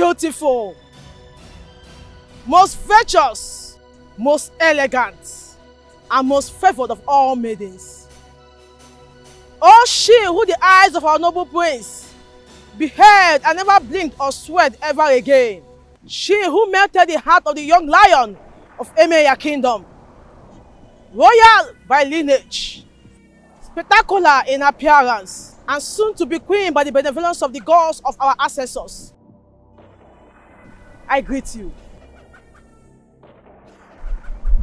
beautiful, most virtuous, most elegant, and most favored of all maidens. Oh, she who the eyes of our noble prince beheld and never blinked or sweat ever again. She who melted the heart of the young lion of Emaya Kingdom. Royal by lineage, spectacular in appearance, and soon to be queen by the benevolence of the gods of our ancestors. I greet you.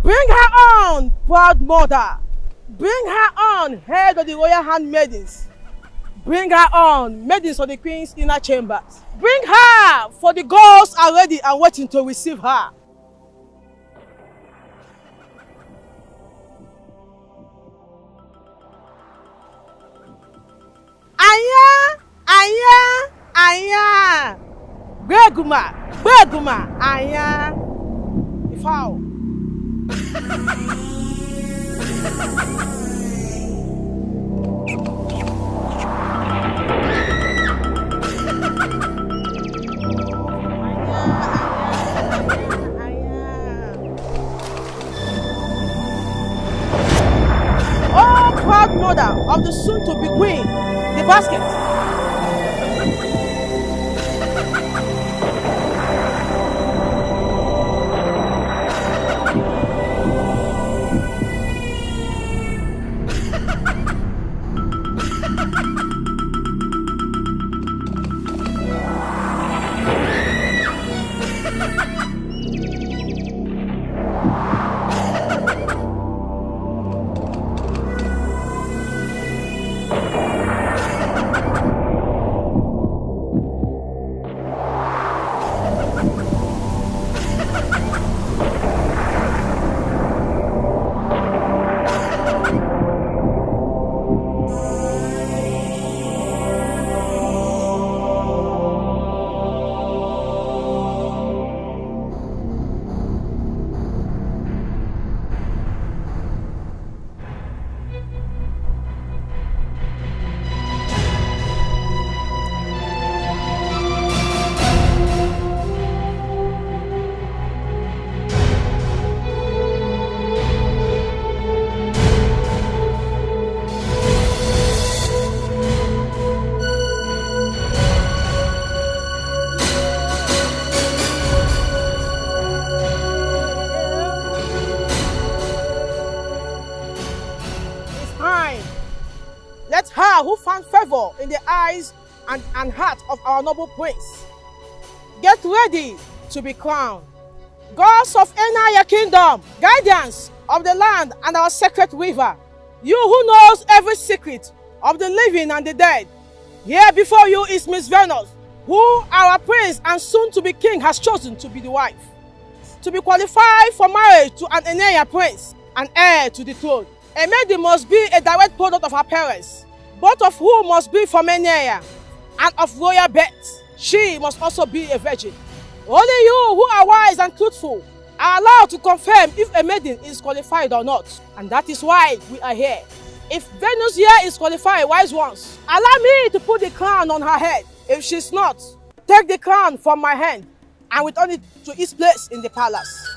Bring her on, proud mother. Bring her on, head of the royal handmaidens. Bring her on, maidens of the queen's inner chambers. Bring her, for the gods are ready and waiting to receive her. Aya, aya, aya. Beguma, aya. Ifao. Oh, proud mother of the soon-to-be queen, the basket. Let her who found favor in the eyes and heart of our noble prince get ready to be crowned. Gods of Enaya Kingdom, guardians of the land and our sacred river, you who knows every secret of the living and the dead, here before you is Miss Venus, who our prince and soon-to-be king has chosen to be the wife, to be qualified for marriage to an Enaya prince and heir to the throne. A maiden must be a direct product of her parents, both of whom must be from Enaya and of royal birth. She must also be a virgin. Only you who are wise and truthful are allowed to confirm if a maiden is qualified or not. And that is why we are here. If Venus here is qualified, wise ones, allow me to put the crown on her head. If she's not, take the crown from my hand and return it to its place in the palace.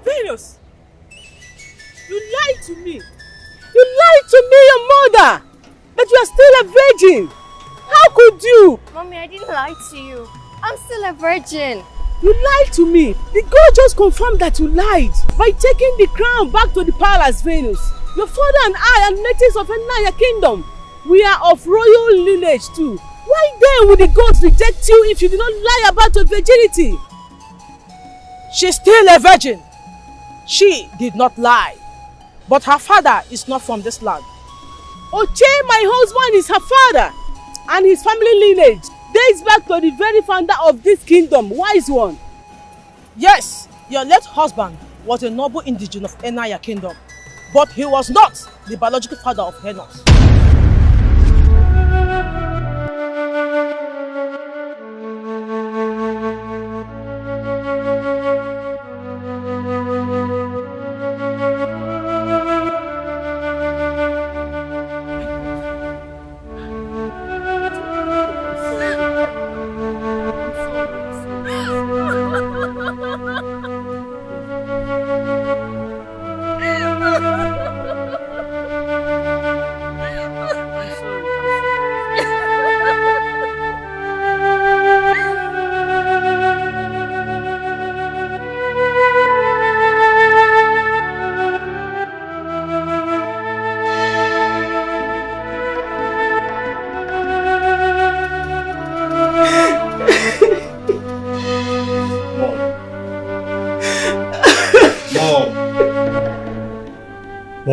Venus, you lied to me. You lied to me, your mother, that you are still a virgin. How could you? Mommy, I didn't lie to you. I'm still a virgin. You lied to me. The God just confirmed that you lied by taking the crown back to the palace, Venus. Your father and I are natives of Enaya Kingdom. We are of royal lineage too. Why then would the gods reject you if you did not lie about your virginity? She's still a virgin. She did not lie. But her father is not from this land. Oche, my husband, is her father. And his family lineage dates back to the very founder of this kingdom, wise one. Yes, your late husband was a noble indigene of Enaya Kingdom, but he was not the biological father of Venus.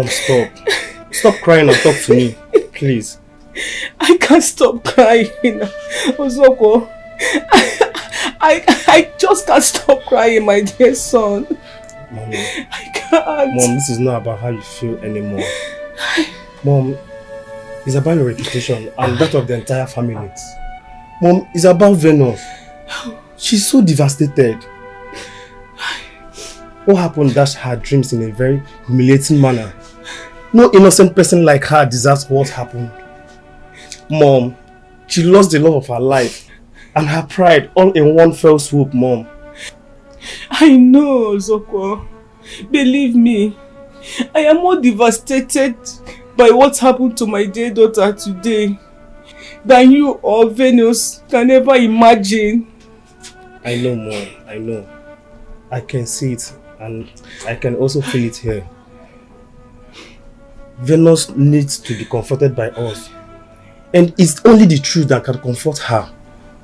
Mom, stop. Stop crying and talk to me, please. I can't stop crying, Ozoko. I just can't stop crying, my dear son. Mommy, I can't. Mom, this is not about how you feel anymore. Mom, it's about your reputation and that of the entire family. Mom, it's about Venus. She's so devastated. What happened dashed her dreams in a very humiliating manner. No innocent person like her deserves what happened. Mom, she lost the love of her life and her pride all in one fell swoop, Mom. I know, Zoko. Believe me, I am more devastated by what happened to my dear daughter today than you or Venus can ever imagine. I know, Mom. I know. I can see it and I can also feel it here. Venus needs to be comforted by us. And it's only the truth that can comfort her.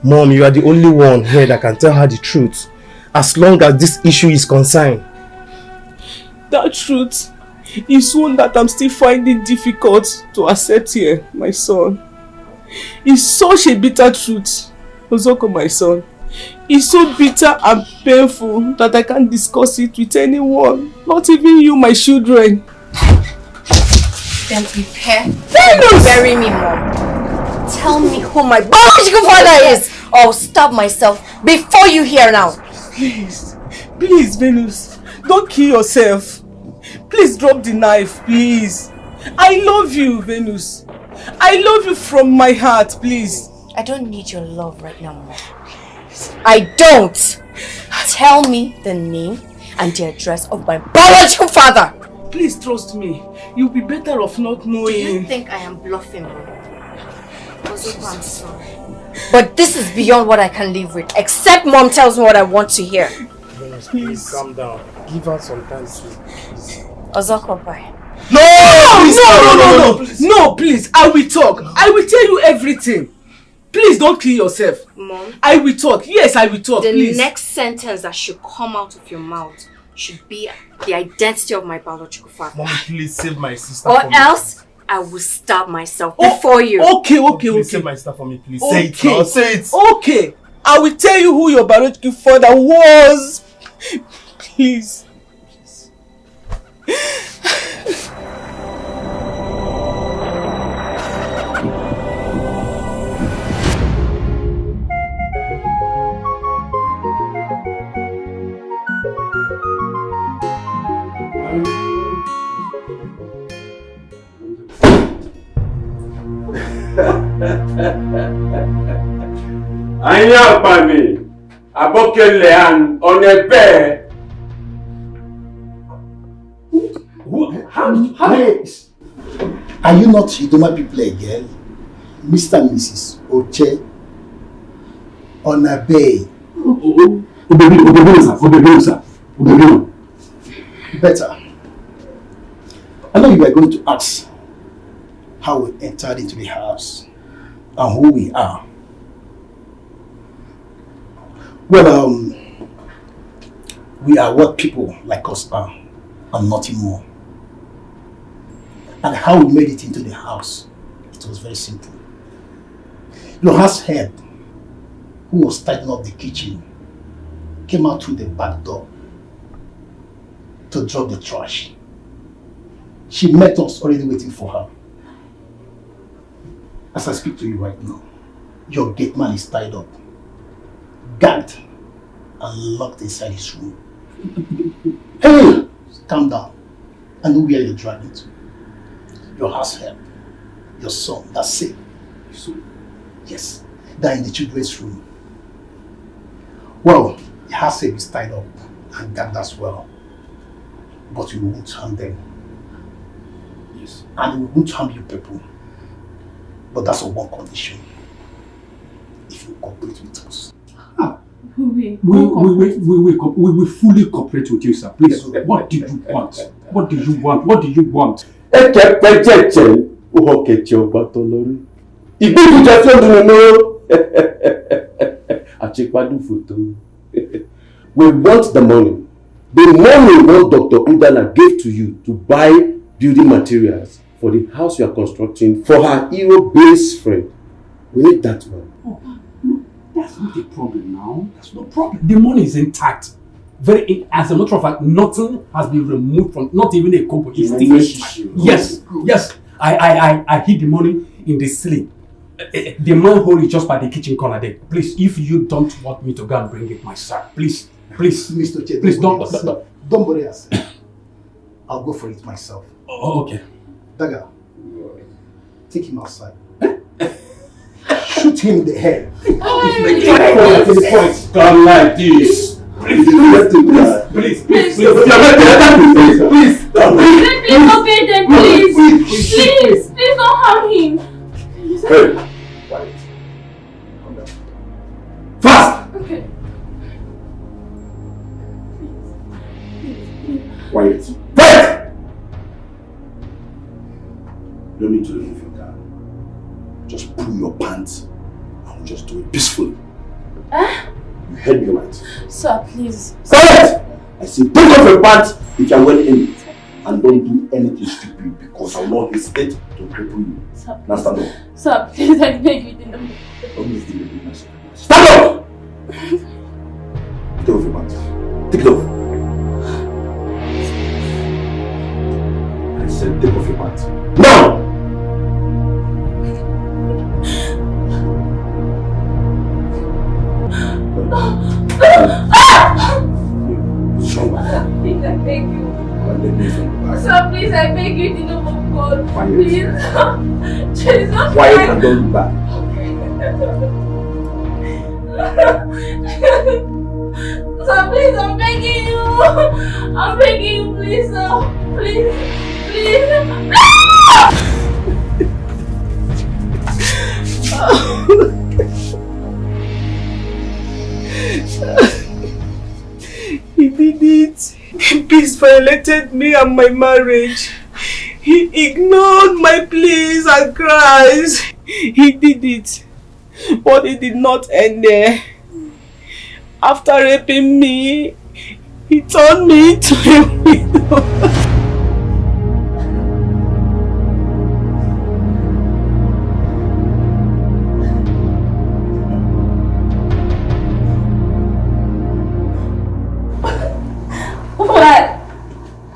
Mom, you are the only one here that can tell her the truth. As long as this issue is concerned. That truth is one that I'm still finding difficult to accept here, my son. It's such a bitter truth, Ozoko, my son. It's so bitter and painful that I can't discuss it with anyone, not even you, my children. Then prepare to bury me, Mom. Tell me who my biological father is, or I'll stab myself before you hear now. Please, Venus, don't kill yourself. Please drop the knife, please. I love you, Venus. I love you from my heart, please. I don't need your love right now, Mom. I don't. Tell me the name and the address of my biological father. Please trust me. You'll be better off not knowing. Do you think I am bluffing, Mom? Ozoko, I'm sorry. But this is beyond what I can live with. Except Mom tells me what I want to hear. Venus, please calm down. Give her some time to please. Ozoko, bye. No, please. I will talk. I will tell you everything. Please don't kill yourself. Mom. I will talk. Yes, I will talk. The next sentence that should come out of your mouth should be the identity of my biological father. Mom, please save my sister or for me. else I will stab myself before you. Okay. Please save my sister for me, please. Say it now. Say it. Okay. I will tell you who your biological father was. Please. Anya Pani, Abokele and Onepe. How? Wait. Are you not Idoma people again? Mr. and Mrs. Oche Onabe. Better. I know you are going to ask how we entered into the house and who we are. Well, we are what people like us are and nothing more. And how we made it into the house, it was very simple. Your house head, who was tidying up the kitchen, came out through the back door to drop the trash. She met us already waiting for her. As I speak to you right now, your gate man is tied up, gagged, and locked inside his room. Hey, calm down. I know where you're driving to. Your house help, your son, that's safe. Yes, they're in the children's room. Well, the house safe is tied up and gagged as well. But we won't harm them. Yes. And we won't harm you people. But that's on one condition. If you cooperate with us. We will fully cooperate with you, sir. Please, what do you want? What do you want? What do you want? We want the money. The money what Dr. Udana gave to you to buy building materials for the house you are constructing for her hero base friend. We need that one. Oh, no, that's not the problem now. That's no problem. The money is intact. As a matter of fact, nothing has been removed from, not even a kobo. It's still yes, yes. I hid the money in the ceiling. The manhole is just by the kitchen corner there. Please, if you don't want me to go and bring it myself, please, Mr. Che, please don't worry yourself. I'll go for it myself. Oh, okay. Daga, take him outside. Shoot him in the head. Come like this. Please, please, obey them, please. Please, don't harm him. Hey, quiet. Come down. Fast! Okay. Quiet. Quiet! You don't need to remove your gun. Just pull your pants and we'll just do it peacefully. You heard me right. Sir, please. Quiet! I say take off your pants if you are well in it. And don't do anything stupid because I will not hesitate to cripple you. Sir, now stand up. Sir, please, I beg you, don't. Don't miss the baby. Stand up! Take off your pants. Take it off. I said take off your pants. Now! Please, I beg you. Sir, please, I beg you, in the name of God. Please. Jesus. Quiet and don't look back. Sir, please, I'm begging you. I'm begging you, please, sir. Please. Please. He did it. Peace violated me and my marriage. He ignored my pleas and cries. He did it. But it did not end there. After raping me, he turned me into a widow.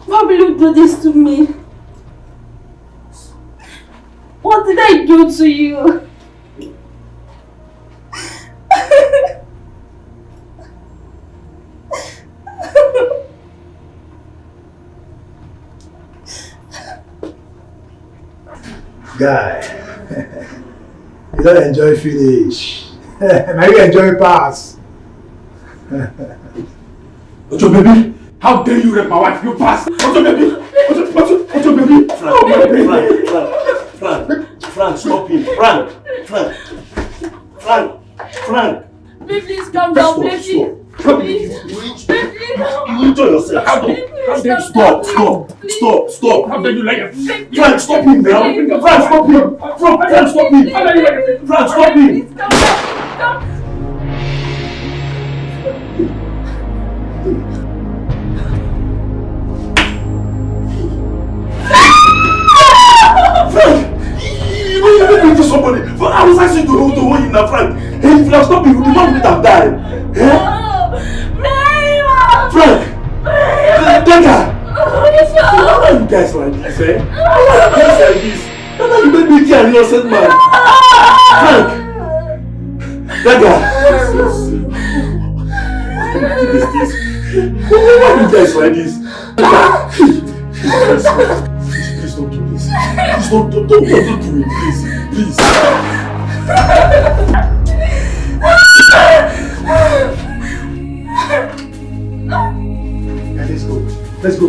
Why will you do this to me? What did I do to you? Guy, you don't enjoy finish. Now you enjoy pass. Ocho baby, how dare you rape my wife? You pass. Ocho baby, Ocho baby. Frank, stop him. Frank. Baby, please calm down, baby. Please. You enjoy yourself. How dare you Stop. How dare you lie? Frank, stop him now. Frank, stop him. Frank, stop him. Frank, stop him. Please, calm down. Frank, you made me to somebody. I was asking to hold him now, Frank. Hey, if you have stopped him, the man would have died. Frank! Dagger! Why are you guys like this, eh? Why are you guys like this? Dagger, you made me kill an innocent man. Frank! Dagger! Why are you guys like this? Please don't do this. Please don't do it, please. Let's go.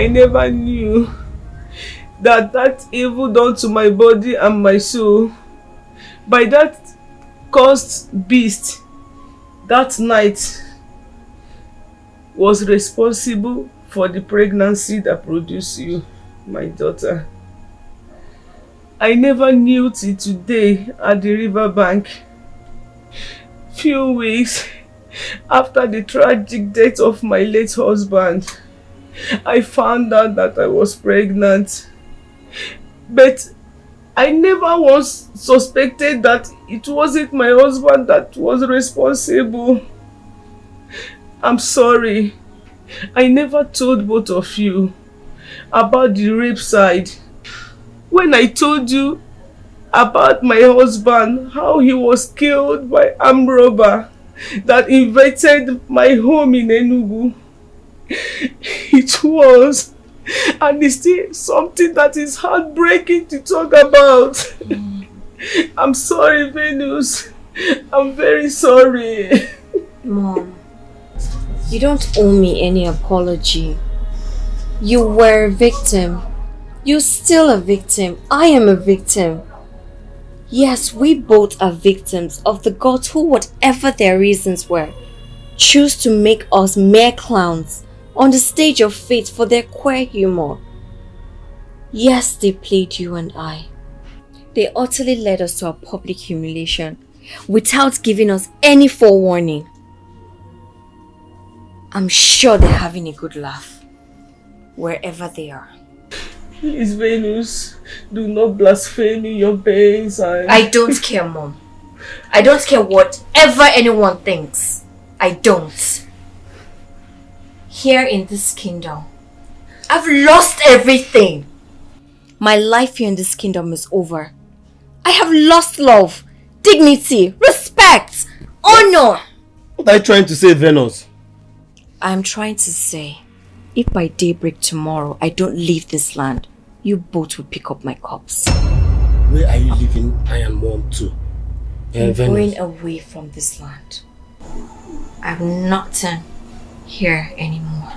I never knew that evil done to my body and my soul by that cursed beast that night was responsible for the pregnancy that produced you, my daughter. I never knew till today at the riverbank, few weeks after the tragic death of my late husband, I found out that I was pregnant. But I never once suspected that it wasn't my husband that was responsible. I'm sorry. I never told both of you about the rape side. When I told you about my husband, how he was killed by armed robber that invaded my home in Enugu, it was, and it's still something that is heartbreaking to talk about. I'm sorry, Venus. I'm very sorry. Mom, you don't owe me any apology. You were a victim. You're still a victim. I am a victim. Yes, we both are victims of the gods who, whatever their reasons were, choose to make us mere clowns on the stage of fate for their queer humor. Yes, they played you and I. They utterly led us to a public humiliation without giving us any forewarning. I'm sure they're having a good laugh wherever they are. Please, Venus, do not blaspheme your pains. I don't care, Mom. I don't care whatever anyone thinks. I don't. Here in this kingdom, I've lost everything. My life here in this kingdom is over. I have lost love, dignity, respect, honor. What are you trying to say, Venus? I'm trying to say, if by daybreak tomorrow I don't leave this land, you both will pick up my corpse. Where are you leaving I and Mom to? I'm going away from this land. I'm not here anymore.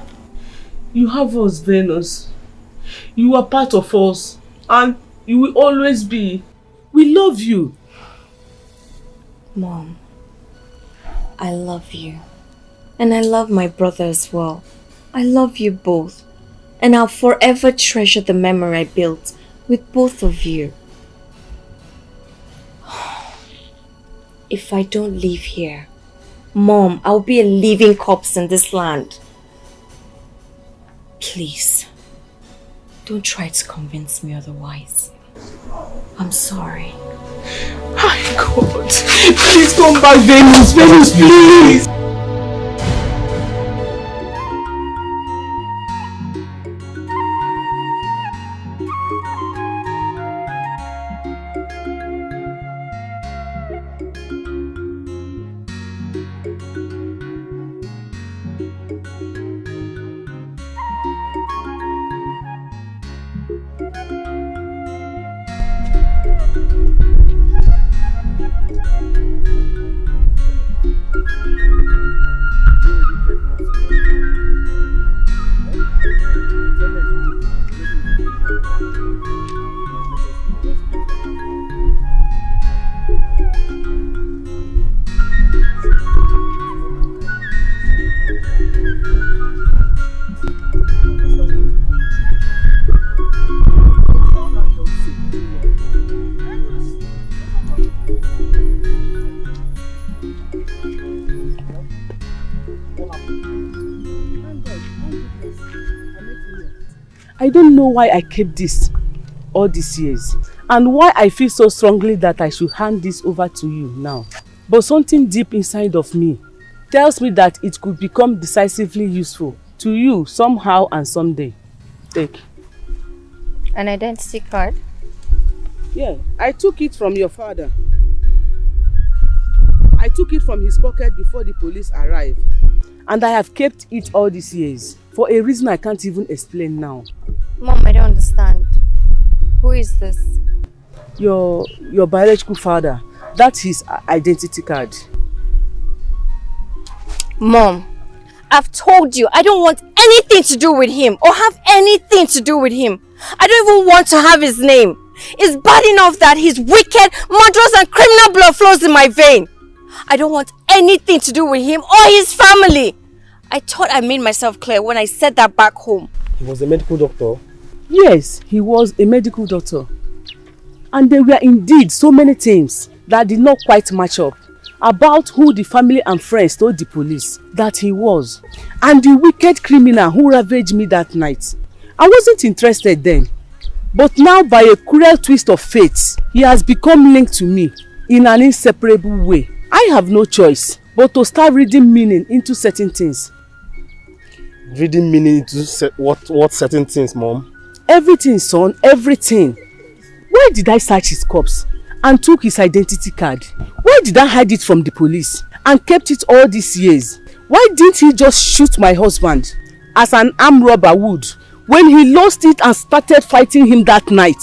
You have us, Venus. You are part of us, and you will always be. We love you. Mom, I love you. And I love my brother as well. I love you both. And I'll forever treasure the memory I built with both of you. If I don't leave here, Mom, I'll be a living corpse in this land. Please, don't try to convince me otherwise. I'm sorry. My God. Please come back, Venus. Venus, please. I don't know why I kept this all these years and why I feel so strongly that I should hand this over to you now. But something deep inside of me tells me that it could become decisively useful to you somehow and someday. Take. An identity card? Yeah, I took it from your father. I took it from his pocket before the police arrived. And I have kept it all these years for a reason I can't even explain now. Mom, I don't understand. Who is this? Your biological father. That's his identity card. Mom, I've told you, I don't want anything to do with him or have anything to do with him. I don't even want to have his name. It's bad enough that his wicked, murderous and criminal blood flows in my vein. I don't want anything to do with him or his family. I thought I made myself clear when I said that back home. He was a medical doctor? Yes, he was a medical doctor. And there were indeed so many things that did not quite match up about who the family and friends told the police that he was. And the wicked criminal who ravaged me that night. I wasn't interested then. But now, by a cruel twist of fate, he has become linked to me in an inseparable way. I have no choice but to start reading meaning into certain things. Reading meaning into what certain things, Mom? Everything, son, everything. Why did I search his corpse and took his identity card? Why did I hide it from the police and kept it all these years? Why didn't he just shoot my husband as an armed robber would when he lost it and started fighting him that night?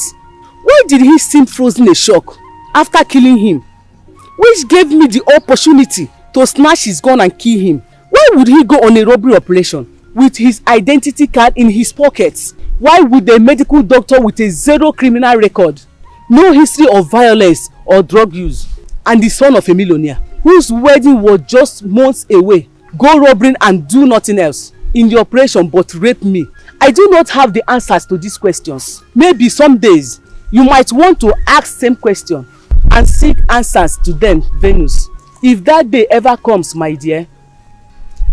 Why did he seem frozen in shock after killing him? Which gave me the opportunity to snatch his gun and kill him. Why would he go on a robbery operation with his identity card in his pockets? Why would a medical doctor with a zero criminal record, no history of violence or drug use, and the son of a millionaire whose wedding was just months away, go robbing and do nothing else in the operation but rape me? I do not have the answers to these questions. Maybe some days you might want to ask same question and seek answers to them, Venus. If that day ever comes, my dear,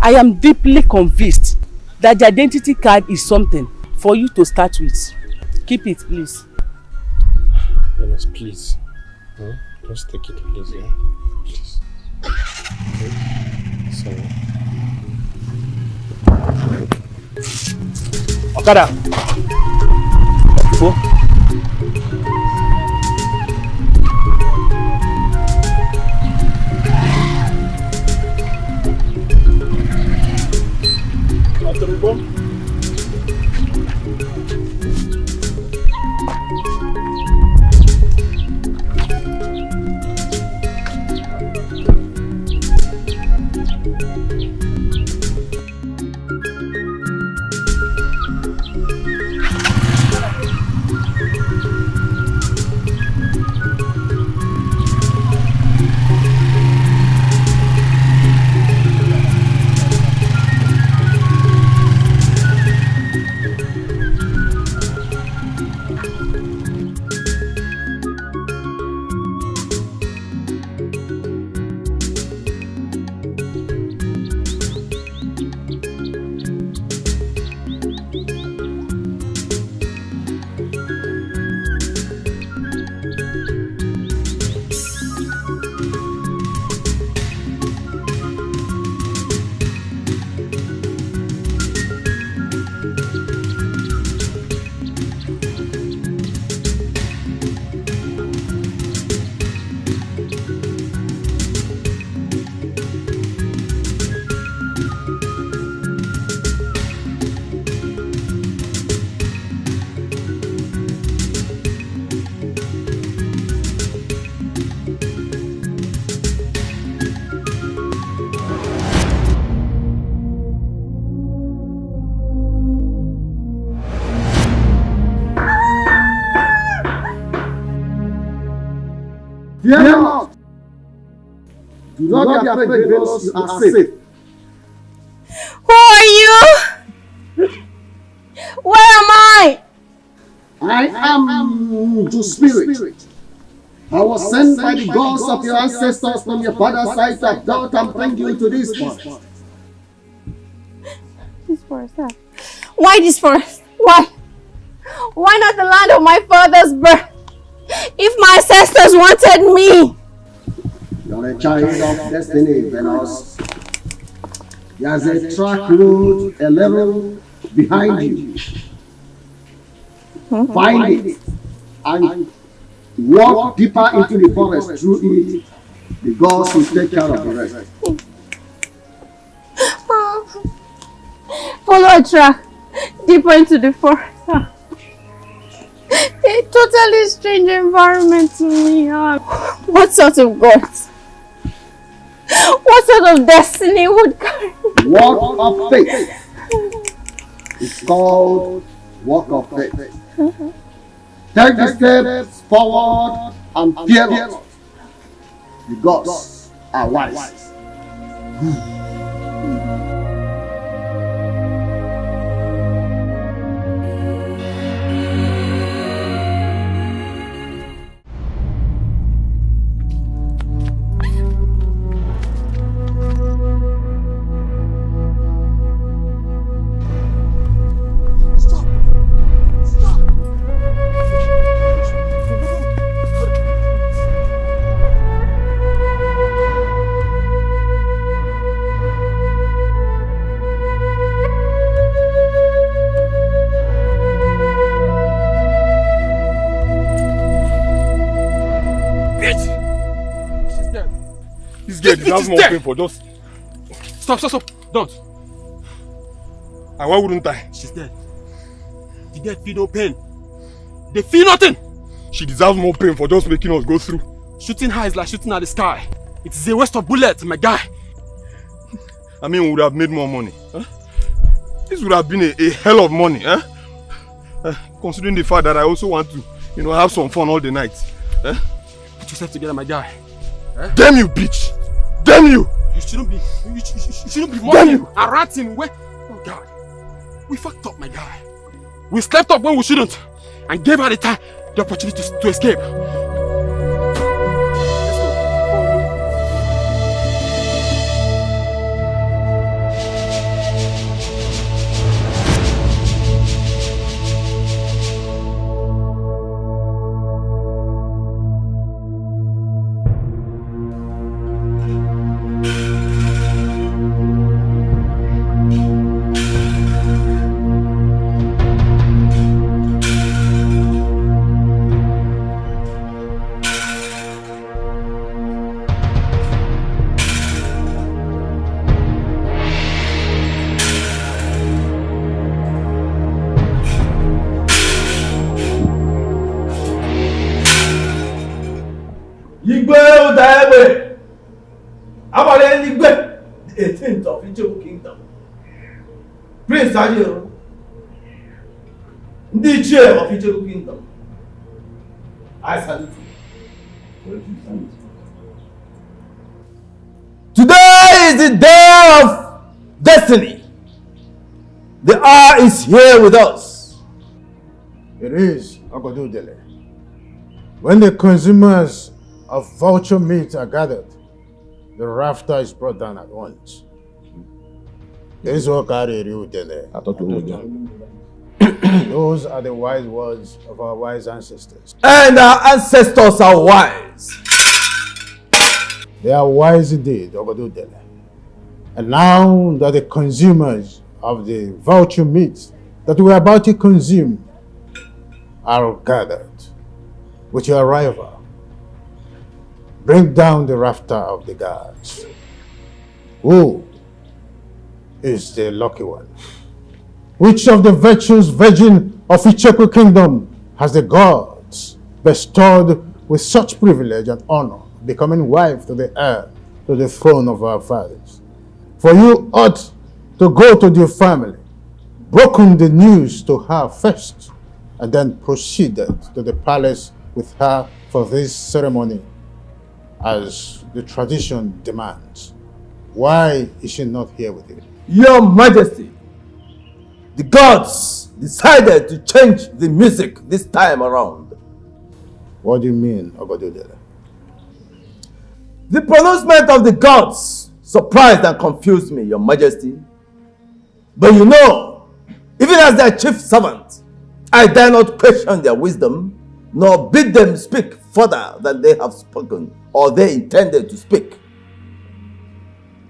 I am deeply convinced that the identity card is something for you to start with. Keep it, please. Venus, please. Huh? Just take it, please, yeah? Please. Okay. Sorry. Okada! Go. Fear not. Do not be afraid, Venus, you are safe. Who are you? Where am I? I am the spirit. I was sent by the gods of your ancestors from your father's side to adopt and bring you to this forest. This forest, huh? Why this forest? Why? Why not the land of my father's birth? If my ancestors wanted me! You are a child of destiny, Venus. There's a track road, a level behind you. Find it and walk deeper into the forest through it. The gods will take care of the rest. Follow a track deeper into the forest. A totally strange environment to me. What sort of gods? What sort of destiny would carry me? Walk of faith. It's called walk of faith. Take the steps forward and fear not. The gods are wise. That's more painful. Just stop. Don't. And why wouldn't I? She's dead. The dead feel no pain. They feel nothing. She deserves more pain for just making us go through. Shooting her is like shooting at the sky. It is a waste of bullets, my guy. I mean, we would have made more money. Huh? This would have been a hell of money. Huh? Considering the fact that I also want to, have some fun all the night. Huh? Put yourself together, my guy. Huh? Damn you, bitch! Damn you! You shouldn't be mocking and ranting. Oh God, we fucked up, my guy. We slept up when we shouldn't, and gave her the opportunity to escape. The 18th of Ijebu Kingdom. Prince Ajiro, the chair of Ijebu Kingdom. I salute you. Today is the day of destiny. The hour is here with us. It is, Ogodudele. When the consumers of vulture meat are gathered, the rafter is brought down at once. Those are the wise words of our wise ancestors. And our ancestors are wise. They are wise indeed, Ogodudele. And now that the consumers of the vulture meat that we are about to consume are gathered, with your arrival, bring down the rafter of the gods. Who is the lucky one? Which of the virtuous virgin of Icheku kingdom has the gods bestowed with such privilege and honor, becoming wife to the heir to the throne of our fathers? For you ought to go to your family, broken the news to her first, and then proceeded to the palace with her for this ceremony, as the tradition demands. Why is she not here with you? Your Majesty, the gods decided to change the music this time around. What do you mean, Ogodudele? The pronouncement of the gods surprised and confused me, Your Majesty. But you know, even as their chief servant, I dare not question their wisdom, nor bid them speak further than they have spoken or they intended to speak.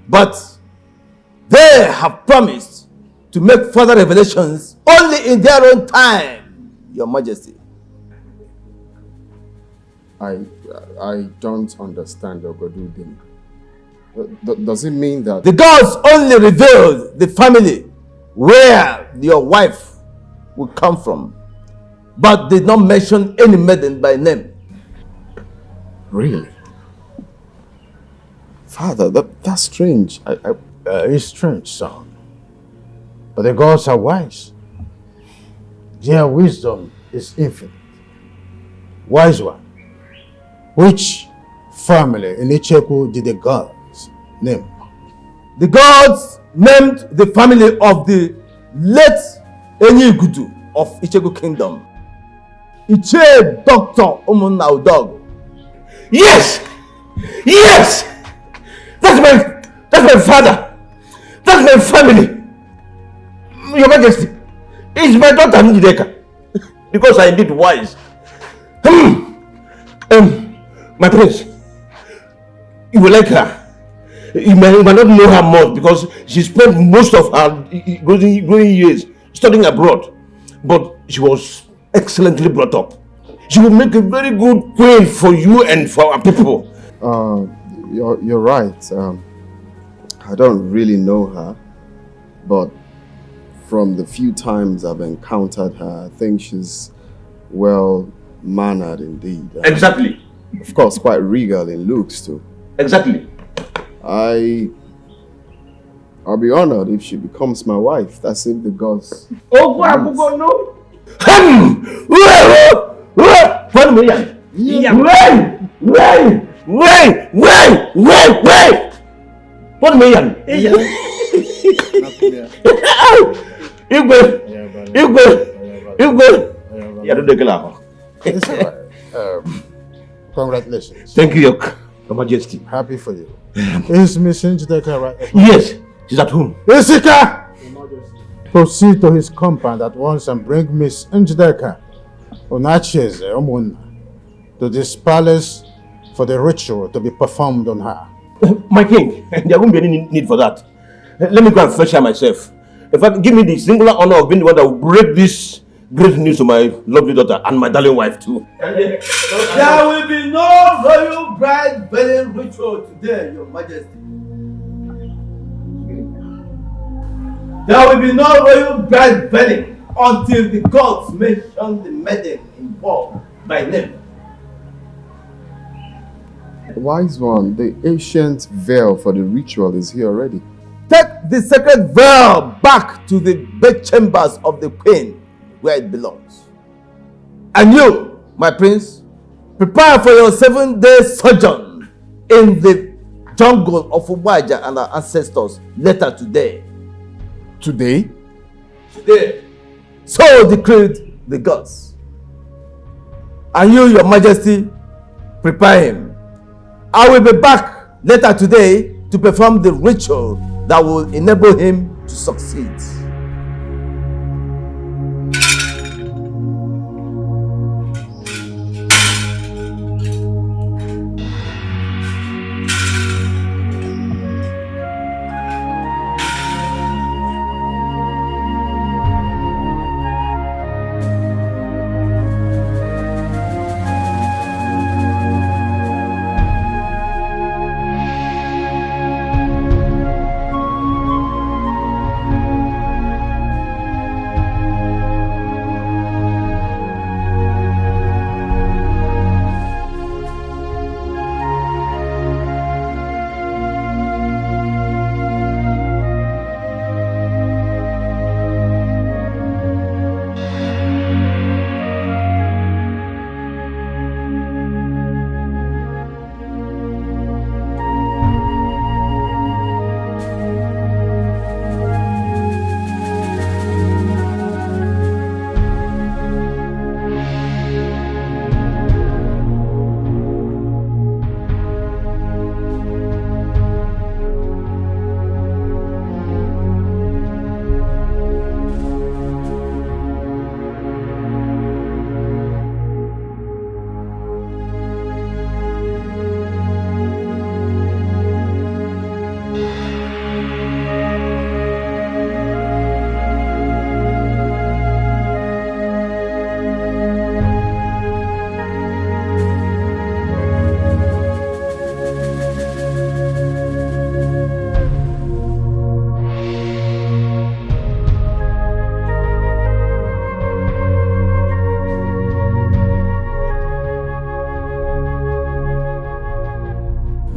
But they have promised to make further revelations only in their own time, Your Majesty. I don't understand, Ogodudele. Does it mean that the gods only revealed the family where your wife will come from, but did not mention any maiden by name? Really? Father, that's strange. I It's strange, son. But the gods are wise. Their wisdom is infinite. Wise one. Which family in Icheku did the gods name? The gods named the family of the late Ukatu of Ichegu Kingdom. Iche Dr. Umunna Udog. Yes! Yes! That's my father! That's my family! Your Majesty, it's my daughter Njideka. Because I indeed wise. My prince, you will like her. You might not know her much because she spent most of her growing years studying abroad. But she was excellently brought up. She will make a very good queen for you and for our people. You're right. I don't really know her, but from the few times I've encountered her, I think she's well-mannered indeed. Exactly. Of course, quite regal in looks too. Exactly. I'll be honored if she becomes my wife. That's if the gods. Oh, no. It's all right. Congratulations. Thank you, Your Majesty. Happy for you. Is Miss Njideka right? Yes, she's at home. Isika! Proceed to his compound at once and bring Miss Njideka Onacheze Omunna to this palace for the ritual to be performed on her. My king, there won't be any need for that. Let me go and fetch her myself. In fact, give me the singular honor of being the one that will break this great news to my lovely daughter and my darling wife too. There will be no royal bride wedding ritual today, Your Majesty. There will be no royal bride wedding until the gods mention the maiden involved by name. Wise one, the ancient veil for the ritual is here already. Take the sacred veil back to the bedchambers of the queen where it belongs. And you, my prince, prepare for your 7-day sojourn in the jungle of Uwaja and our ancestors later today. Today? Today. So decreed the gods. And you, Your Majesty, prepare him. I will be back later today to perform the ritual that will enable him to succeed.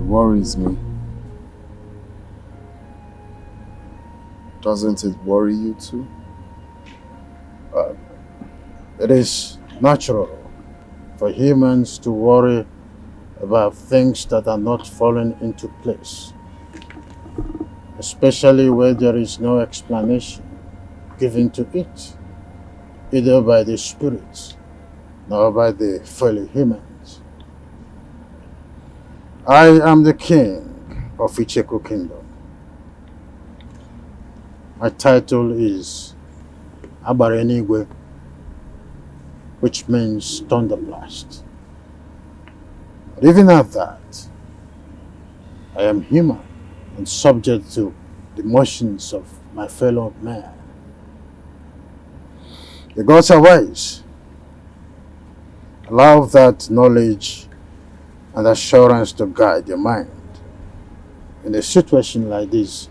Worries me. Doesn't it worry you too? It is natural for humans to worry about things that are not falling into place, especially where there is no explanation given to it, either by the spirits nor by the fellow humans. I am the king of Icheku Kingdom. My title is Abarenigwe, which means thunderblast. But even at that, I am human and subject to the motions of my fellow man. The gods are wise. Allow that knowledge and assurance to guide your mind. In a situation like this,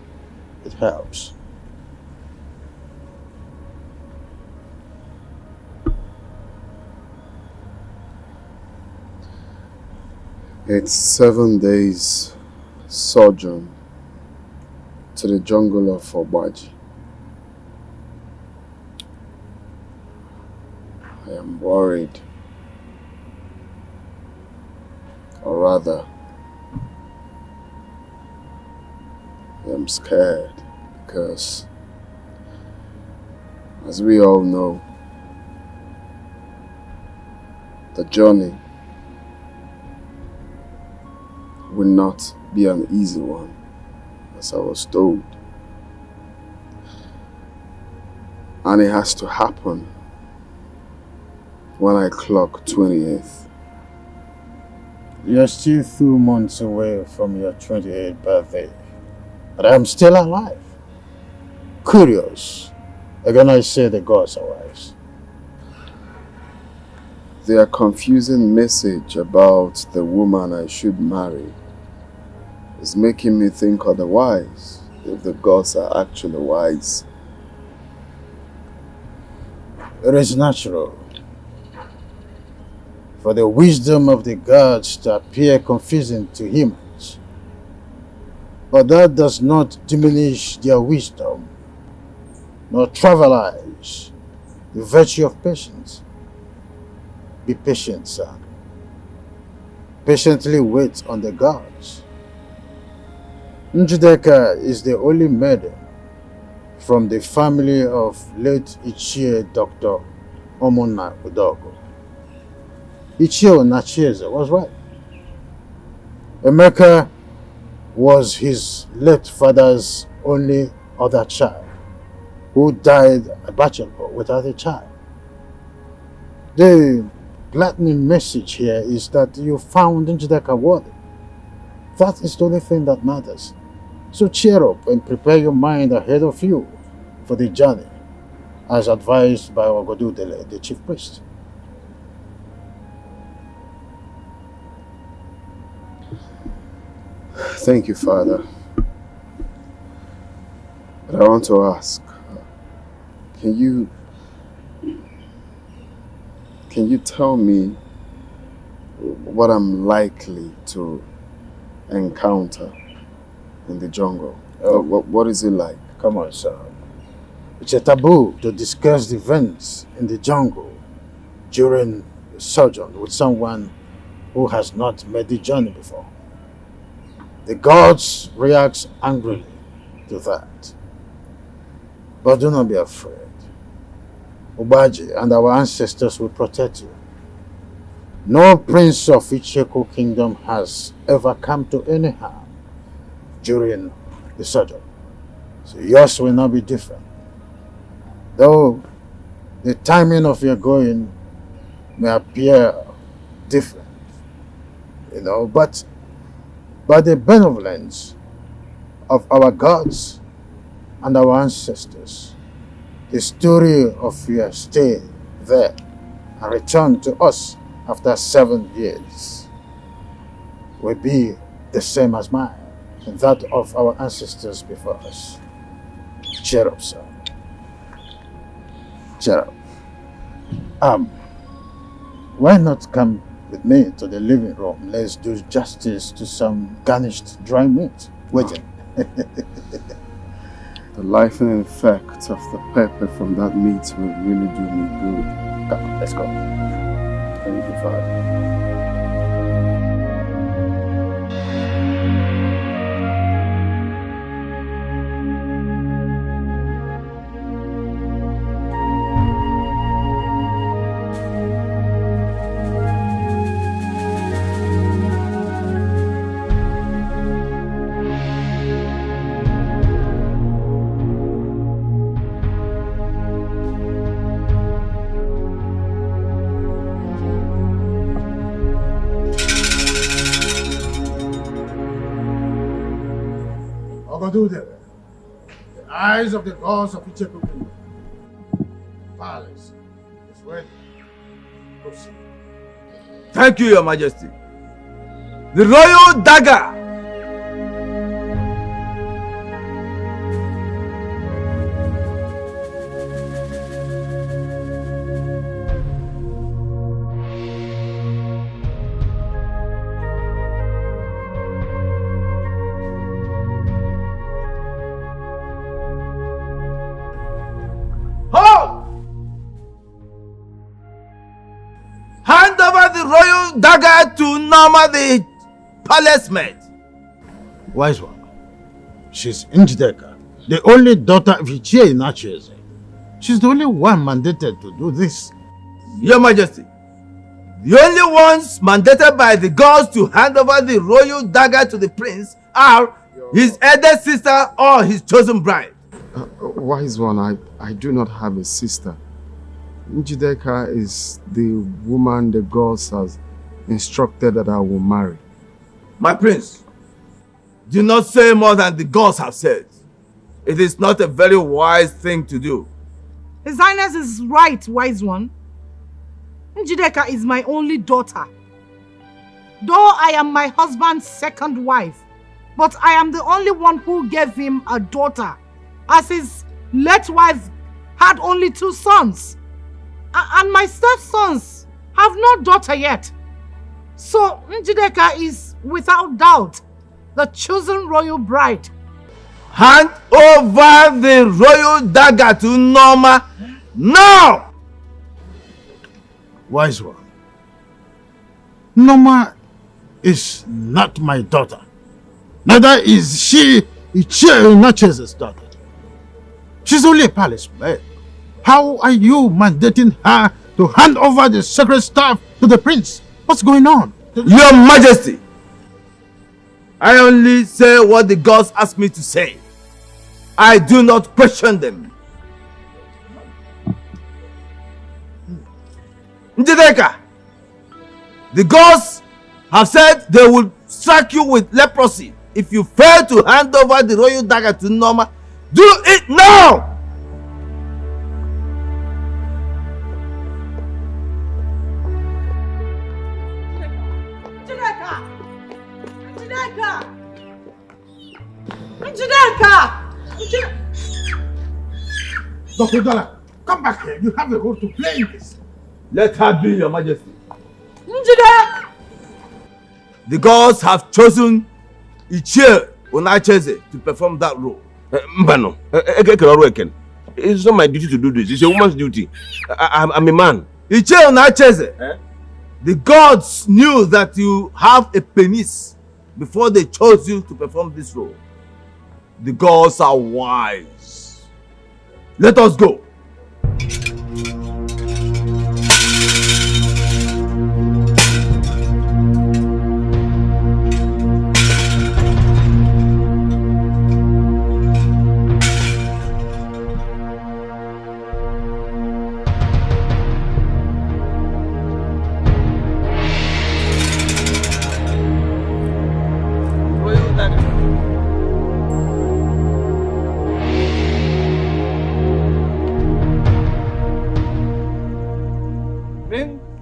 it helps. It's 7 days sojourn to the jungle of Obaji. I am worried, or rather, I am scared because, as we all know, the journey will not be an easy one, as I was told. And it has to happen when I clock 28th. You're still 2 months away from your 28th birthday, but I'm still alive. Curious. Again, I say the gods are wise. Their confusing message about the woman I should marry is making me think otherwise, if the gods are actually wise. It is natural for the wisdom of the gods to appear confusing to humans, but that does not diminish their wisdom, nor trivialize the virtue of patience. Be patient, son. Patiently wait on the gods. Njideka is the only maiden from the family of late Ichie Dr. Omona Udogo. Ichie Nachieze was right. Amaka was his late father's only other child, who died a bachelor without a child. The gladdening message here is that you found Njideka worthy. That is the only thing that matters. So cheer up and prepare your mind ahead of you for the journey, as advised by Ogodudele, the chief priest. Thank you, Father. But I want to ask, can you tell me what I'm likely to encounter in the jungle? What is it like? Come on, son. It's a taboo to discuss the events in the jungle during the sojourn with someone who has not made the journey before. The gods react angrily to that. But do not be afraid. Obaji and our ancestors will protect you. No prince of Icheku Kingdom has ever come to any harm during the sojourn. So yours will not be different. Though the timing of your going may appear different, but by the benevolence of our gods and our ancestors, the story of your stay there and return to us after 7 years will be the same as mine and that of our ancestors before us. Cheer up, sir. Cheer up. Why not come with me to the living room? Let's do justice to some garnished dry meat. Waiting. The life-and effect of the pepper from that meat will really do me good. Come on, let's go. Thank you, Father. The eyes of the gods of Icheku Kingdom. Palace is ready. Proceed. Thank you, Your Majesty. The royal dagger. Hand over the royal dagger to Norma, the palace maid. Wise one. She's Njideka, the only daughter of Ichie Inacheze. She's the only one mandated to do this. Your Majesty, the only ones mandated by the gods to hand over the royal dagger to the prince are his elder sister or his chosen bride. Wise one, I do not have a sister. Njideka is the woman the gods has instructed that I will marry. My prince, do not say more than the gods have said. It is not a very wise thing to do. His Highness is right, wise one. Njideka is my only daughter. Though I am my husband's second wife, but I am the only one who gave him a daughter, as his late wife had only 2 sons. And my stepsons have no daughter yet. So Njideka is, without doubt, the chosen royal bride. Hand over the royal dagger to Norma now! Wise one. Norma is not my daughter. Neither is she Ichie Inacheze's daughter. She's only a palace maid. How are you mandating her to hand over the sacred staff to the prince? What's going on? Your Majesty, I only say what the gods ask me to say. I do not question them. Njideka, the gods have said they will strike you with leprosy if you fail to hand over the royal dagger to Norma. Do it now! Dr. Dollar, come back here. You have a role to play in this. Let her be, Your Majesty. Njideka! The gods have chosen Ichie Inacheze to perform that role. Mbano, it's not my duty to do this. It's a woman's duty. I'm a man. Ichie Inacheze, the gods knew that you have a penis before they chose you to perform this role. The gods are wise. Let us go.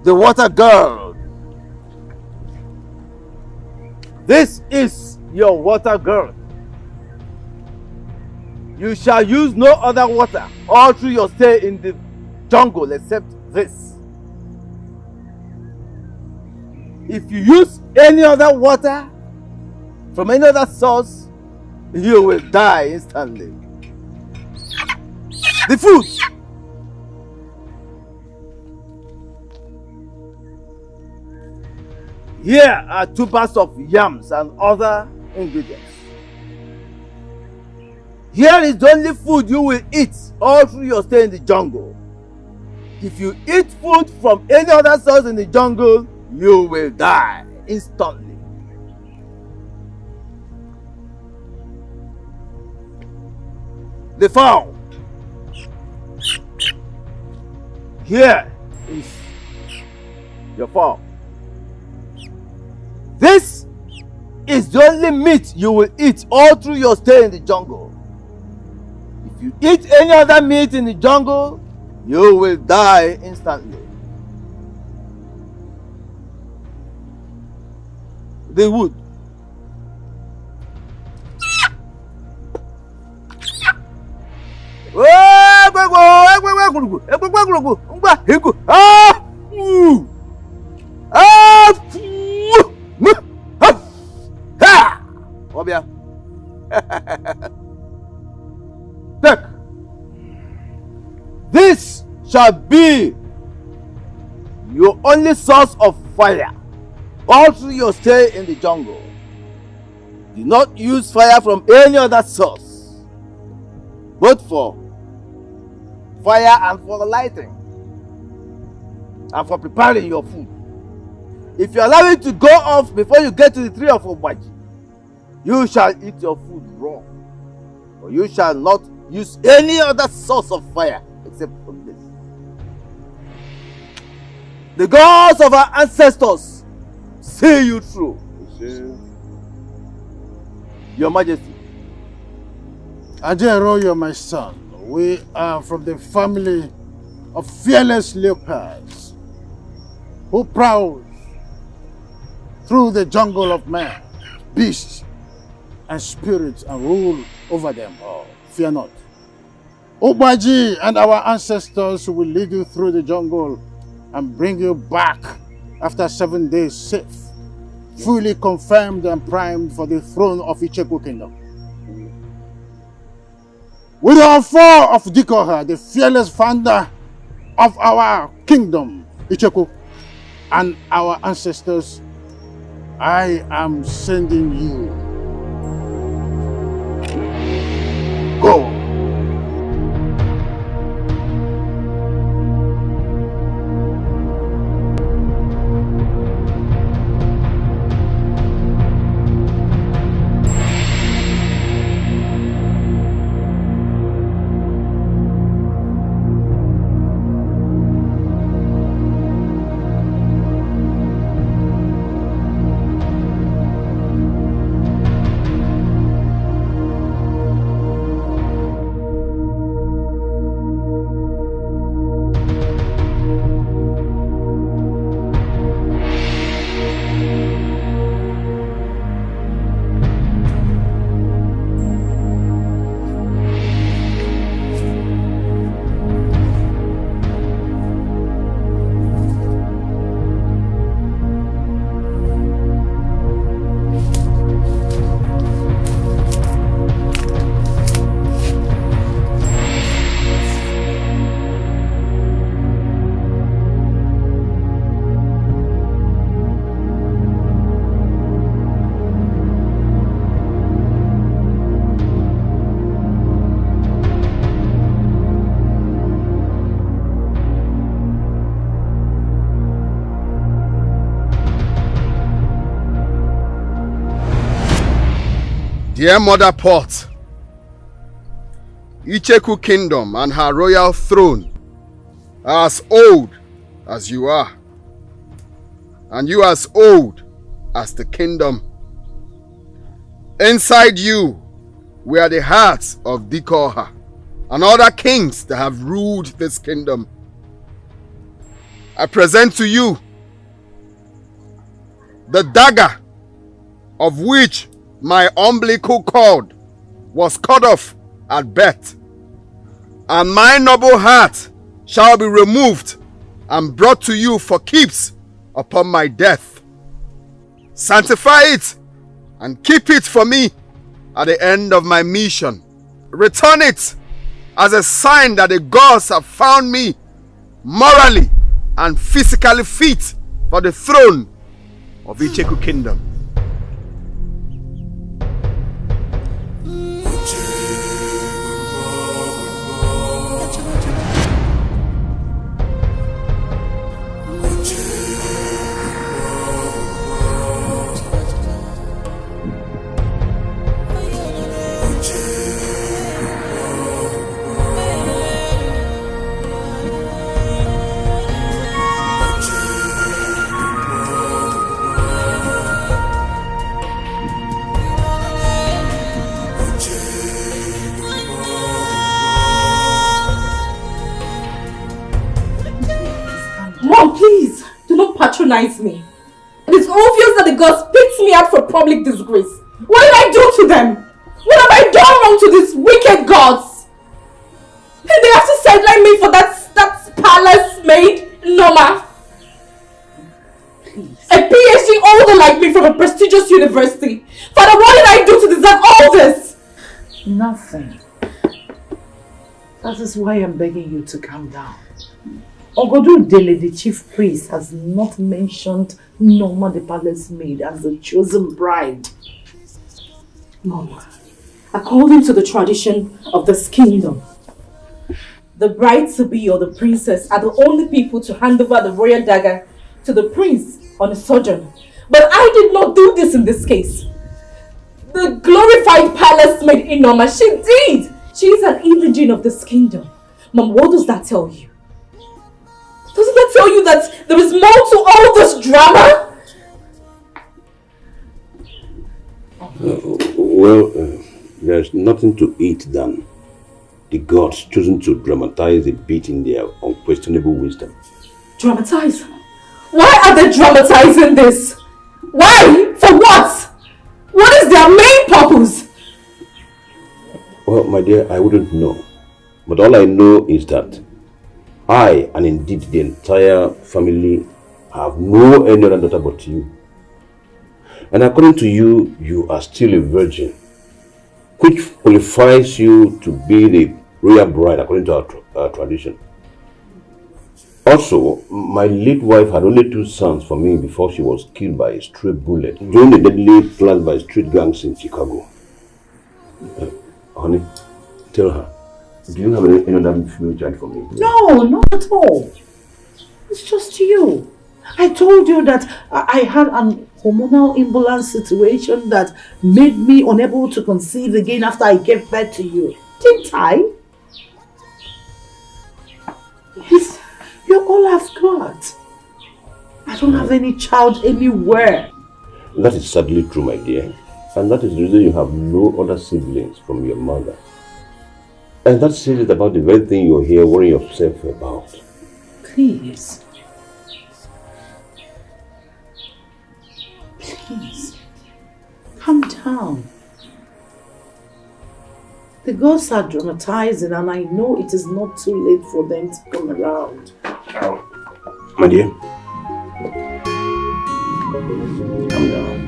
The water girl. This is your water girl. You shall use no other water all through your stay in the jungle except this. If you use any other water from any other source, you will die instantly. The food! Here are 2 bags of yams and other ingredients. Here is the only food you will eat all through your stay in the jungle. If you eat food from any other source in the jungle, you will die instantly. The fowl. Here is your fowl. This is the only meat you will eat all through your stay in the jungle. If you eat any other meat in the jungle, you will die instantly. The wood. Take. This shall be your only source of fire all through your stay in the jungle. Do not use fire from any other source, both for fire and for lighting and for preparing your food. If you allow it to go off before you get to the tree of Obaji, you shall eat your food raw, or you shall not use any other source of fire except from this. The gods of our ancestors see you through. Your Majesty. Ajero, you're my son. We are from the family of fearless leopards who prowl through the jungle of man, beasts, and spirits and rule over them all. Fear not. Obaji and our ancestors will lead you through the jungle and bring you back after 7 days safe, fully confirmed and primed for the throne of Icheku Kingdom. With our four of Dikoha, the fearless founder of our kingdom, Icheku, and our ancestors, I am sending you. Go. Dear Mother Pot, Icheku Kingdom and her royal throne are as old as you are, and you as old as the kingdom. Inside you were the hearts of Dikoha and other kings that have ruled this kingdom. I present to you the dagger of which my umbilical cord was cut off at birth, and my noble heart shall be removed and brought to you for keeps upon my death. Sanctify it and keep it for me at the end of my mission. Return it as a sign that the gods have found me morally and physically fit for the throne of Icheku Kingdom. Please, do not patronize me. It is obvious that the gods picked me out for public disgrace. What did I do to them? What have I done wrong to these wicked gods? And they have to sideline me for that palace maid, Norma. Please. A PhD holder like me from a prestigious university. Father, what did I do to deserve all this? Nothing. That is why I'm begging you to calm down. Ogodu Dele, the chief priest, has not mentioned Norma the palace maid as the chosen bride. Mom, according to the tradition of this kingdom, the bride-to-be or the princess are the only people to hand over the royal dagger to the prince on a sojourn. But I did not do this in this case. The glorified palace maid Inoma, she did! She is an indigene of this kingdom. Mom, what does that tell you? Doesn't that tell you that there is more to all this drama? There's nothing to it than the gods choosing to dramatize a bit in their unquestionable wisdom. Dramatize? Why are they dramatizing this? Why? For what? What is their main purpose? Well, my dear, I wouldn't know. But all I know is that I, and indeed the entire family, have no any other daughter but you. And according to you, you are still a virgin, which qualifies you to be the royal bride according to our tradition. Also, my late wife had only 2 sons for me before she was killed by a stray bullet during the deadly planned by street gangs in Chicago. Honey, tell her. Do you have any other female child for me? No, not at all. It's just you. I told you that I had an hormonal imbalance situation that made me unable to conceive again after I gave birth to you. Didn't I? Yes. You're all I've got. I don't have any child anywhere. That is sadly true, my dear. And that is the reason you have no other siblings from your mother. And that says it about the very thing you're here worrying yourself about. Please. Please. Calm down. The gods are dramatizing and I know it is not too late for them to come around. My dear. Calm down.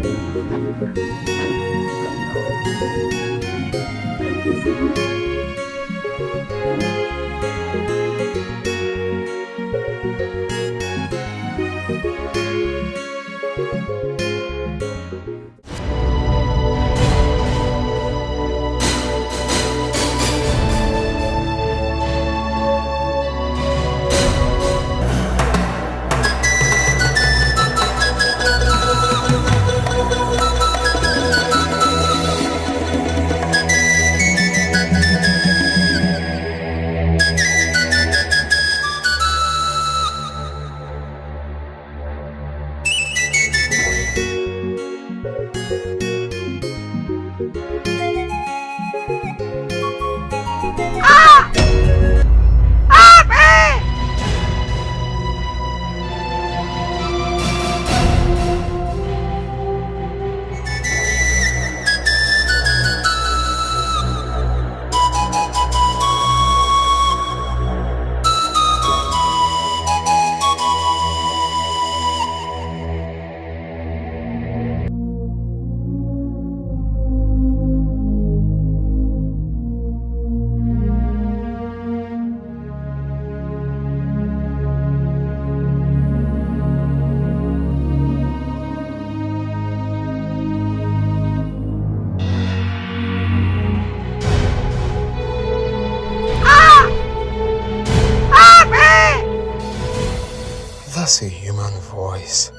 That's a human voice.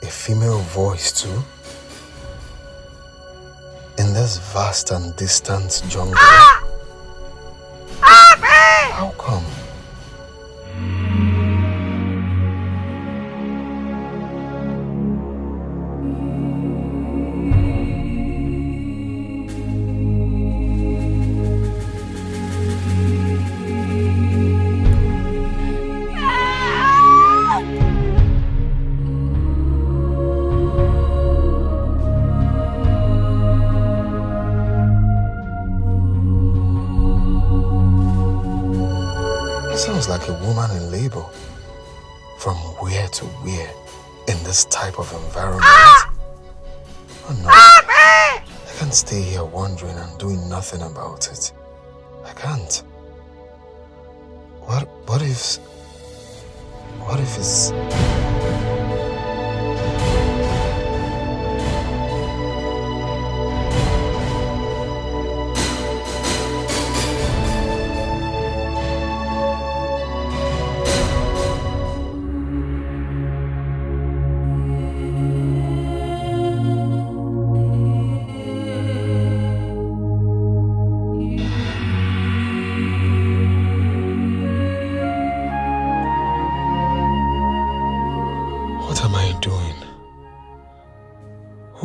A female voice too. In this vast and distant jungle. How come? Like a woman in labor. From where to where in this type of environment? Oh no. I can't stay here wondering and doing nothing about it. I can't. What if it's...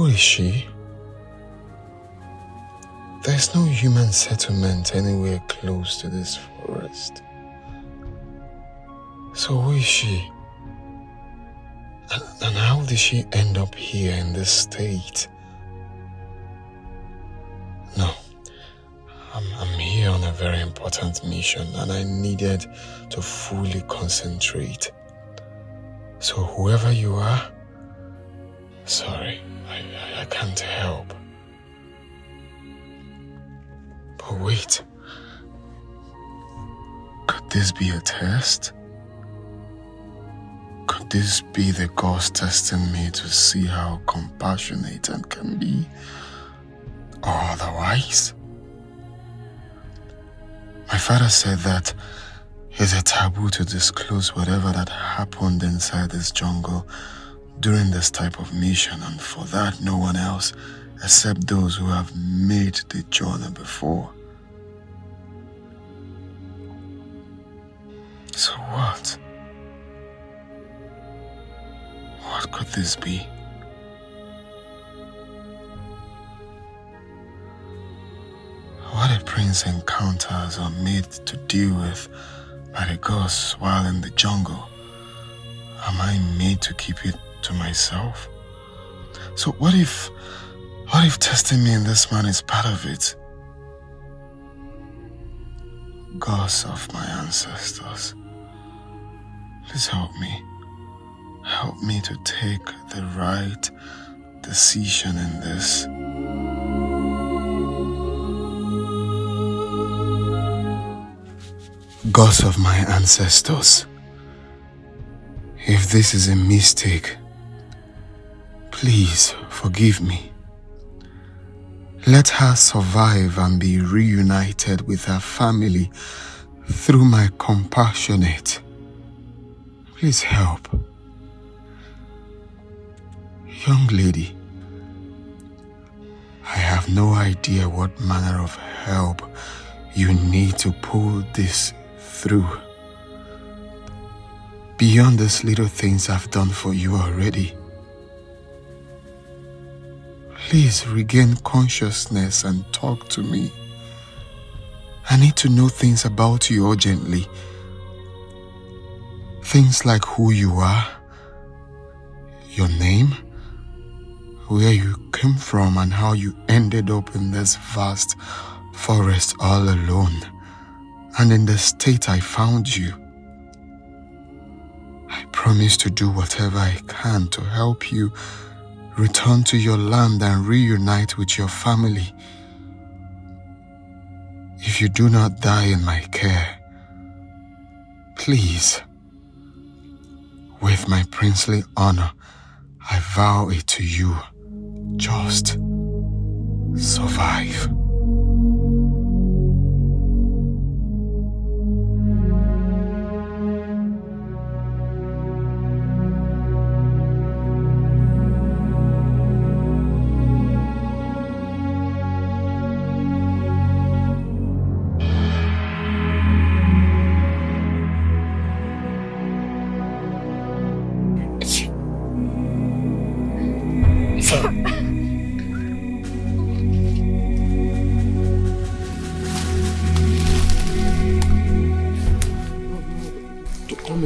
Is she? There's no human settlement anywhere close to this forest. So who is she? And how did she end up here in this state? No, I'm here on a very important mission and I needed to fully concentrate. So whoever you are, sorry. I can't help. But wait. Could this be a test? Could this be the gods testing me to see how compassionate I can be? Or otherwise? My father said that it's a taboo to disclose whatever that happened inside this jungle during this type of mission, and for that no one else except those who have made the journey before. So what? What could this be? What a prince encounters are made to deal with by the gods while in the jungle. Am I made to keep it to myself? So what if testing me in this man is part of it? Gods of my ancestors, please help me. Help me to take the right decision in this. Gods of my ancestors, if this is a mistake, please forgive me. Let her survive and be reunited with her family through my compassionate. Please help. Young lady, I have no idea what manner of help you need to pull this through. Beyond these little things I've done for you already. Please regain consciousness and talk to me. I need to know things about you urgently. Things like who you are, your name, where you came from and how you ended up in this vast forest all alone and in the state I found you. I promise to do whatever I can to help you return to your land and reunite with your family. If you do not die in my care, please, with my princely honor, I vow it to you, just survive.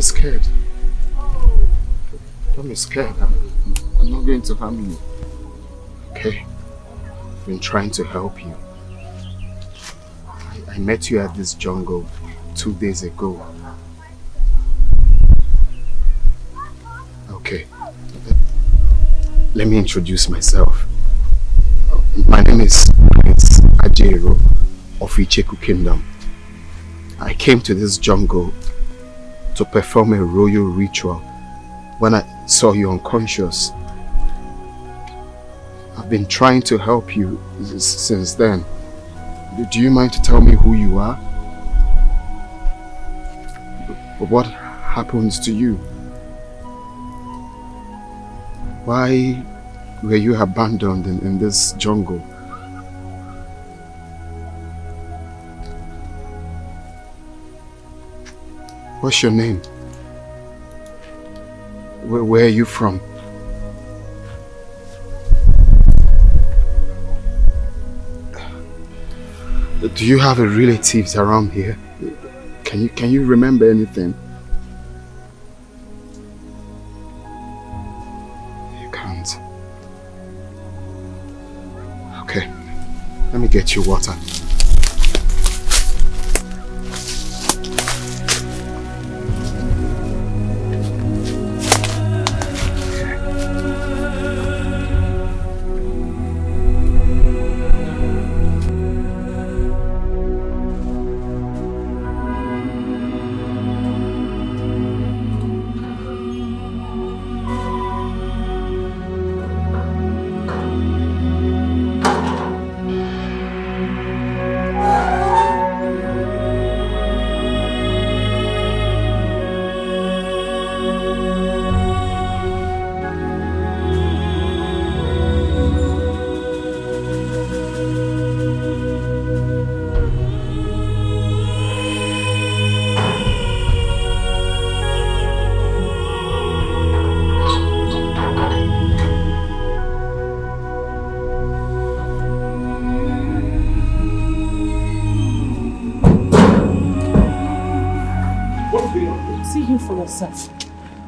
be scared. Don't be scared. I'm not going to harm you. Okay? I've been trying to help you. I met you at this jungle 2 days ago. Okay. Let me introduce myself. My name is Prince Ajero of Icheku Kingdom. I came to this jungle to perform a royal ritual when I saw you unconscious. I've been trying to help you since then. Do you mind to tell me who you are? What happens to you? Why were you abandoned in this jungle? What's your name? Where are you from? Do you have relatives around here? Can you remember anything? You can't. Okay, let me get you water.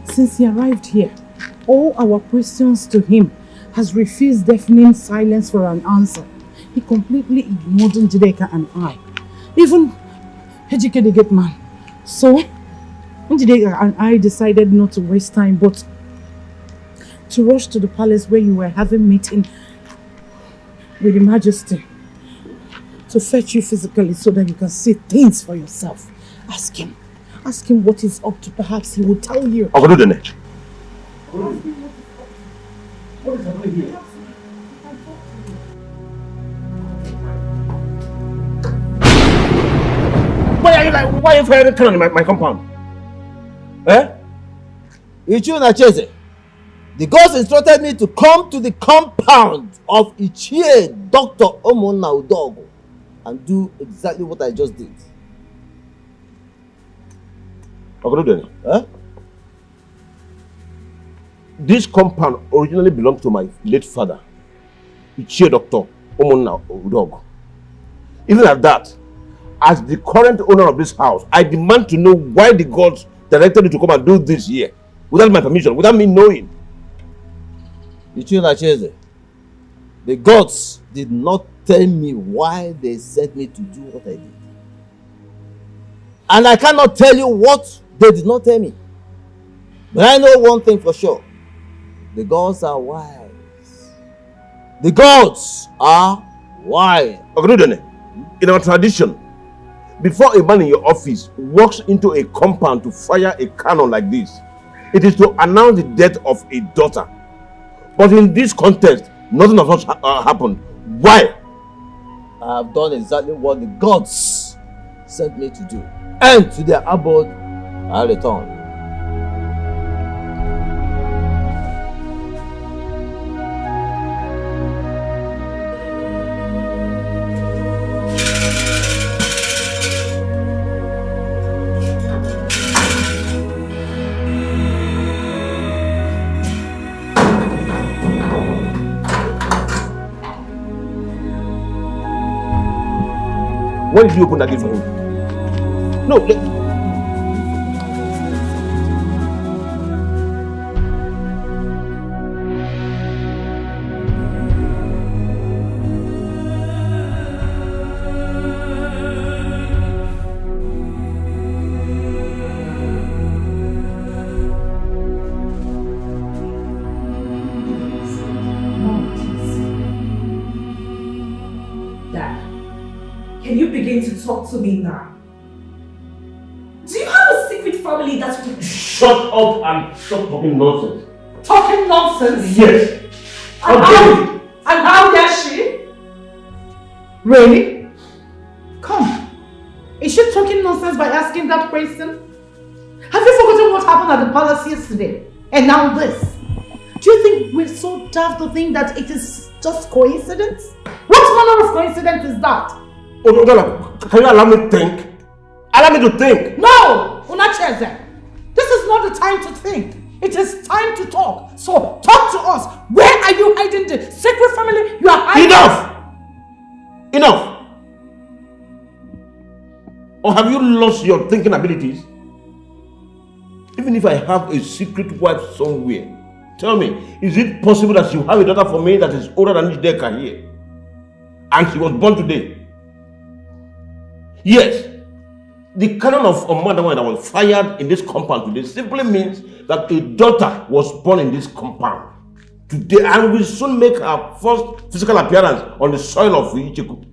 Since he arrived here, all our questions to him has refused deafening silence for an answer. He completely ignored Njideka and I. Even Ejike the gate man. So, Njideka and I decided not to waste time, but to rush to the palace where you were having meeting with Your Majesty to fetch you physically so that you can see things for yourself. Ask him. Ask him what he's up to. Perhaps he will tell you. I'll do the next. What is happening here? Why are you firing cannon in my compound? Eh? Ichuna Cheze, the gods instructed me to come to the compound of Ichie Dr. Omona Udogo and do exactly what I just did. Huh? This compound originally belonged to my late father, Ichie Dr. Omona Udogo. Even at that, as the current owner of this house, I demand to know why the gods directed you to come and do this here without my permission, without me knowing. Ichuna Cheze, the gods did not tell me why they sent me to do what I did. And I cannot tell you what they did not tell me. But I know one thing for sure. The gods are wise. The gods are wise. In our tradition, before a man in your office walks into a compound to fire a cannon like this, it is to announce the death of a daughter. But in this context, nothing of such happened. Why? I have done exactly what the gods sent me to do. And to their abode, I return. Why did you open that gate for him? No, can you begin to talk to me now? Do you have a secret family that will... Shut up and stop talking nonsense. Talking nonsense? Yes. And how dare she? Really? Come. Is she talking nonsense by asking that question? Have you forgotten what happened at the palace yesterday? And now this? Do you think we're so daft to think that it is just coincidence? What manner of coincidence is that? Can you allow me to think? Allow me to think. No! Unacheze. This is not the time to think. It is time to talk. So talk to us. Where are you hiding the secret family you are hiding? Enough! Enough! Or have you lost your thinking abilities? Even if I have a secret wife somewhere, tell me, is it possible that you have a daughter for me that is older than Njideka here? And she was born today? Yes. The canon of Omadawa that was fired in this compound today simply means that a daughter was born in this compound today and will soon make her first physical appearance on the soil of Icheku.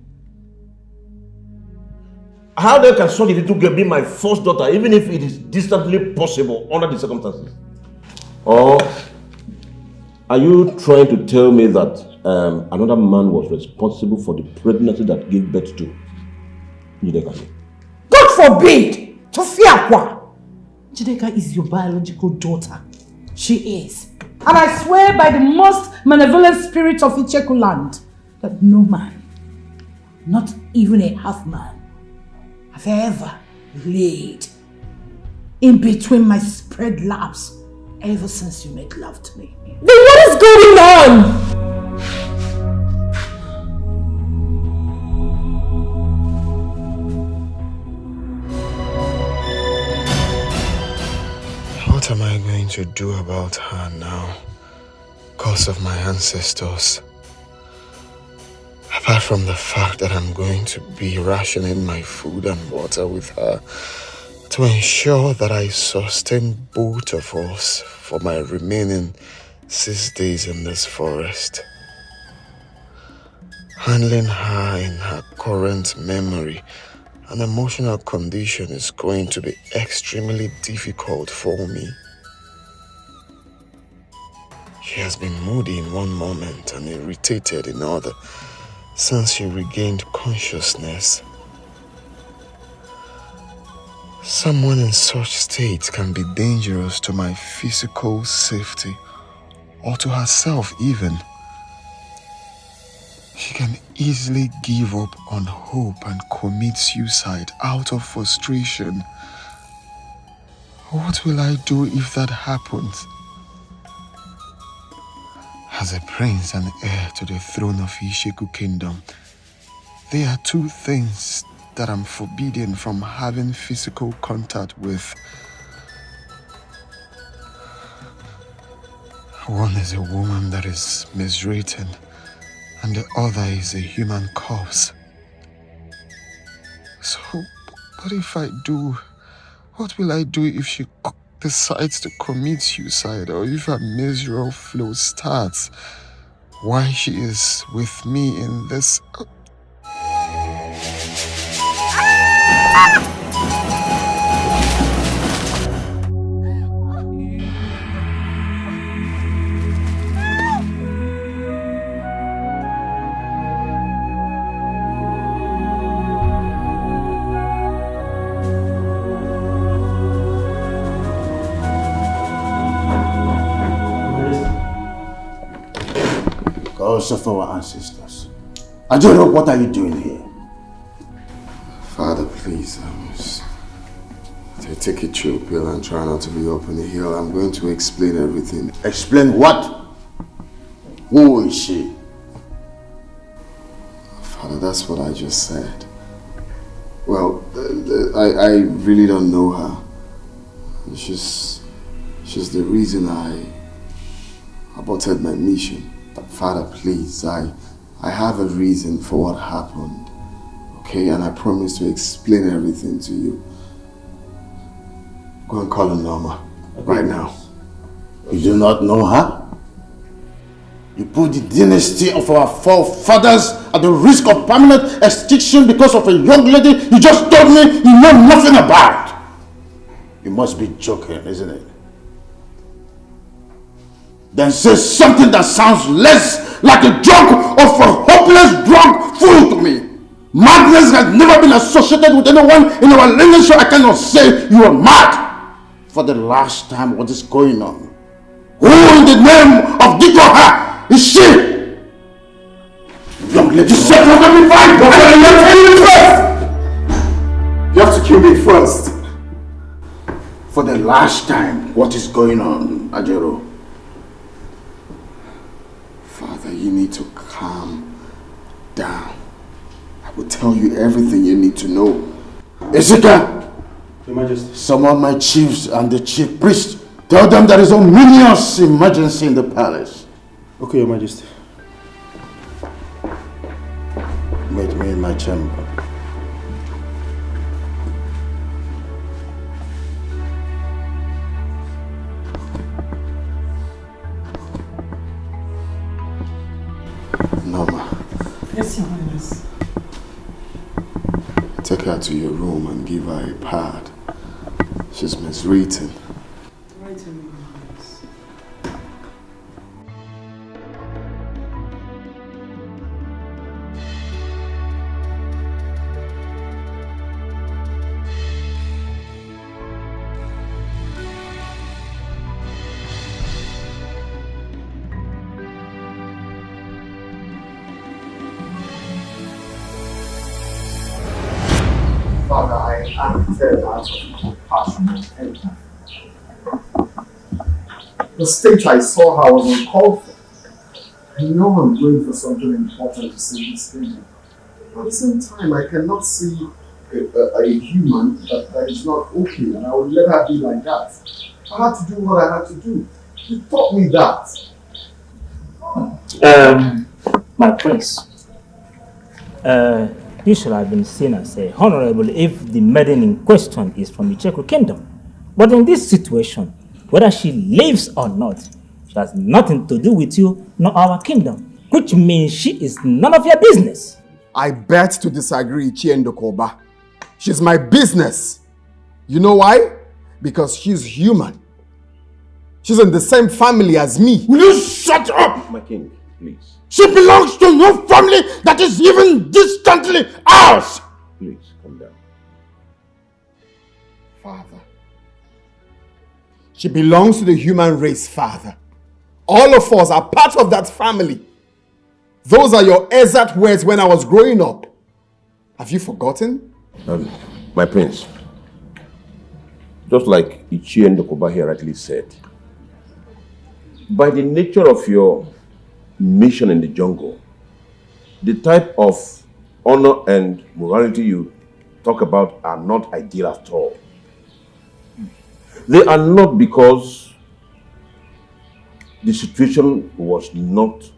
How then can such a little girl be my first daughter, even if it is distantly possible under the circumstances? Or are you trying to tell me that another man was responsible for the pregnancy that gave birth to Njideka? God forbid! To Fiakwa! Njideka is your biological daughter. She is. And I swear by the most malevolent spirit of Icheku land that no man, not even a half man, have ever laid in between my spread laps ever since you made love to me. Then what is going on? What am I going to do about her now? Because of my ancestors. Apart from the fact that I'm going to be rationing my food and water with her to ensure that I sustain both of us for my remaining 6 days in this forest. Handling her in her current memory and emotional condition is going to be extremely difficult for me. She has been moody in one moment and irritated in other since she regained consciousness. Someone in such state can be dangerous to my physical safety or to herself even. She can easily give up on hope and commit suicide out of frustration. What will I do if that happens? As a prince and heir to the throne of Isheku Kingdom, there are two things that I'm forbidden from having physical contact with. One is a woman that is miswritten, and the other is a human corpse. So, what if I do? What will I do if she decides to commit suicide, or if her miserable flow starts while she is with me in this? Of our ancestors. Ajoro, what are you doing here? Father, please, take a chill pill and try not to be up on the hill. I'm going to explain everything. Explain what? Who is she? Father, that's what I just said. Well, I really don't know her. She's the reason I aborted my mission. Father, please, I have a reason for what happened, okay? And I promise to explain everything to you. Go and call her Norma, right now. You do not know her? You put the dynasty of our forefathers at the risk of permanent extinction because of a young lady you just told me you know nothing about. You must be joking, isn't it? Then say something that sounds less like a joke of a hopeless drunk fool to me. Madness has never been associated with anyone in our lineage, so I cannot say you are mad. For the last time, what is going on? Who in the name of Dikoha is she? Young lady, shut up, let me fight! You have to kill me first. For the last time, what is going on, Ajero? Father, you need to calm down. I will tell you everything you need to know. Ezeka, Your Majesty, summon my chiefs and the chief priest. Tell them there is a ominous emergency in the palace. Okay, Your Majesty. Meet me in my chamber. Norma. Yes, Your Highness. Take her to your room and give her a pad. She's miswritten. Right, Your Highness. Father, I acted out of compassion and empathy. The state I saw her was uncalled for. I know I'm going for something important to save this kingdom. At the same time, I cannot see a human that is not okay, and I would let her be like that. I had to do what I had to do. He taught me that. My prince, you should have been seen as a honorable if the maiden in question is from the Cheku kingdom. But in this situation, whether she lives or not, she has nothing to do with you nor our kingdom, which means she is none of your business. I bet to disagree, Chiendokoba. She's my business. You know why? Because she's human. She's in the same family as me. Will you shut up? My king, please. She belongs to no family that is even distantly ours. Please, calm down. Father. She belongs to the human race, Father. All of us are part of that family. Those are your exact words when I was growing up. Have you forgotten? My prince, just like Ichie Ndokoba here rightly said, by the nature of your mission in the jungle, the type of honor and morality you talk about are not ideal at all. They are not because the situation was not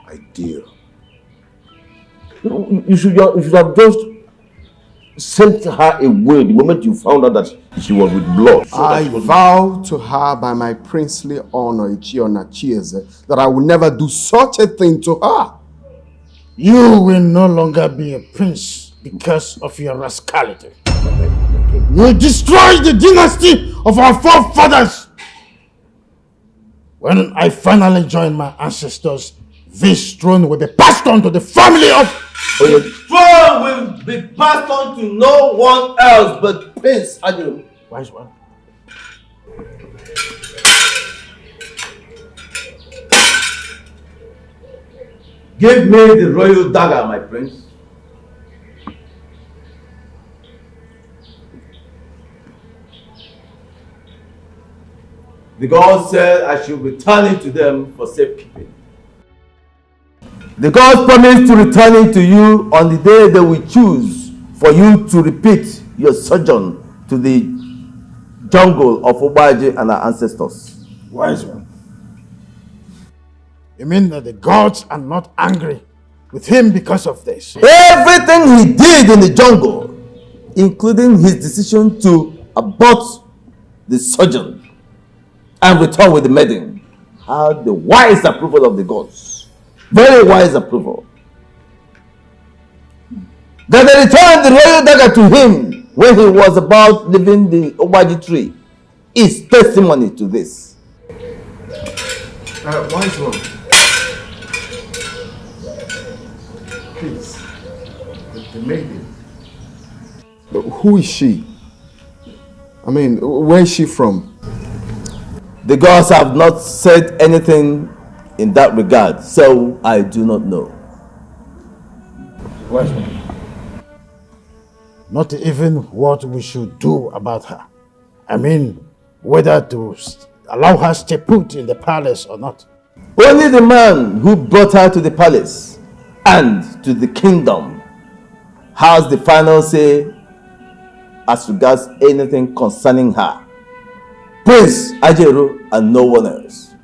ideal. You should have just sent her away the moment you found out that she was with blood. So I vow to her by my princely honor, Ichiona Chieze, that I will never do such a thing to her. You will no longer be a prince because of your rascality. You destroy the dynasty of our forefathers. When I finally join my ancestors, this throne will be passed on to the family of... The throne will be passed on to no one else but Prince Adjum. Wise one. Give me the royal dagger, my prince. The gods said I should return it to them for safekeeping. The gods promised to return it to you on the day they will choose for you to repeat your sojourn to the jungle of Obaji and our ancestors. Wise one. You mean that the gods are not angry with him because of this? Everything he did in the jungle, including his decision to abort the sojourn and return with the maiden, had the wise approval of the gods. Very wise approval. That they returned the royal dagger to him when he was about leaving the Obaji tree is testimony to this. Wise one. Please, the maiden. Who is she? I mean, where is she from? The gods have not said anything in that regard, so I do not know. Wise one. Not even what we should do about her. I mean, whether to allow her to stay put in the palace or not. Only the man who brought her to the palace and to the kingdom has the final say as regards anything concerning her. Prince Ajero and no one else.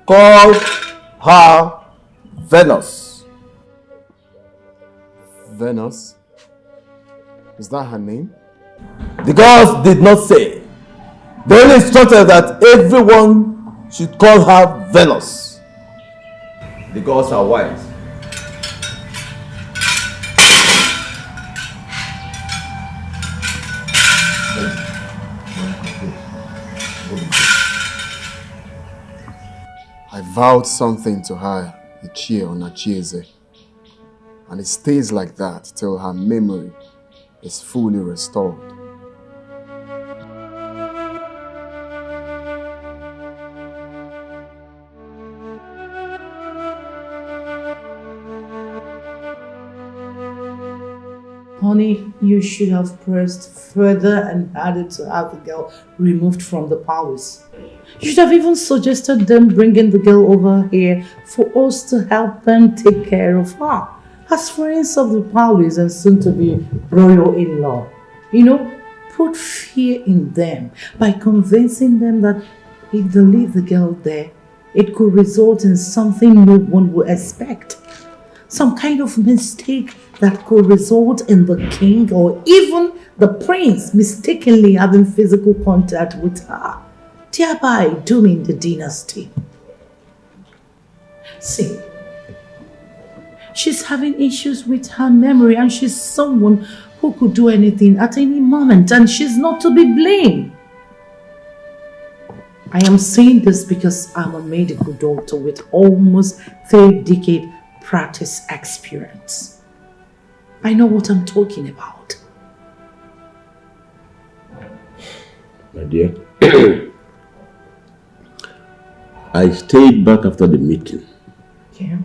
Call her Venus. Venus? Is that her name? The gods did not say. They only instructed that everyone should call her Venus. The gods are wise. I vowed something to her, Ichie on Achieze, and it stays like that till her memory is fully restored. Honey, you should have pressed further and harder to have the girl removed from the palace. You should have even suggested them bringing the girl over here for us to help them take care of her. As friends of the palace and soon to be royal in-law. You know, put fear in them by convincing them that if they leave the girl there, it could result in something no one would expect. Some kind of mistake that could result in the king or even the prince mistakenly having physical contact with her, thereby dooming the dynasty. See, she's having issues with her memory and she's someone who could do anything at any moment and she's not to be blamed. I am saying this because I'm a medical doctor with almost 3 decades practice experience. I know what I'm talking about. My dear, I stayed back after the meeting. Yeah.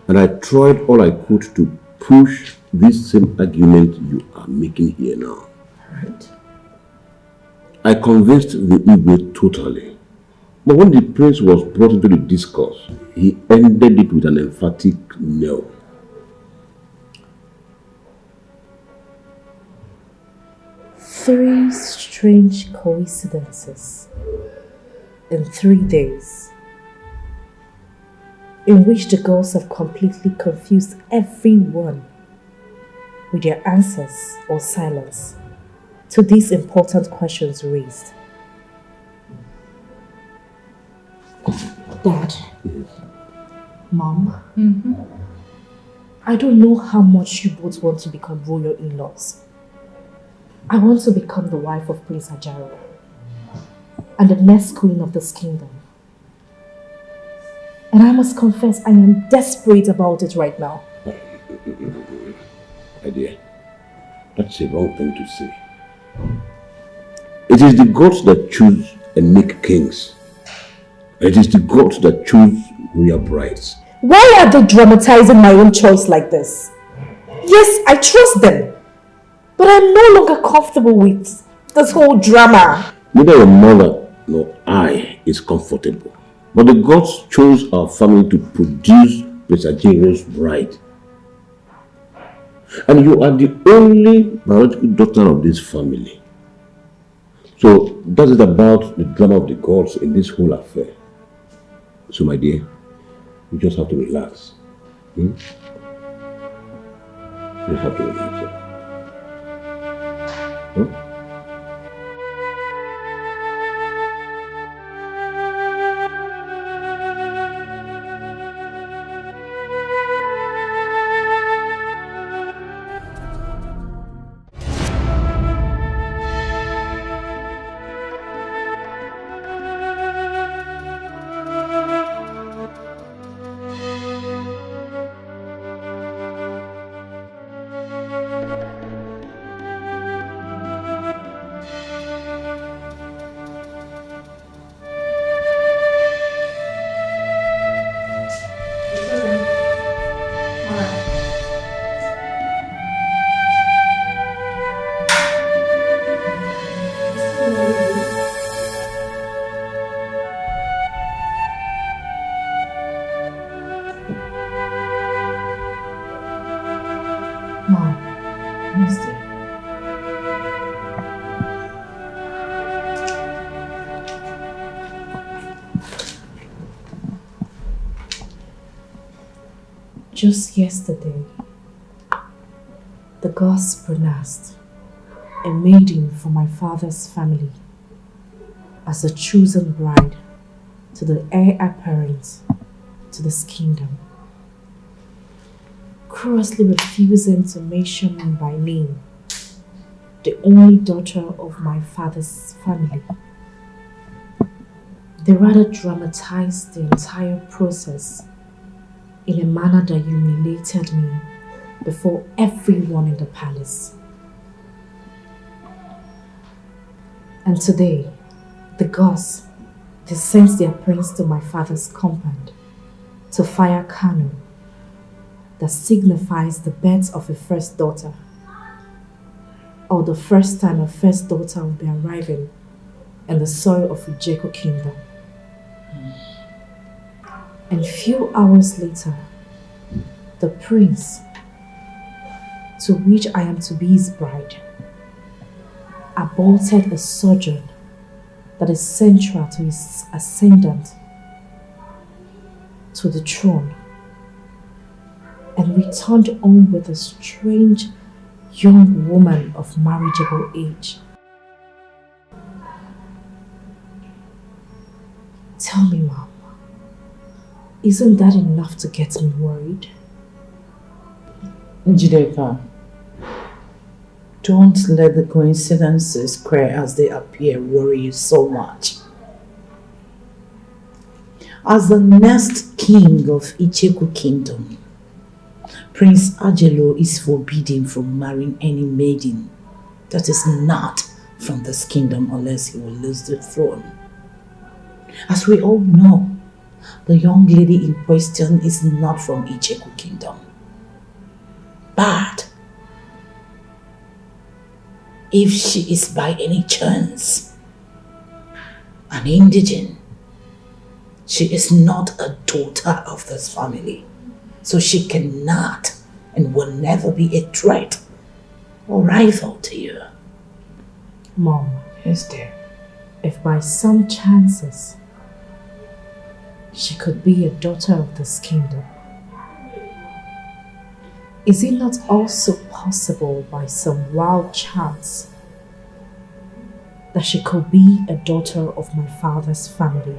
And I tried all I could to push this same argument you are making here now. Right. I convinced the Igwe totally. But when the prince was brought into the discourse, he ended it with an emphatic no. Three strange coincidences in 3 days, in which the girls have completely confused everyone with their answers or silence to these important questions raised. Dad, Mom, I don't know how much you both want to become royal in-laws. I want to become the wife of Prince Ajaro and the next queen of this kingdom. And I must confess, I am desperate about it right now. My dear, that's a wrong thing to say. It is the gods that choose and make kings. It is the gods that choose royal brides. Why are they dramatizing my own choice like this? Yes, I trust them. But I'm no longer comfortable with this whole drama. Neither your mother nor I is comfortable. But the gods chose our family to produce Prince Ajiro's bride. And you are the only biological daughter of this family. So that is about the drama of the gods in this whole affair. So my dear, you just have to relax. You just have to relax. Huh? Mom, who's there? Just yesterday, the gods pronounced a maiden from my father's family as the chosen bride to the heir apparent to this kingdom, crossly refusing to mention me by name, the only daughter of my father's family. They rather dramatized the entire process in a manner that humiliated me before everyone in the palace. And today, the gods, they sent their prince to my father's compound to fire cannon that signifies the birth of a first daughter, or the first time a first daughter will be arriving in the soil of Ujeku kingdom. And few hours later, the prince, to which I am to be his bride, aborted a sojourn that is central to his ascendant to the throne, and returned home with a strange young woman of marriageable age. Tell me, Mom, isn't that enough to get me worried? Njideka, don't let the coincidences, queer as they appear, worry you so much. As the next king of Icheku kingdom, Prince Ajelo is forbidden from marrying any maiden that is not from this kingdom unless he will lose the throne. As we all know, the young lady in question is not from Icheku kingdom. But if she is by any chance an indigent, she is not a daughter of this family, so she cannot and will never be a threat or rival to you. Mom, Yes, dear. if by some chances she could be a daughter of this kingdom, is it not also possible by some wild chance that she could be a daughter of my father's family?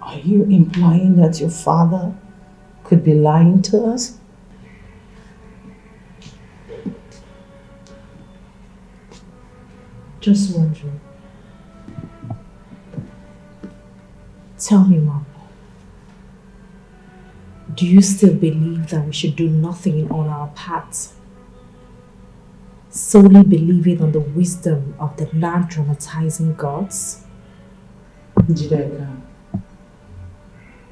Are you implying that your father could be lying to us? Just wondering. Tell me, Mom, do you still believe that we should do nothing on our paths, solely believing on the wisdom of the non-dramatizing gods? Njideka,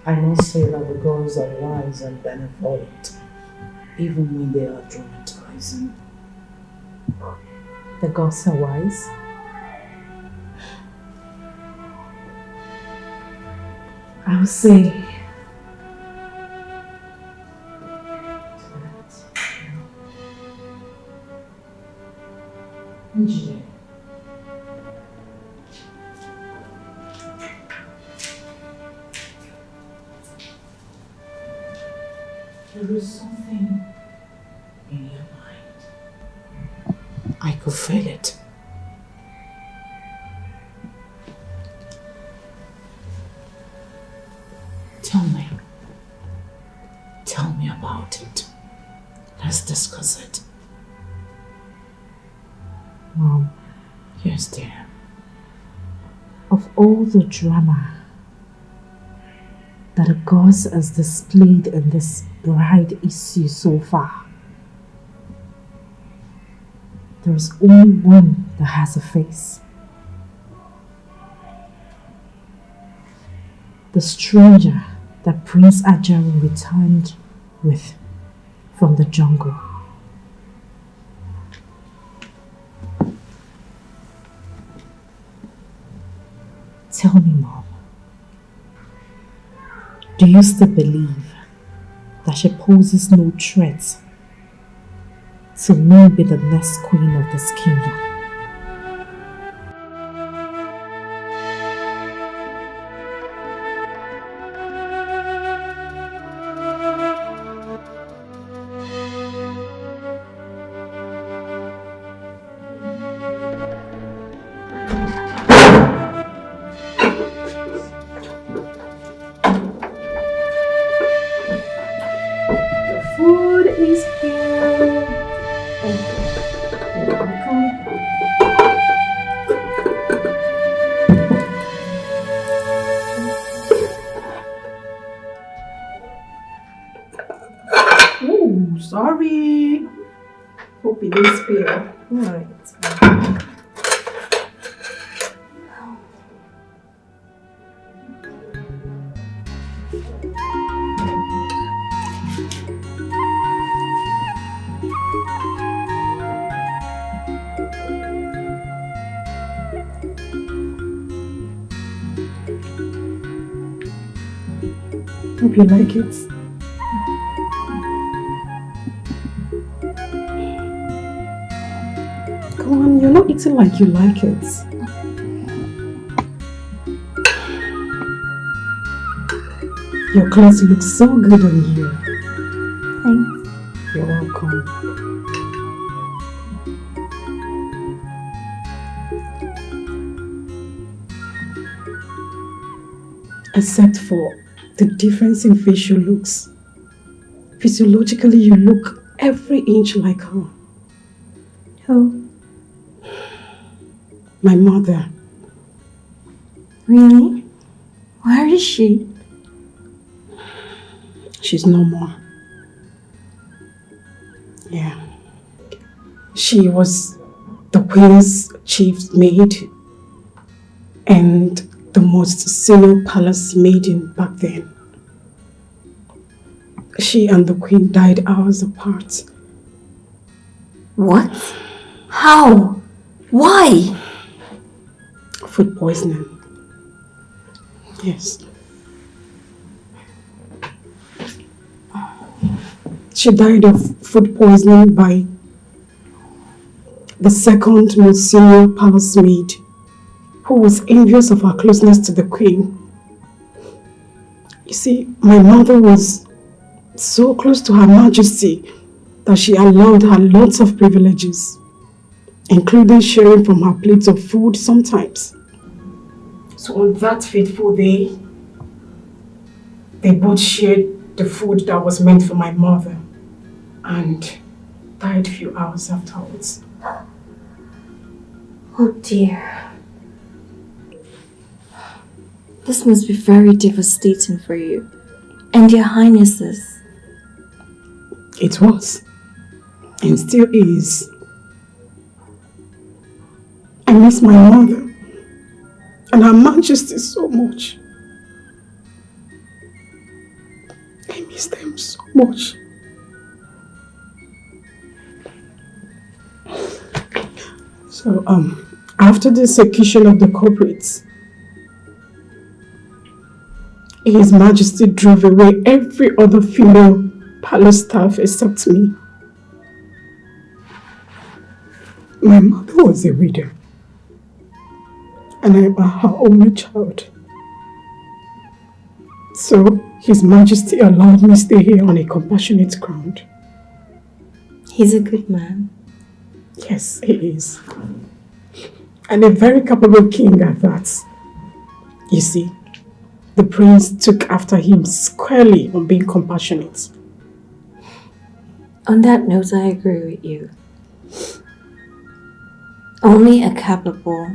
I must say that the gods are wise and benevolent, even when they are dramatizing. The gods are wise? I would say Njideka, there is something in your mind. I could feel it. Tell me about it. Let's discuss it. Mom, Yes, dear. of all the drama that the gods has displayed in this bride issue so far, there is only one that has a face. The stranger that Prince Ajaro returned with from the jungle. Tell me, Mom, Do you still believe that she poses no threat to me be the next queen of this kingdom? Sorry. Hope it didn't spill. Alright. Hope you like it. Come on, you're not eating like you like it. Your clothes look so good on you. Thanks. You're welcome. Except for the difference in facial looks. Physiologically, you look every inch like her. Who? My mother. Really? Where is she? She's no more. Yeah. She was the queen's chief maid and the most senior palace maiden back then. She and the queen died hours apart. What? How? Why? Food poisoning. Yes. She died of food poisoning by the second most senior palace maid, who was envious of her closeness to the queen. You see, my mother was so close to Her Majesty that she allowed her lots of privileges, including sharing from her plates of food sometimes. So on that fateful day, they both shared the food that was meant for my mother and died a few hours afterwards. Oh dear. This must be very devastating for you and your highnesses. It was, and still is. I miss my mother and Her Majesty so much. I miss them so much. So, after the execution of the culprits, His Majesty drove away every other female palace staff except me. My mother was a widow, and I am her only child. So, His Majesty allowed me to stay here on a compassionate ground. He's a good man. Yes, he is. And a very capable king at that. You see, the prince took after him squarely on being compassionate. On that note, I agree with you. Only a capable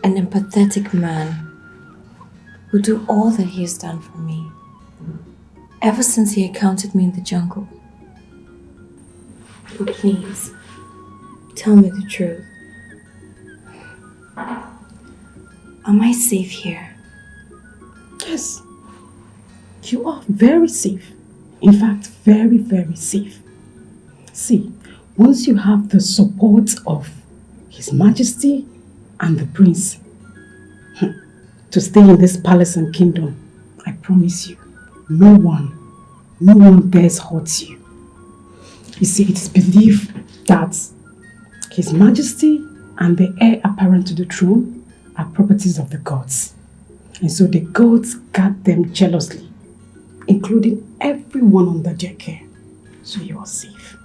and empathetic man would do all that he has done for me ever since he encountered me in the jungle. But please, tell me the truth. Am I safe here? Yes, you are very safe. In fact, very, very safe. See, once you have the support of His Majesty and the Prince to stay in this palace and kingdom, I promise you, no one dares hurt you. You see, it is believed that His Majesty and the heir apparent to the throne are properties of the gods. And so the gods guard them jealously, including everyone under their care. So you are safe.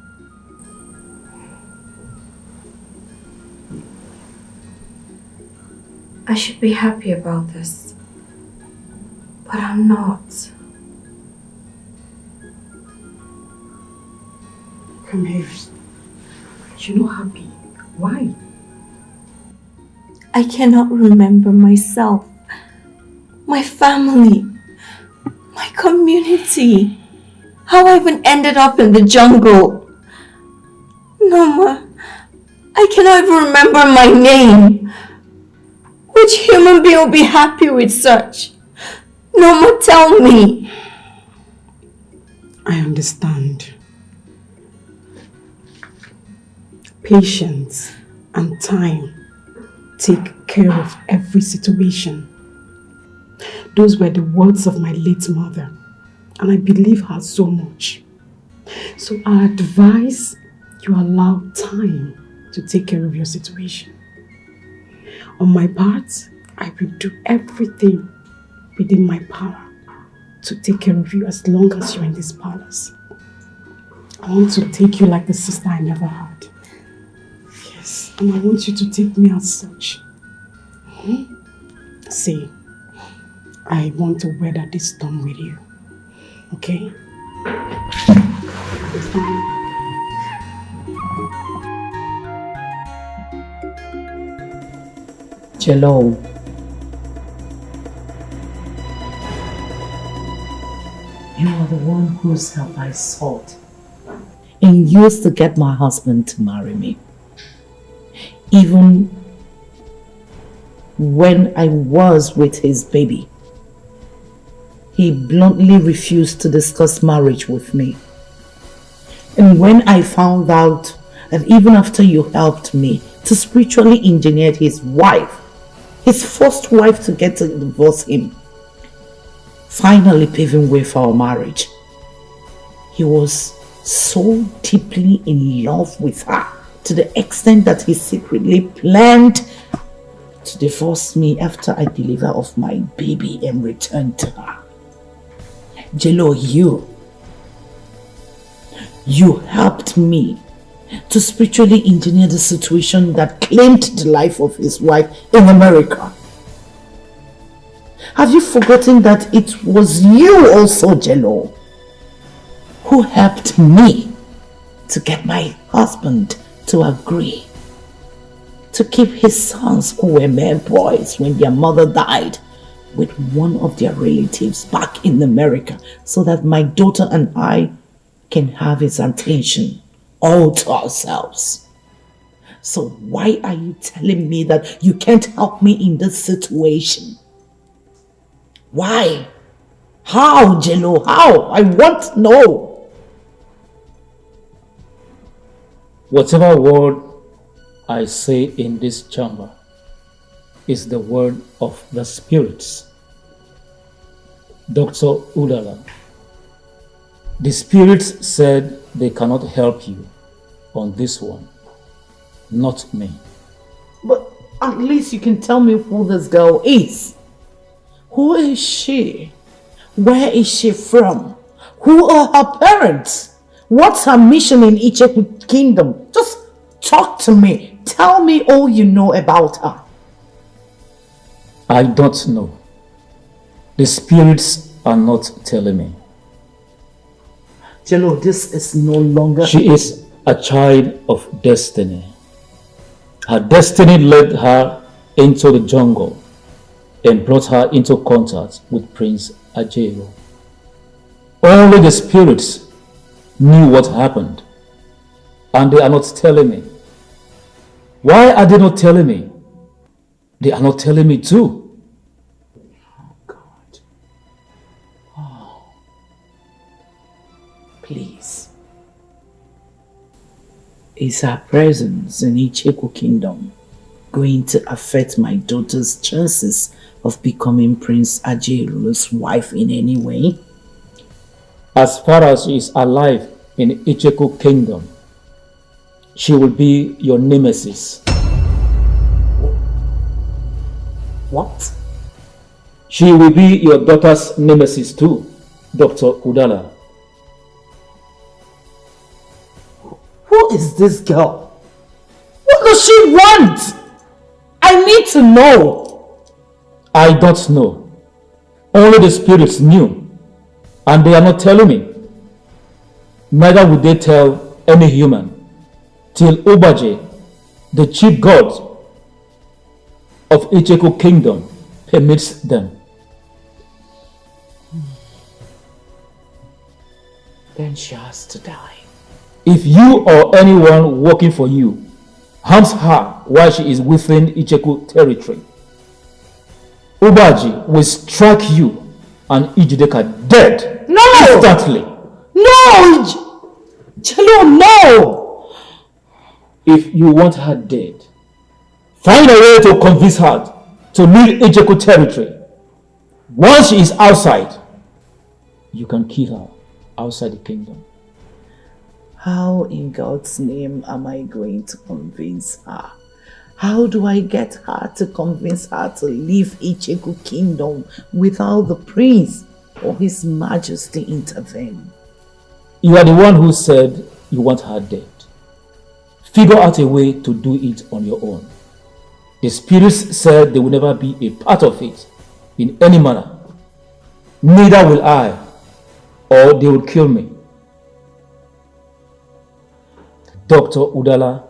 I should be happy about this, but I'm not. Come here. You're not happy. Why? I cannot remember myself, my family, my community, how I even ended up in the jungle. Mama, I cannot even remember my name. Which human being will be happy with such? Mama, tell me. I understand. Patience and time take care of every situation. Those were the words of my late mother, and I believe her so much. So I advise you allow time to take care of your situation. On my part, I will do everything within my power to take care of you as long as you're in this palace. I want to take you like the sister I never had. Yes, and I want you to take me as such. See, I want to weather this storm with you. Okay? Jello. You are the one whose help I sought and used to get my husband to marry me. Even when I was with his baby, he bluntly refused to discuss marriage with me. And when I found out that even after you helped me to spiritually engineer his wife, his first wife, to get to divorce him, finally paving way for our marriage, he was so deeply in love with her to the extent that he secretly planned to divorce me after I deliver of my baby and return to her. Jello, you helped me to spiritually engineer the situation that claimed the life of his wife in America. Have you forgotten that it was you also, Jello, who helped me to get my husband to agree to keep his sons, who were mere boys when their mother died, with one of their relatives back in America, so that my daughter and I can have his attention all to ourselves? So why are you telling me that you can't help me in this situation? Why? How, Jello? How? I want to know. Whatever word I say in this chamber is the word of the spirits. Dr. Udala, the spirits said they cannot help you on this one, not me. But at least you can tell me who this girl is. Who is she? Where is she from? Who are her parents? What's her mission in each kingdom? Just talk to me. Tell me all you know about her. I don't know. The spirits are not telling me. Jello, this is no longer... She is a child of destiny. Her destiny led her into the jungle and brought her into contact with Prince Ajero. Only the spirits knew what happened, and they are not telling me. Why are they not telling me? They are not telling me too. Oh God. Oh. Please. Is her presence in Icheku Kingdom going to affect my daughter's chances of becoming Prince Ajiru's wife in any way? As far as she is alive in Icheku Kingdom, she will be your nemesis. What? She will be your daughter's nemesis too, Dr. Udala. Who is this girl? What does she want? I need to know. I don't know. Only the spirits knew, and they are not telling me. Neither would they tell any human till Ubaje, the chief god of Icheku Kingdom, permits them. Then she has to die. If you or anyone working for you harms her while she is within Icheku territory, Ubaji will strike you and Ijideka dead instantly. No! Jello, no! If you want her dead, find a way to convince her to leave Icheku territory. Once she is outside, you can kill her outside the kingdom. How in God's name am I going to convince her? How do I get her to convince her to leave Icheku Kingdom without the prince or his majesty intervene? You are the one who said you want her dead. Figure out a way to do it on your own. The spirits said they will never be a part of it in any manner. Neither will I, or they will kill me. Dr. Udala,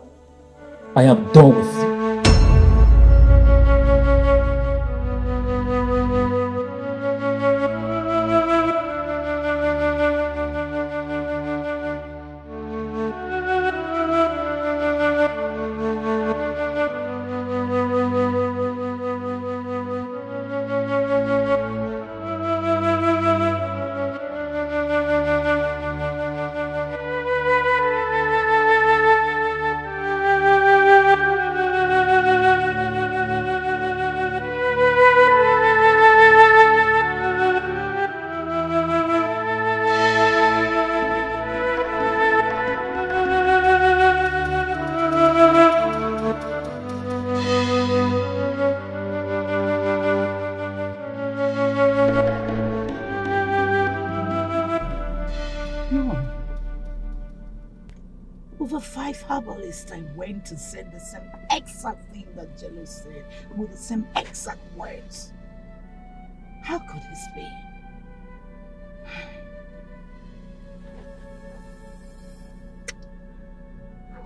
I am done with you. I went to say the same exact thing that Jello said with the same exact words. How could this be?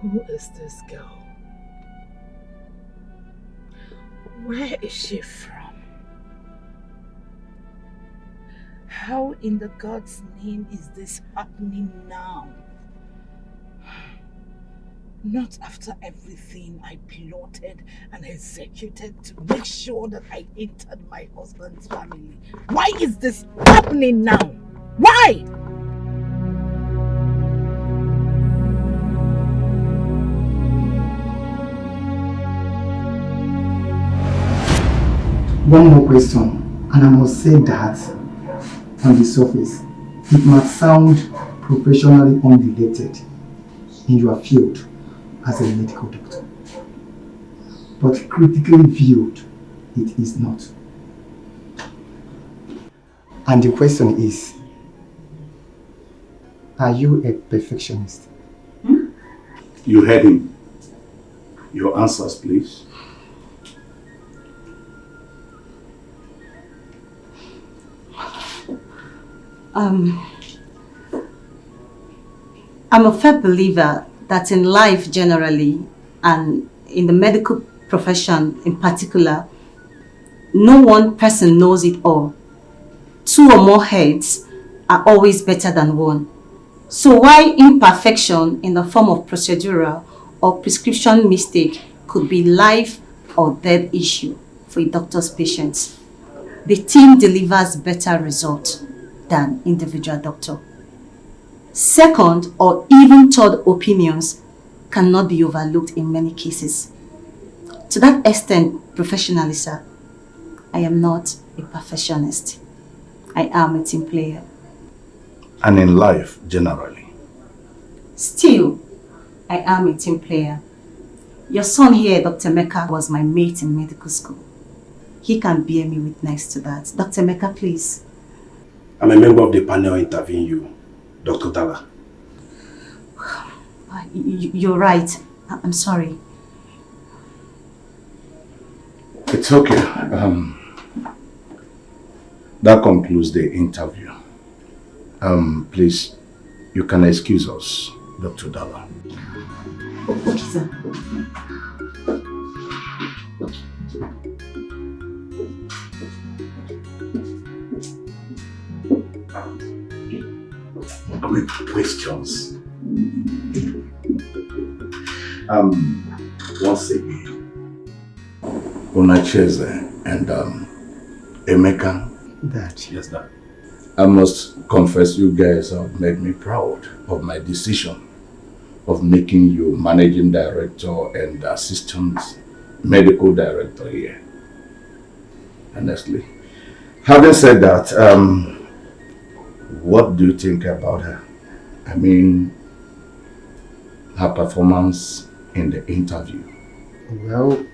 Who is this girl? Where is she from? How in the God's name is this happening now? Not after everything I plotted and executed to make sure that I entered my husband's family. Why is this happening now? Why? One more question, and I must say that on the surface, it might sound professionally unrelated in your field as a medical doctor. But critically viewed, it is not. And the question is, are you a perfectionist? You heard him. Your answers, please. I'm a firm believer that in life generally and in the medical profession in particular, no one person knows it all. Two or more heads are always better than one. So why imperfection in the form of procedural or prescription mistake could be life or death issue for a doctor's patients? The team delivers better results than individual doctor. Second or even third opinions cannot be overlooked in many cases. To that extent, professionally, sir, I am not a perfectionist. I am a team player. And in life, generally? Still, I am a team player. Your son here, Dr. Meka, was my mate in medical school. He can bear me witness to that. Dr. Meka, please. I'm a member of the panel interviewing you, Dr. Dala. You're right. I'm sorry. It's okay. That concludes the interview. Please, you can excuse us, Dr. Dala. Okay, sir. Quick questions. Once again, Unacheze and Emeka. Dad. Yes, Dad. I must confess, you guys have made me proud of my decision of making you managing director and assistant medical director here. Honestly. Having said that, what do you think about her? I mean, her performance in the interview. Well,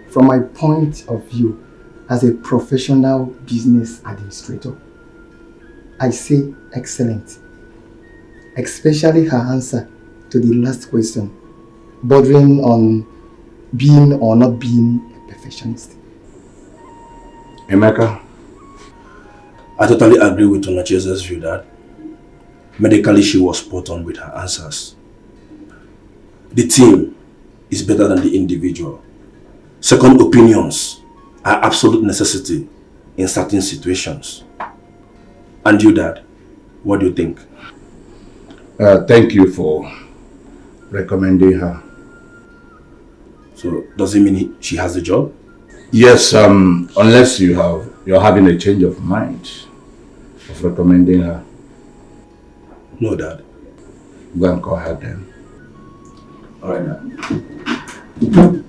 from my point of view, as a professional business administrator, I say excellent. Especially her answer to the last question, bordering on being or not being a perfectionist. Amaka? I totally agree with Unacheze's view that medically she was spot on with her answers. The team is better than the individual. Second opinions are absolute necessity in certain situations. And you, Dad, what do you think? Thank you for recommending her. So does it mean she has the job? Yes, unless you're having a change of mind of recommending her. No, Dad. Go and call her then. All right, Dad.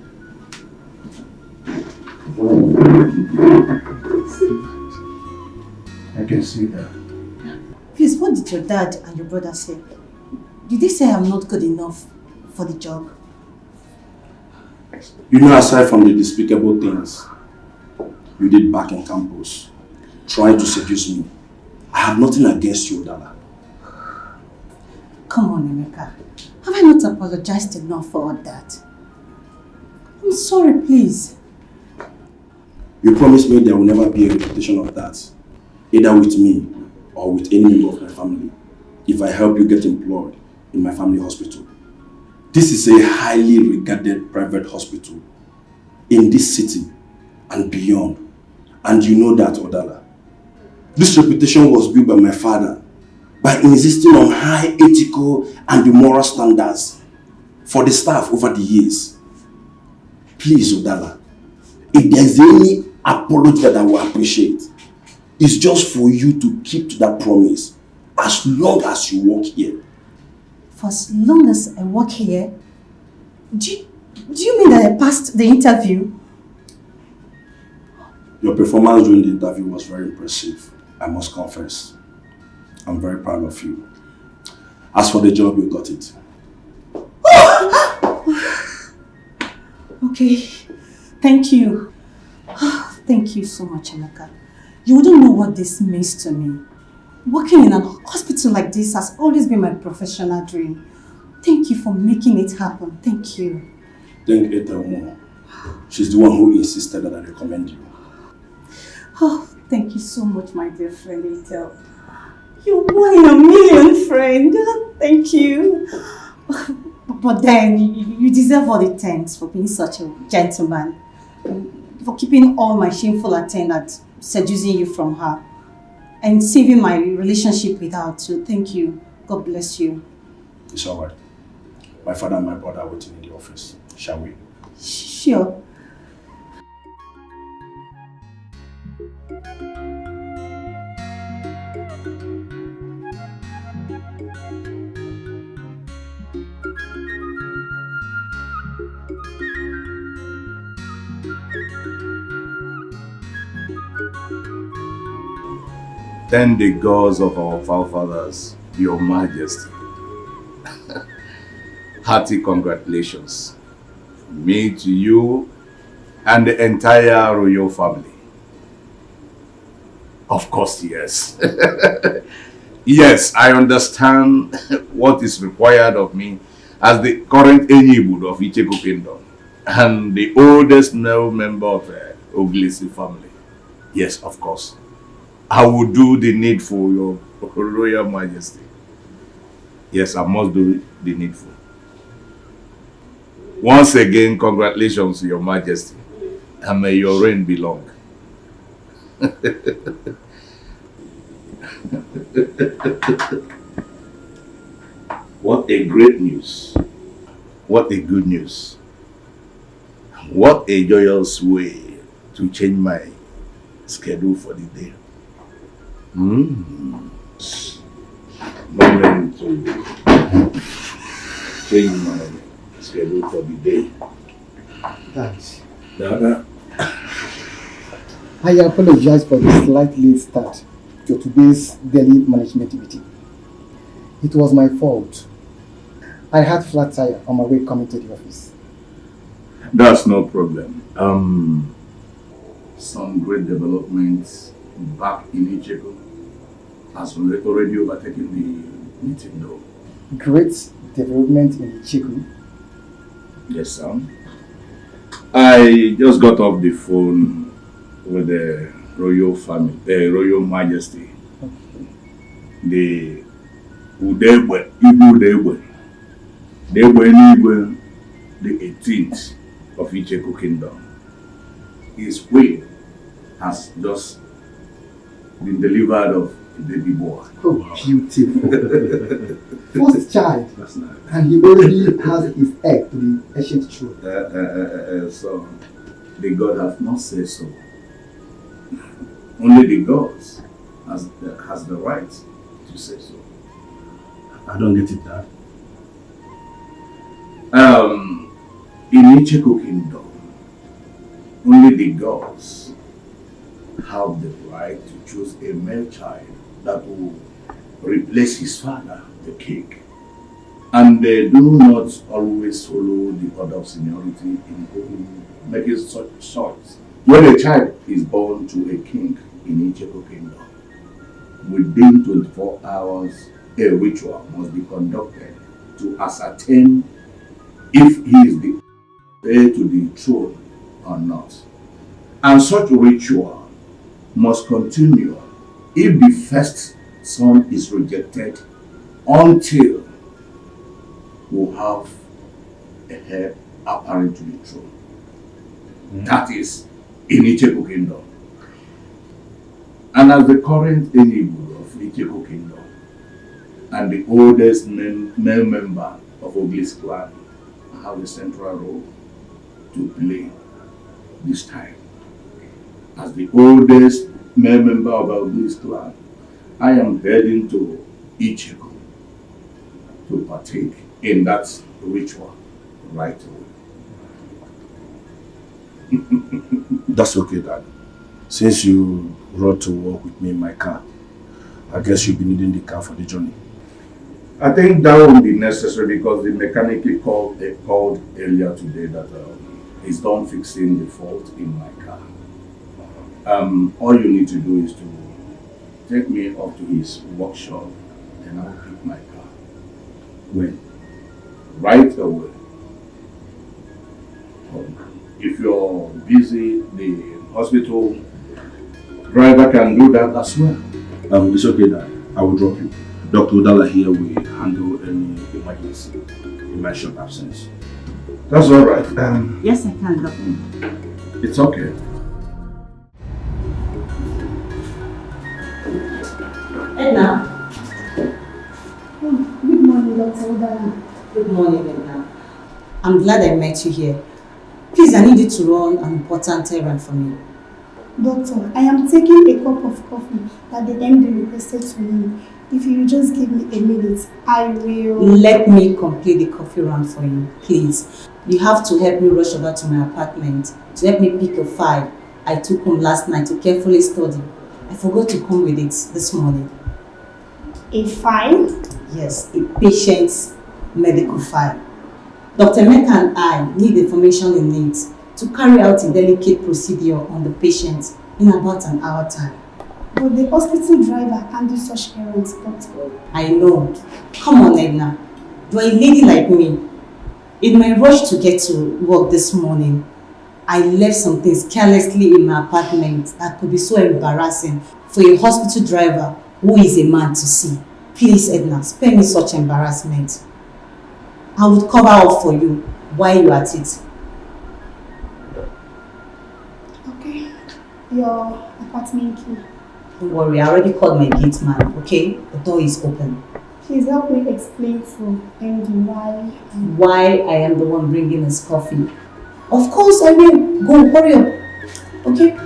I can see that. Please, what did your dad and your brother say? Did they say I'm not good enough for the job? You know, aside from the despicable things you did back in campus, trying to seduce me, I have nothing against you, Dala. Come on, Emeka. Have I not apologized enough for all that? I'm sorry, please. You promised me there will never be a repetition of that, either with me or with any member of my family, if I help you get employed in my family hospital. This is a highly regarded private hospital in this city and beyond. And you know that, Odala. This reputation was built by my father by insisting on high ethical and moral standards for the staff over the years. Please, Odala, if there's any apology that I will appreciate, it's just for you to keep to that promise as long as you work here. For as long as I work here, do you mean that I passed the interview? Your performance during the interview was very impressive, I must confess. I'm very proud of you. As for the job, you got it. Okay, thank you. Thank you so much, Amaka. You wouldn't know what this means to me. Working in a hospital like this has always been my professional dream. Thank you for making it happen. Thank you. Thank Ethel more. She's the one who insisted that I recommend you. Oh, thank you so much, my dear friend Ethel. You're one in a million, friend. Thank you. But then, you deserve all the thanks for being such a gentleman. For keeping all my shameful attendants, seducing you from her, and saving my relationship with her too. Thank you. God bless you. It's alright. My father and my brother are waiting in the office. Shall we? Sure. Thank the gods of our forefathers, Your Majesty. Hearty congratulations. Me to you and the entire royal family. Of course, yes. Yes, I understand what is required of me as the current Enyibud of Icheku Kingdom and the oldest male member of the Oglisi family. Yes, of course. I will do the needful, Your Royal Majesty. Yes, I must do the needful. Once again, congratulations, Your Majesty, and may your reign be long. What a great news. What a good news. What a joyous way to change my schedule for the day. Moment to change my schedule for the day. Thanks. Dada. I apologize for the slight late start to today's daily management meeting. It was my fault. I had flat tire on my way coming to the office. That's no problem. Some great developments back in Icheko has already overtaken the meeting though. Great development in Ichiku. Yes, sir. I just got off the phone with the royal family, the royal majesty. The Udebwe, Ibu Udebwe, the 18th of Icheku Kingdom. His queen has just been delivered of a baby boy. Oh, beautiful. First child. That's nice. And he already has his egg to the ancient throne. So, the God have not said so. Only the gods has the right to say so. I don't get it, Dad. In Icheku Kingdom, only the gods have the right to choose a male child that will replace his father, the king. And they do not always follow the order of seniority in making such choice. When a child is born to a king in Icheku Kingdom, within 24 hours, a ritual must be conducted to ascertain if he is the heir to the throne or not. And such ritual must continue if the first son is rejected until we have a heir apparent to the throne. That is in Icheku Kingdom. And as the current Enyibud of Icheku Kingdom and the oldest male member of Oglis clan, I have a central role to play this time. As the oldest male member of Oglis clan, I am heading to Icheku to partake in that ritual right away. That's okay, Dad. Since you rode to work with me in my car, I guess you'll be needing the car for the journey. I think that won't be necessary because the mechanic called earlier today that he's done fixing the fault in my car. All you need to do is to take me up to his workshop and I'll pick my car. When? Right away. If you're busy, the hospital driver can do that as well. It's okay, Dad. I will drop you. Dr. Udala here will handle any emergency in my short absence. That's all right. Yes, I can, Doctor. It's okay. Edna. Oh, good morning, Dr. Udala. Good morning, Edna. I'm glad I met you here. Please, I need you to run an important errand for me. Doctor, I am taking a cup of coffee that the MD requested to me. If you just give me a minute, I will... Let me complete the coffee run for you, please. You have to help me rush over to my apartment to help me pick a file I took home last night to carefully study I forgot to come with it this morning. A file? Yes, a patient's medical file. Dr. Mecca and I need the information he needs to carry out a delicate procedure on the patient in about an hour time. But the hospital driver can't do such errands, doctor. I know. Come on, Edna. You're a lady like me. In my rush to get to work this morning, I left some things carelessly in my apartment that could be so embarrassing for a hospital driver who is a man to see. Please, Edna, spare me such embarrassment. I would cover up for you while you're at it. Okay. Your apartment key. Don't worry, I already called my gate man, okay? The door is open. Please help me explain to MD why I am the one bringing his coffee. Of course I will. Go, hurry up. Okay?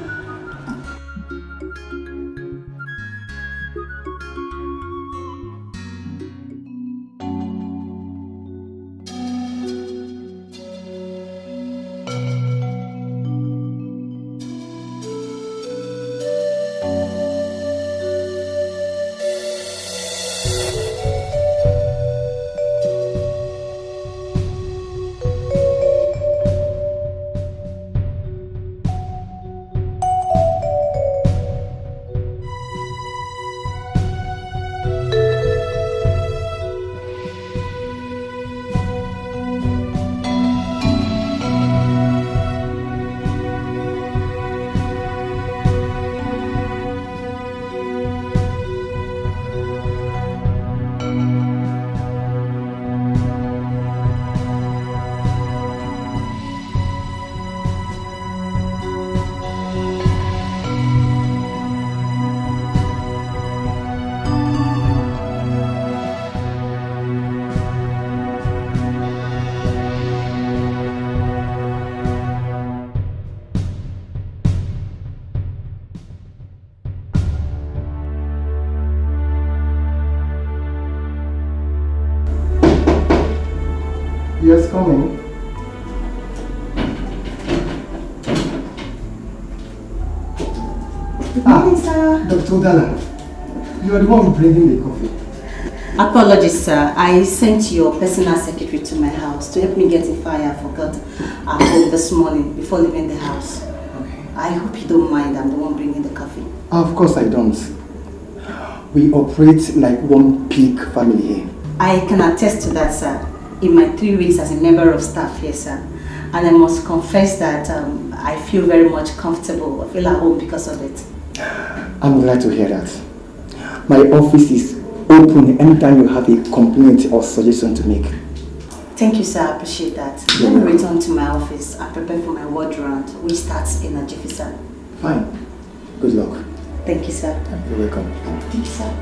Yes, coming. Good morning, sir. Dr. Dalla, you are the one bringing the coffee. Apologies, sir. I sent your personal secretary to my house to help me get a file I forgot at home this morning before leaving the house. Okay. I hope you don't mind. I'm the one bringing the coffee. Of course I don't. We operate like one big family here. I can attest to that, sir. In my 3 weeks as a member of staff here, sir. And I must confess that I feel very much comfortable. I feel at home because of it. I'm glad to hear that. My office is open anytime you have a complaint or suggestion to make. Thank you, sir. I appreciate that. Let me return to my office and prepare for my ward round, which starts in a jiffy, sir. Fine. Good luck. Thank you, sir. You're welcome. Thank you, sir.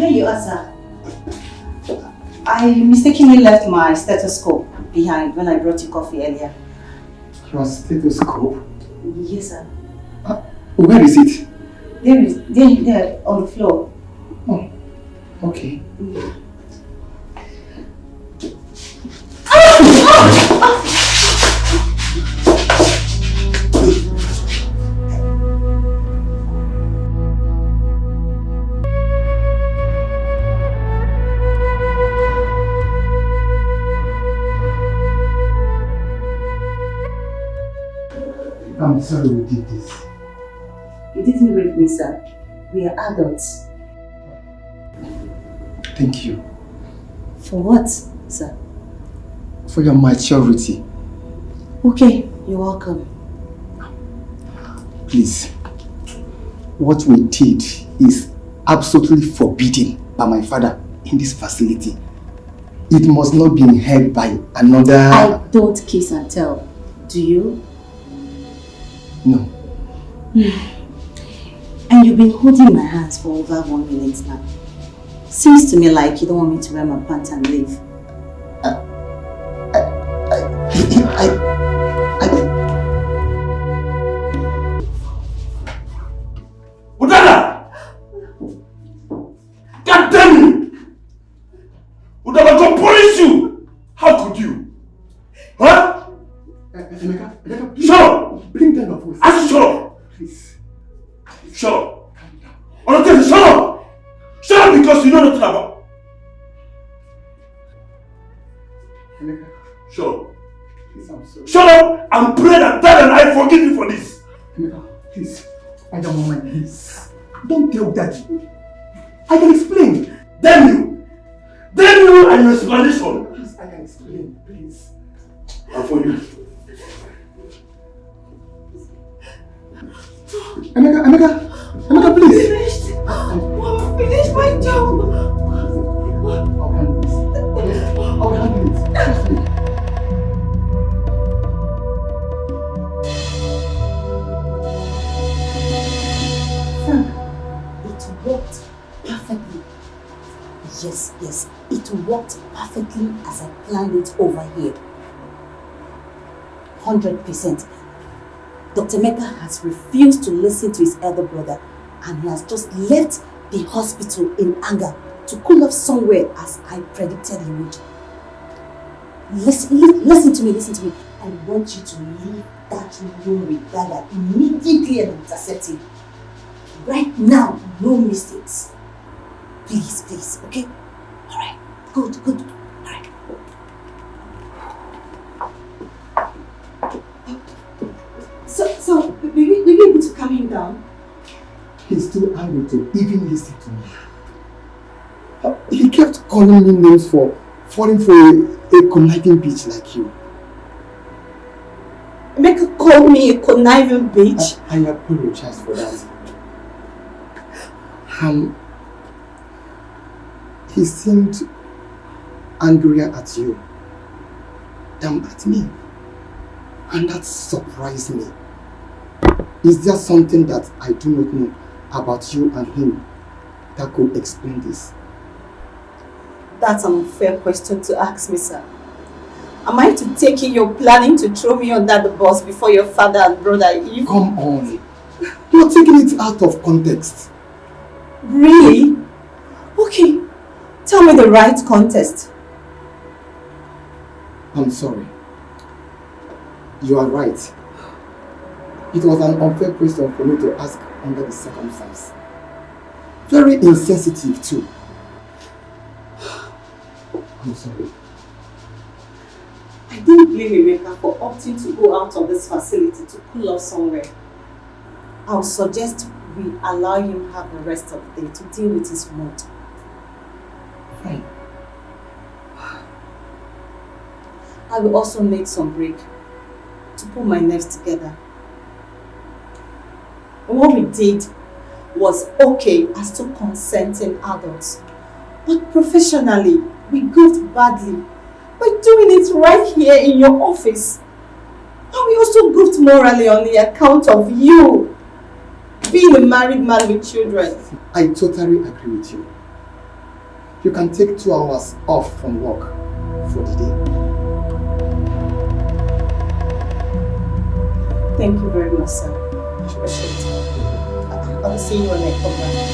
Here you are, sir. I mistakenly left my stethoscope behind when I brought you coffee earlier. Your stethoscope? Yes, sir. Where is it? There, on the floor. Oh, okay. I'm sorry we did this. You didn't rape me, sir. We are adults. Thank you. For what, sir? For your maturity. Okay, you're welcome. Please, what we did is absolutely forbidden by my father in this facility. It must not be heard by another... I don't kiss and tell. Do you? No. And you've been holding my hands for over 1 minute now. Seems to me like you don't want me to wear my pants and leave. Udala! God damn you! Udala, go punish you! How could you? Huh? Emeka, please. Shut up! Bring them up. I said shut up! Please. Shut up! Honestly, shut up! Shut up because you know nothing about. Emeka. Shut up. Please, I'm sorry. Shut up and pray that Dad and I forgive you for this. Emeka, please. I don't want my knees. Don't tell Daddy. I can explain. Damn you! Damn you and your explanation! Please, I can explain. Please. And for you. Emeka, please. Finished. I'm finished my job. I'll handle this. I'll handle it. Trust me. Frank, it worked perfectly. Yes, it worked perfectly as I planned it over here. 100%. Dr. Mecca has refused to listen to his elder brother and he has just left the hospital in anger to cool off somewhere as I predicted he would. Listen to me. I want you to leave that room with Dada immediately and intercept him. Right now, no mistakes. Please, okay? Alright, good. Alright. So, were you able to calm him down? He's too angry to even listen to me. He kept calling me names for falling for a conniving bitch like you. Emeka called me a conniving bitch? I apologize for that. He seemed angrier at you than at me. And that surprised me. Is there something that I do not know about you and him that could explain this? That's an unfair question to ask me, sir. Am I to take it you're planning to throw me under the bus before your father and brother leave? Come on. You're taking it out of context. Really? Okay. Tell me the right context. I'm sorry. You are right. It was an unfair question for me to ask under the circumstance. Very insensitive too. I'm sorry. I didn't blame Emeka for opting to go out of this facility to cool off somewhere. I'll suggest we allow him have the rest of the day to deal with his mood. Fine. I will also need some break to put my nerves together. What we did was okay as two consenting adults, but professionally, we goofed badly by doing it right here in your office. And we also goofed morally on the account of you being a married man with children. I totally agree with you. you can take 2 hours off from work for the day. Thank you very much, sir. I'll see you when I come back.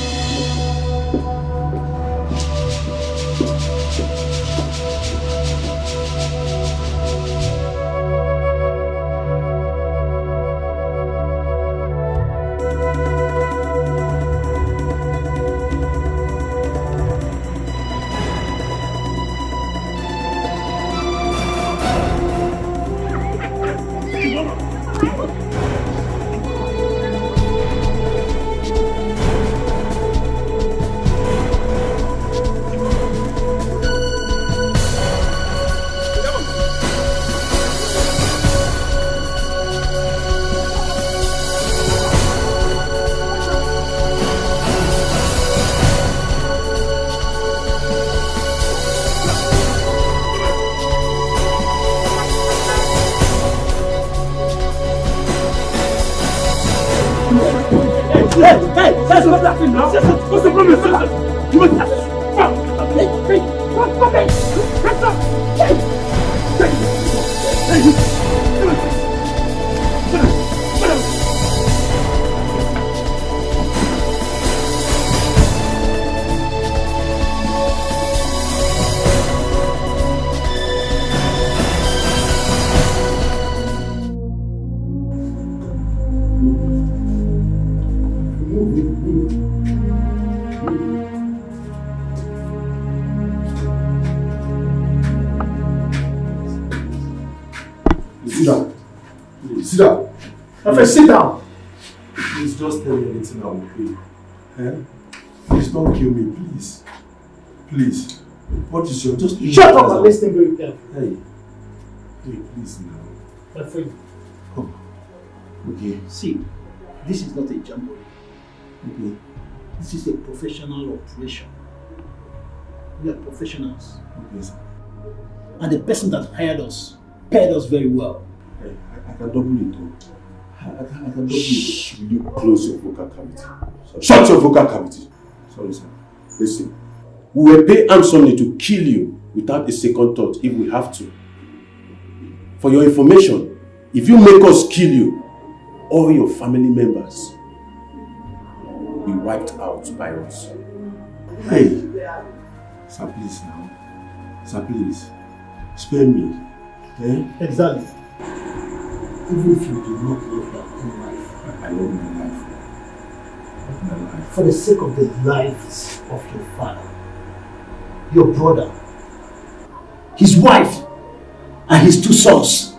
Sit down. Please just tell me anything I will pay. Eh? Please don't kill me, please. Please. What is your just Shut up and listen very carefully. Hey, please now. My friend. Oh. Okay. See, this is not a jamboree. Okay. This is a professional operation. We are professionals. Okay, sir. And the person that hired us paid us very well. Hey, I can double it though. I can double it. Will you close your vocal cavity? Sorry. Shut your vocal cavity. Sorry, sir. Listen. We will pay handsomely to kill you without a second thought if we have to. For your information, if you make us kill you, all your family members will be wiped out by us. Hey, sir, please now. Sir, please. Spare me. Eh? Exactly. Even if you do not love your own life. I love my life. My life. For the sake of the lives of your father, your brother, his wife, and his 2 sons.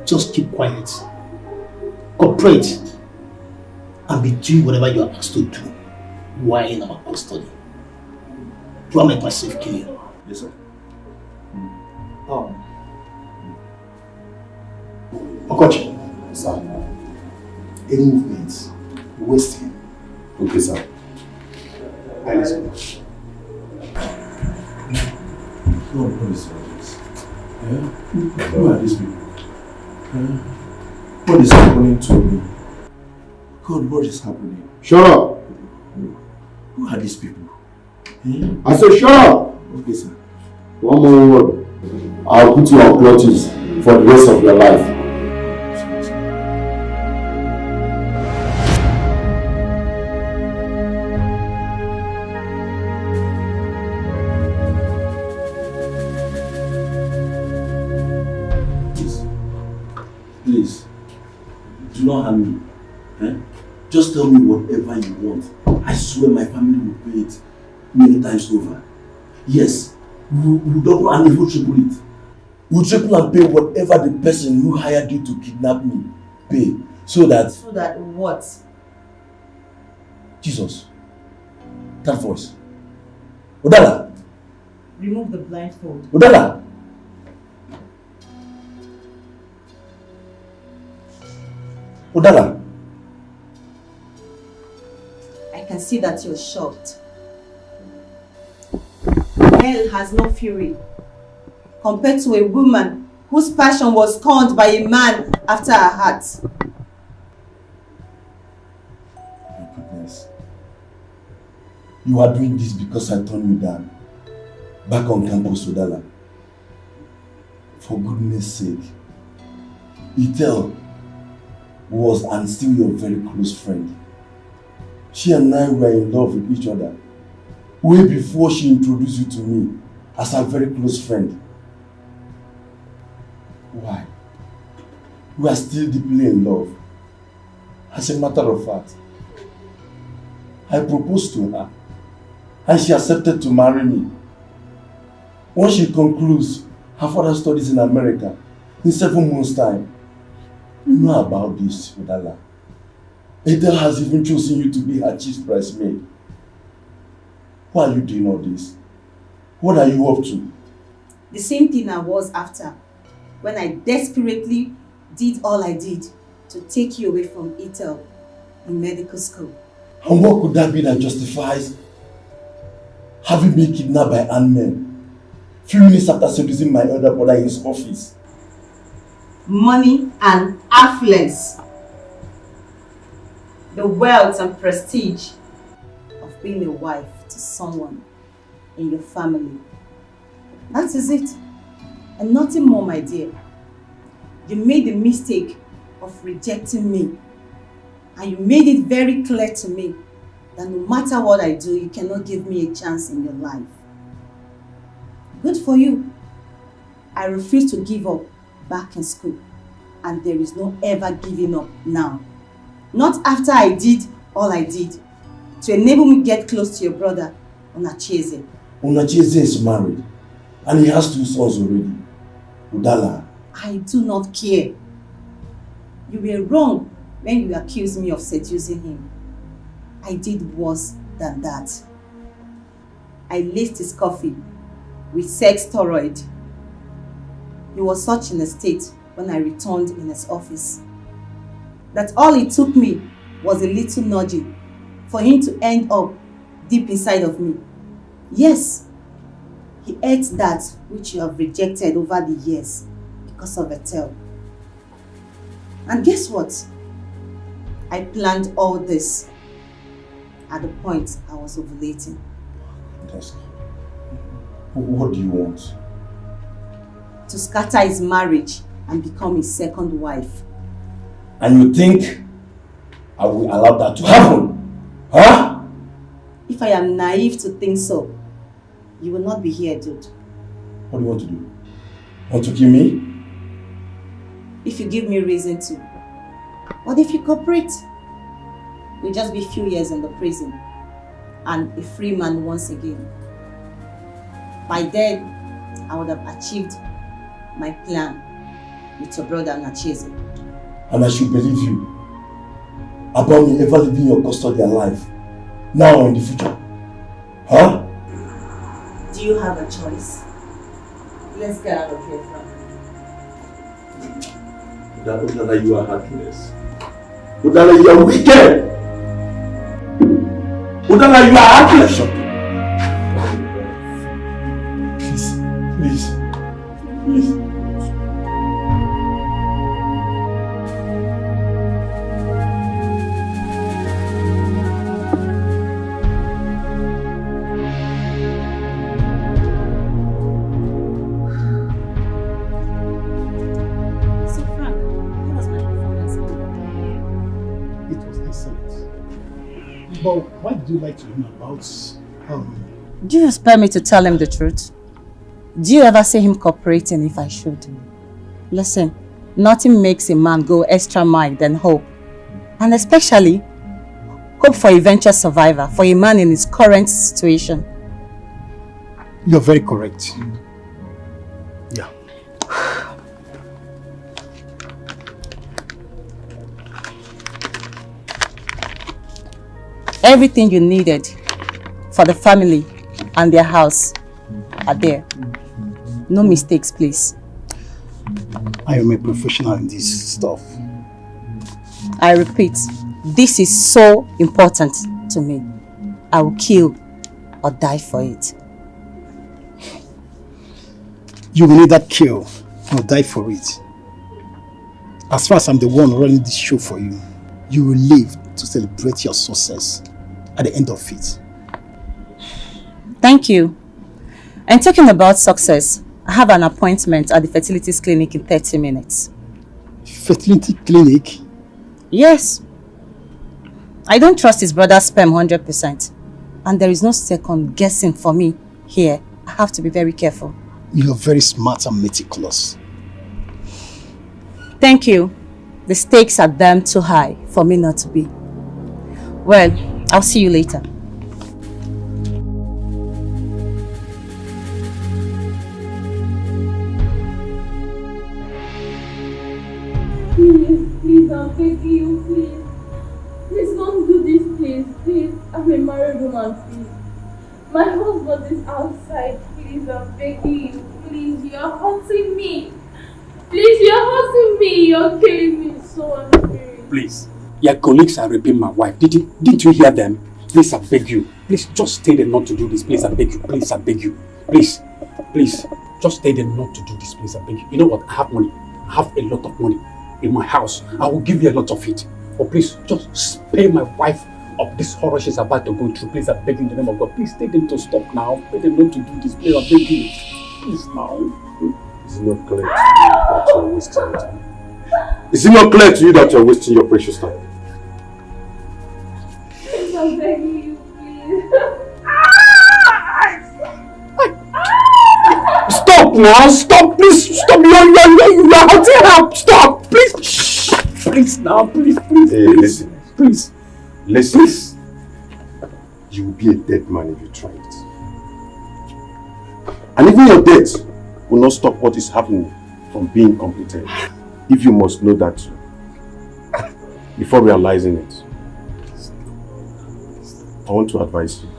Just keep quiet, cooperate, and be doing whatever you are asked to do while in our custody. Do I make myself clear? Yes, sir. Okija. Sir. Any movements, waste him. Okay, sir. I listen. No, what is all this? Yeah? Who are these people? Yeah? What is happening to me? God, what is happening? Shut up! Who are these people? I said shut up! Okay, sir. One more word. I'll put you on clutches for the rest of your life. Please, do not harm me. Eh? Just tell me whatever you want. I swear my family will pay it many times over. Yes, we'll double and even triple it. We'll triple and pay whatever the person who hired you to kidnap me pay. So that... So that what? Jesus. That voice. Odala. Remove the blindfold. Odala. Odala. I can see that you're shocked. Hell has no fury compared to a woman whose passion was scorned by a man after her heart. My goodness. You are doing this because I turned you down. Back on campus, Udala. For goodness sake. Itel was and still your very close friend. She and I were in love with each other. Way before she introduced you to me as her very close friend. Why? We are still deeply in love. As a matter of fact, I proposed to her and she accepted to marry me. Once she concludes her further studies in America in 7 months' time, you know about this, Udala. Edel has even chosen you to be her chief bridesmaid. Why are you doing all this? What are you up to? The same thing I was after when I desperately did all I did to take you away from Ethel in medical school. And what could that be that justifies having been kidnapped by armed men few minutes after seducing my elder brother in his office? Money and affluence. The wealth and prestige of being a wife to someone in your family. That is it. And nothing more, my dear. You made the mistake of rejecting me. And you made it very clear to me that no matter what I do, you cannot give me a chance in your life. Good for you. I refuse to give up back in school. And there is no ever giving up now. Not after I did all I did to enable me get close to your brother, Onacheze. Onacheze is married. And he has 2 sons already. Udala. I do not care. You were wrong when you accused me of seducing him. I did worse than that. I laced his coffee with sex steroid. He was such in a state when I returned in his office that all it took me was a little nudging for him to end up deep inside of me. Yes, he ate that which you have rejected over the years because of Ethel. And guess what? I planned all this at the point I was ovulating. What do you want? To scatter his marriage and become his second wife. And you think I will allow that to happen? Huh? If I am naive to think so, you will not be here, dude. What do you want to do? Want to kill me? If you give me reason to. What if you cooperate? You'll just be a few years in the prison and a free man once again. By then, I would have achieved my plan with your brother Nacheze. And I should believe you about me ever leaving your custody alive, now or in the future. Huh? Do you have a choice? Let's get out of here, Frank. Udala, you are heartless. Udala, you are wicked. Udala, you are heartless. Please. But why did you like to know about Do you expect me to tell him the truth? Do you ever see him cooperating if I should? Listen, nothing makes a man go extra mile than hope. And especially, hope for eventual survival for a man in his current situation. You're very correct. Yeah. Everything you needed for the family and their house are there. No mistakes, please. I am a professional in this stuff. I repeat, this is so important to me. I will kill or die for it. You will either kill or die for it. As far as I'm the one running this show for you, you will live to celebrate your success at the end of it. Thank you. And talking about success, I have an appointment at the fertilities clinic in 30 minutes. Fertility clinic? Yes. I don't trust his brother's sperm 100%. And there is no second guessing for me here. I have to be very careful. You're very smart and meticulous. Thank you. The stakes are damn too high for me not to be. Well, I'll see you later. Please, I'm begging you, please. Please don't do this, please. I'm a married woman, please. My husband is outside, please, I'm begging you, please. You're hurting me. Please, you're hurting me. You're killing me, so unfair. Please, your colleagues are raping my wife. Didn't you hear them? Please, I beg you. Please, just stay there not to do this. Please, I beg you. Please, I beg you. Please, just stay there not to do this. Please, I beg you. You know what? I have money. I have a lot of money in my house. I will give you a lot of it. But please, just spare my wife of this horror she's about to go through. Please, I beg you in the name of God. Please, tell them to stop now. Tell them not to do this. Please, I beg you. Please, now. Is it not clear to you that you're wasting your time? Is it not clear to you that you're wasting your precious time? Please, I'm begging you, please. Stop now! Stop! Please! Stop! You're hurting her! Stop! Please! Shh! Please now! Please! Hey, listen. Please! Listen. Please. You will be a dead man if you try it. And even your death will not stop what is happening from being completed. If you must know that before realizing it. I want to advise you.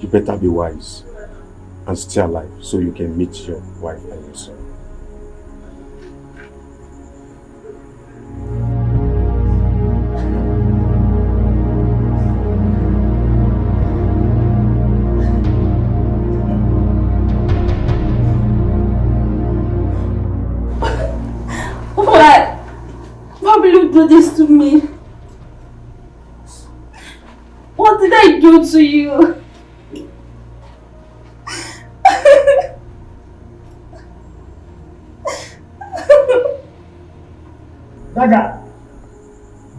You better be wise and stay alive so you can meet your wife and your son. Why will you do this to me? What did I do to you? Daga,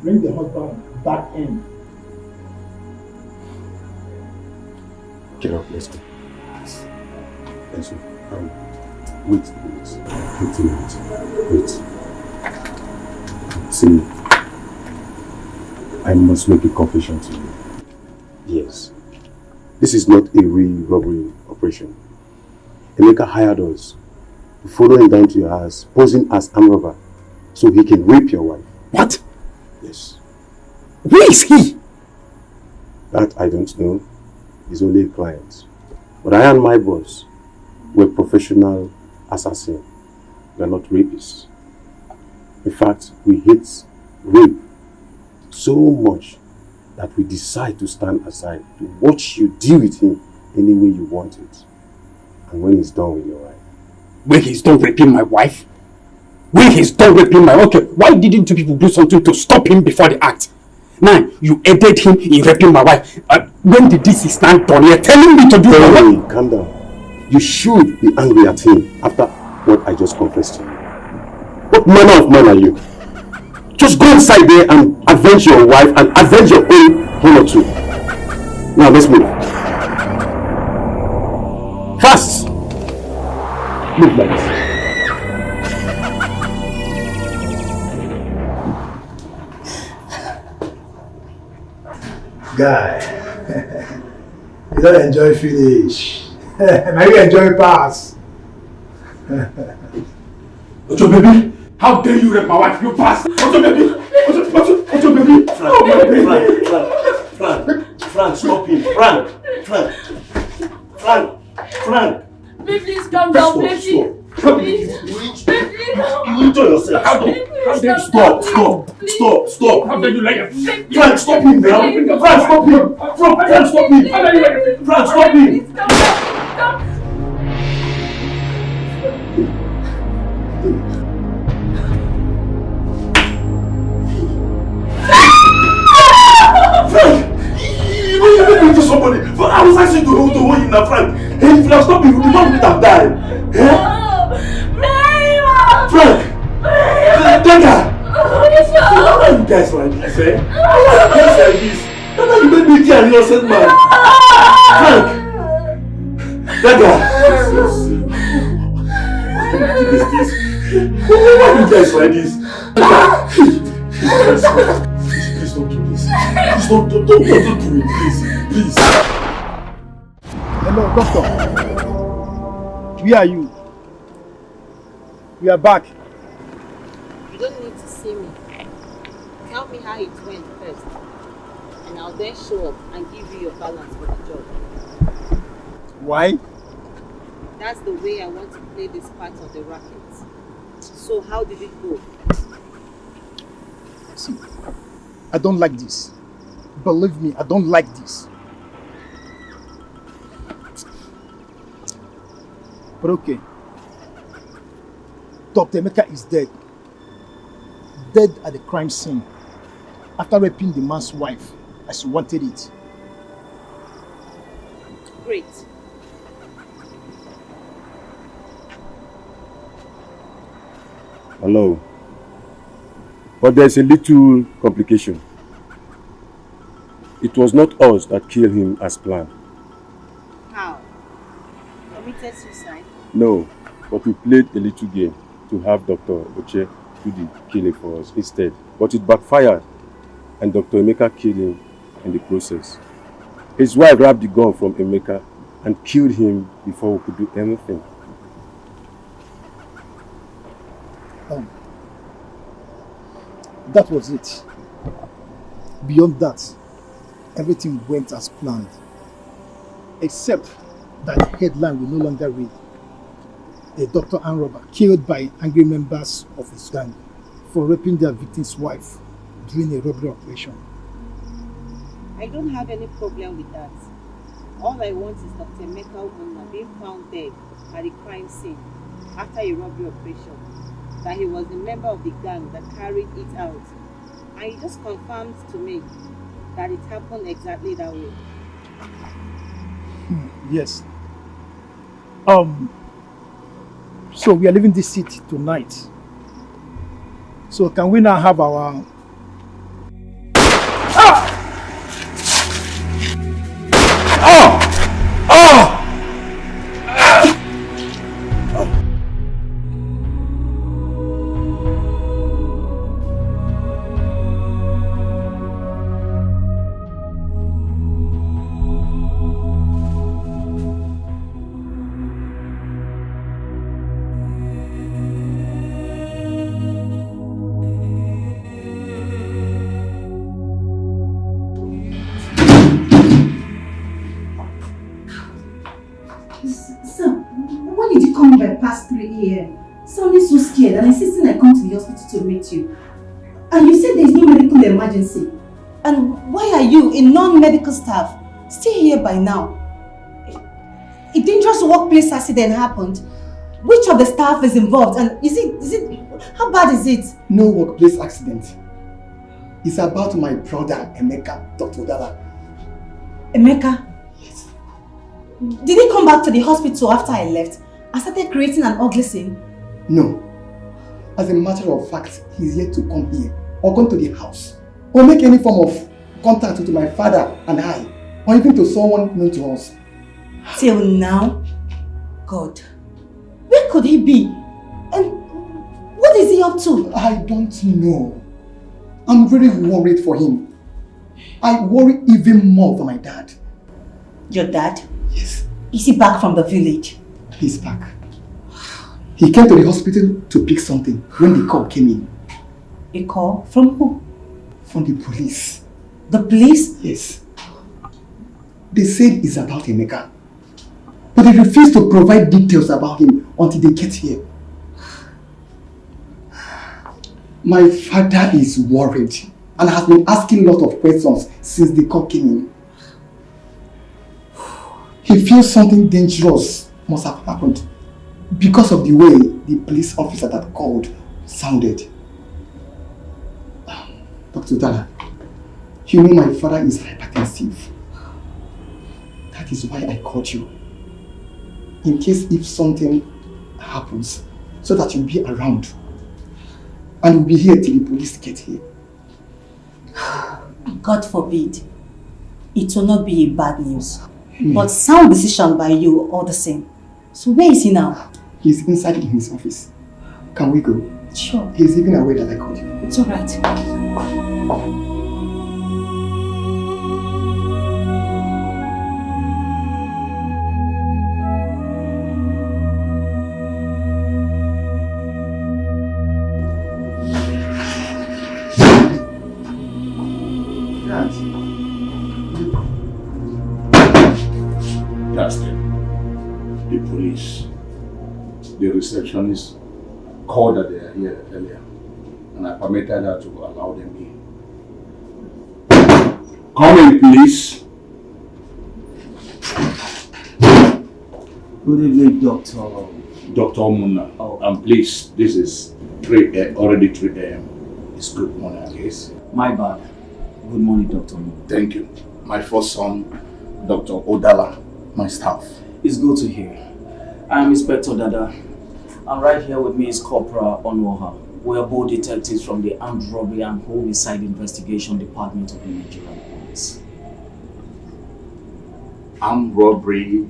bring the husband back in. Get up, let's go. Let's go. Wait a minute. Wait. See, I must make a confession to you. Yes. This is not a real robbery operation. Amaka hired us to follow him down to your house, posing as armed robber, so he can rape your wife. What? Yes. Where is he? That I don't know. He's only a client. But I and my boss were professional assassins. We are not rapists. In fact, we hate rape so much that we decide to stand aside to watch you deal with him any way you want it. And when he's done with your wife. When he's done raping my wife? When he's done raping my wife? Okay, why didn't you people do something to stop him before the act? Now, you aided him in raping my wife. When did this stand done? You're telling me to do it. Calm down. You should be angry at him after what I just confessed to you. What manner of man are you? Just go inside there and avenge your wife and avenge your own honor too. Now let's move. Fast! Move like this. Guy, you don't enjoy finish. Now you enjoy pass. Ojo baby, how dare you rape my wife, you bastard! Ojo baby! Ojo baby! Frank, stop him! Frank! Please calm down, please. You enjoy yourself. How dare you? Stop! How dare you lie? Frank, stop him now! Frank, stop him! Frank, stop him! Frank! You made me to somebody. I was asking to him now, Frank. If you have stopped him, the man would have died. Frank! Dada! Why you guys like this, eh? Why you guys like this? Dada, you made me kill an innocent man. Frank! Dada! Why you guys like this? Please don't do this. Please don't do it, please. Hello, doctor. Where are you? We are back. You don't need to see me. Tell me how it went first. And I'll then show up and give you your balance for the job. Why? That's the way I want to play this part of the racket. So how did it go? See, I don't like this. Believe me, I don't like this. But okay. Dr. Amaka is dead. Dead at the crime scene. After raping the man's wife as he wanted it. Great. Hello. But there's a little complication. It was not us that killed him as planned. How? Committed suicide? No, but we played a little game to have Dr. Oche do the killing for us instead. But it backfired and Dr. Emeka killed him in the process. His wife grabbed the gun from Emeka and killed him before we could do anything. That was it. Beyond that, everything went as planned. Except that headline will no longer read, a doctor and robber killed by angry members of his gang for raping their victim's wife during a robbery operation. I don't have any problem with that. All I want is Dr. Emeka Ubunna being found dead at the crime scene after a robbery operation. That he was a member of the gang that carried it out. And he just confirmed to me that it happened exactly that way. Yes. So we are leaving this city tonight. So can we now have our... Past 3 a.m. Sounding so scared and insisting I come to the hospital to meet you. And you said there is no medical emergency. And why are you, a non-medical staff, still here by now? A dangerous workplace accident happened. Which of the staff is involved? And is it, how bad is it? No workplace accident. It's about my brother, Emeka, Dr. Udala. Emeka? Yes. Did he come back to the hospital after I left? I started creating an ugly scene? No. As a matter of fact, he's yet to come here or come to the house or make any form of contact with my father and I or even to someone known to us. Till now? God. Where could he be? And what is he up to? I don't know. I'm very worried for him. I worry even more for my dad. Your dad? Yes. Is he back from the village? He's back. He came to the hospital to pick something when the call came in. A call? From who? From the police. The police? Yes. They said it's about Emeka. But they refuse to provide details about him until they get here. My father is worried and has been asking a lot of questions since the call came in. He feels something dangerous must have happened because of the way the police officer that called sounded. Dr. Dala, you know my father is hypertensive. That is why I called you. in case if something happens, so that you'll be around. And we'll be here till the police get here. God forbid. It will not be bad news. But sound decision by you all the same. So where is he now? He's inside in his office. Can we go? Sure. He's even aware that I called you. It's alright. The police, the receptionist called that they are here earlier, and I permitted her to allow them in. Come in, please. Good evening, Doctor. Dr. Muna. Oh. And please, this is already 3 a.m. It's good morning, I guess. My bad. Good morning, Dr. Thank you. My first son, Dr. Odala, my staff. It's good to hear. I'm Inspector Dada. And right here with me is Corporal Onwoha. We are both detectives from the Armed Robbery and Homicide Investigation Department of the Nigerian Police. Armed robbery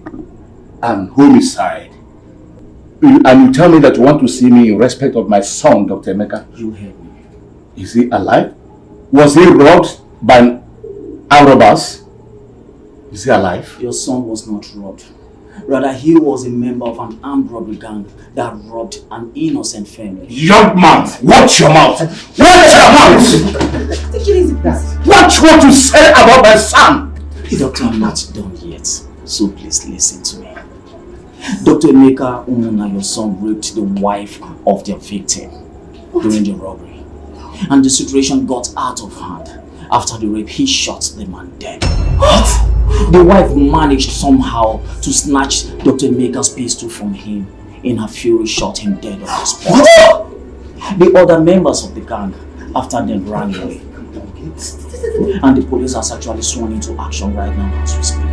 and homicide. And you tell me that you want to see me in respect of my son, Dr. Emeka? You heard me. Is he alive? Was he robbed by armed robbers? Is he alive? Your son was not robbed. Rather, he was a member of an armed robbery gang that robbed an innocent family. Young man, watch your mouth! Watch your mouth! Take it easy, please. Watch what you say about my son! Doctor, I'm not done yet, so please listen to me. Dr. Emeka Umuna, your son, raped the wife of their victim during the robbery. And the situation got out of hand. After the rape, he shot the man dead. What? The wife managed somehow to snatch Dr. Emeka's pistol from him. In her fury, shot him dead on the spot. The other members of the gang, after them, ran away. And the police has actually sworn into action right now as we speak.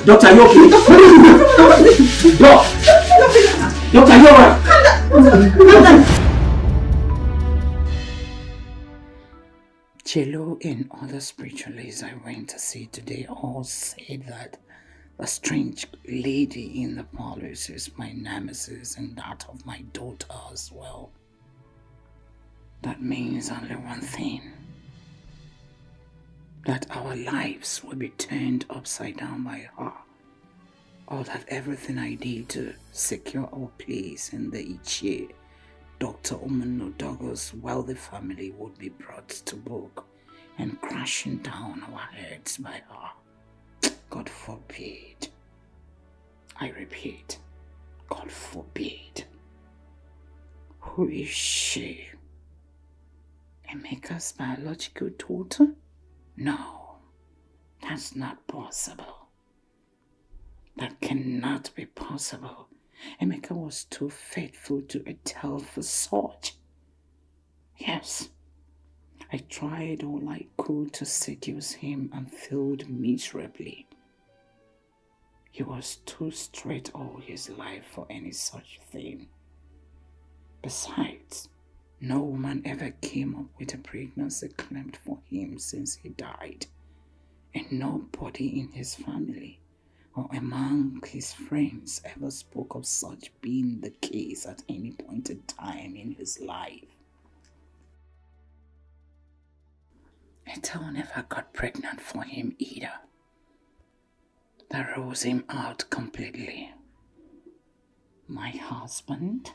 Doctor, are you okay? Doctor, are you alright? Chelo and other spiritualists I went to see today all said that the strange lady in the parlors is my nemesis and that of my daughter as well. That means only one thing. That our lives will be turned upside down by her. Or that everything I did to secure our place in the Ichie, Dr. Umano Dogo's wealthy family would be brought to book and crashing down our heads by her. God forbid. I repeat, God forbid. Who is she? Emeka's biological daughter? No, that's not possible. That cannot be possible. Emeka was too faithful to Etel for such. Yes, I tried all I could to seduce him and failed miserably. He was too straight all his life for any such thing. Besides, no woman ever came up with a pregnancy claimed for him since he died, and nobody in his family or among his friends ever spoke of such being the case at any point in time in his life. Etel never got pregnant for him either. That rules him out completely. My husband?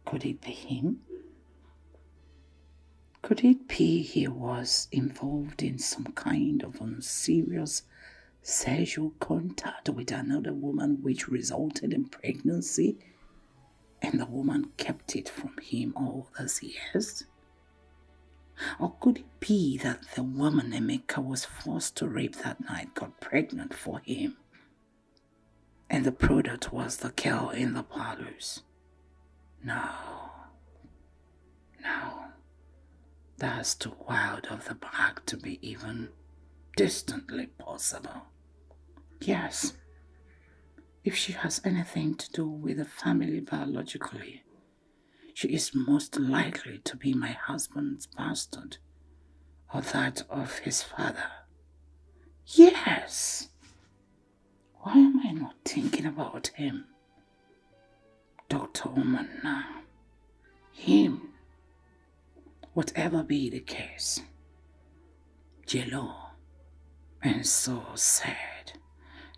Could it be him? Could it be he was involved in some kind of unserious sexual contact with another woman which resulted in pregnancy and the woman kept it from him all those years? Or could it be that the woman Emeka was forced to rape that night got pregnant for him and the product was the girl in the parlors? No. That's too wild of the mark to be even distantly possible. Yes, if she has anything to do with the family biologically, she is most likely to be my husband's bastard, or that of his father. Yes! Why am I not thinking about him? Dr. Oman now. Him. Whatever be the case. Jello. And so sad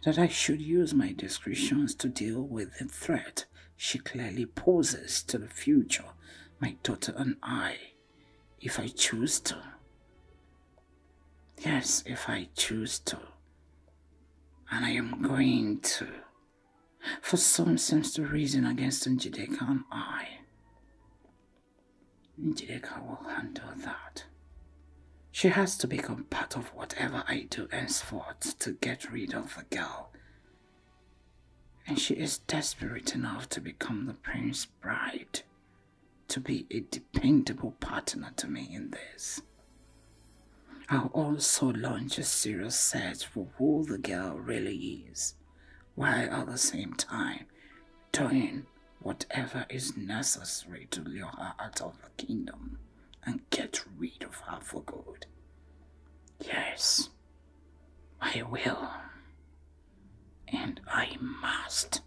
that I should use my discretions to deal with the threat she clearly poses to the future, my daughter and I, if I choose to. Yes, if I choose to. And I am going to. For some seems to reason against Njideka and I. Njideka will handle that. She has to become part of whatever I do henceforth to get rid of the girl. And she is desperate enough to become the prince's bride, to be a dependable partner to me in this. I'll also launch a serious search for who the girl really is, while at the same time doing whatever is necessary to lure her out of the kingdom and get rid of her for good. Yes, I will. And I must.